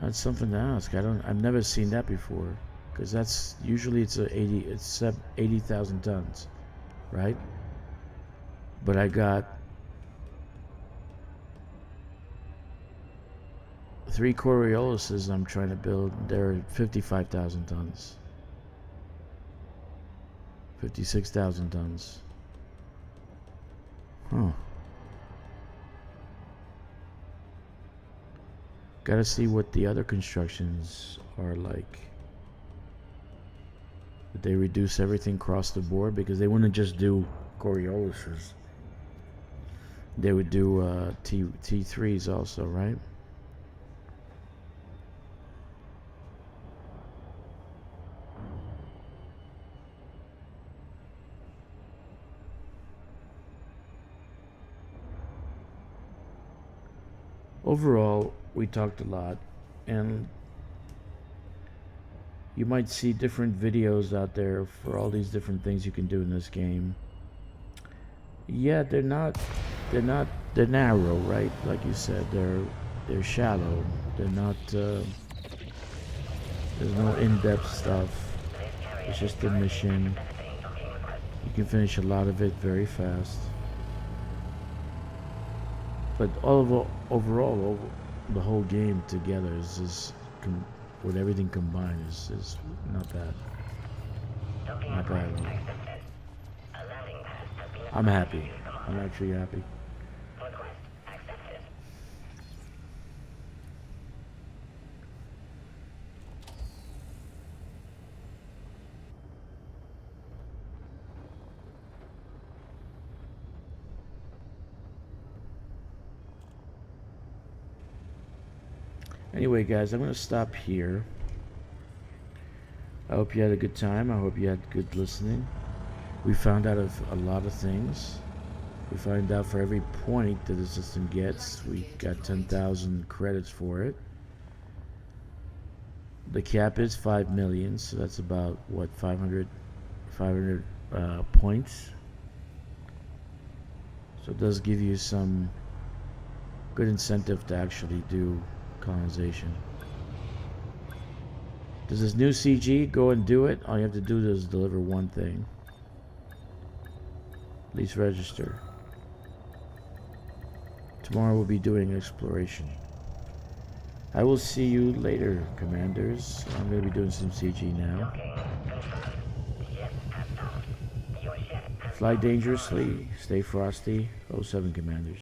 That's something to ask. I've never seen that before. Because that's usually it's 80,000 tons, right? But I got 3 Corioluses I'm trying to build, they're 55,000 tons. 56,000 tons. Huh. Gotta see what the other constructions are like. Did they reduce everything across the board? Because they wouldn't just do Corioluses. They would do T3s also, right? Overall, we talked a lot, and you might see different videos out there for all these different things you can do in this game. Yeah, they're narrow, right? Like you said, they're shallow. They're not there's no in-depth stuff. It's just a mission. You can finish a lot of it very fast. But overall, the whole game together is just with everything combined is not bad. Not bad at all. I'm happy. I'm actually happy. Anyway, guys, I'm going to stop here. I hope you had a good time. I hope you had good listening. We found out of a lot of things. We find out for every point that the system gets, we got 10,000 credits for it. The cap is 5 million, so that's about, what, 500 points. So it does give you some good incentive to actually do colonization. Does this new CG go and do it? All you have to do is deliver one thing. Please register. Tomorrow we'll be doing exploration. I will see you later, commanders. I'm going to be doing some CG now. Fly dangerously, stay frosty. 07 commanders.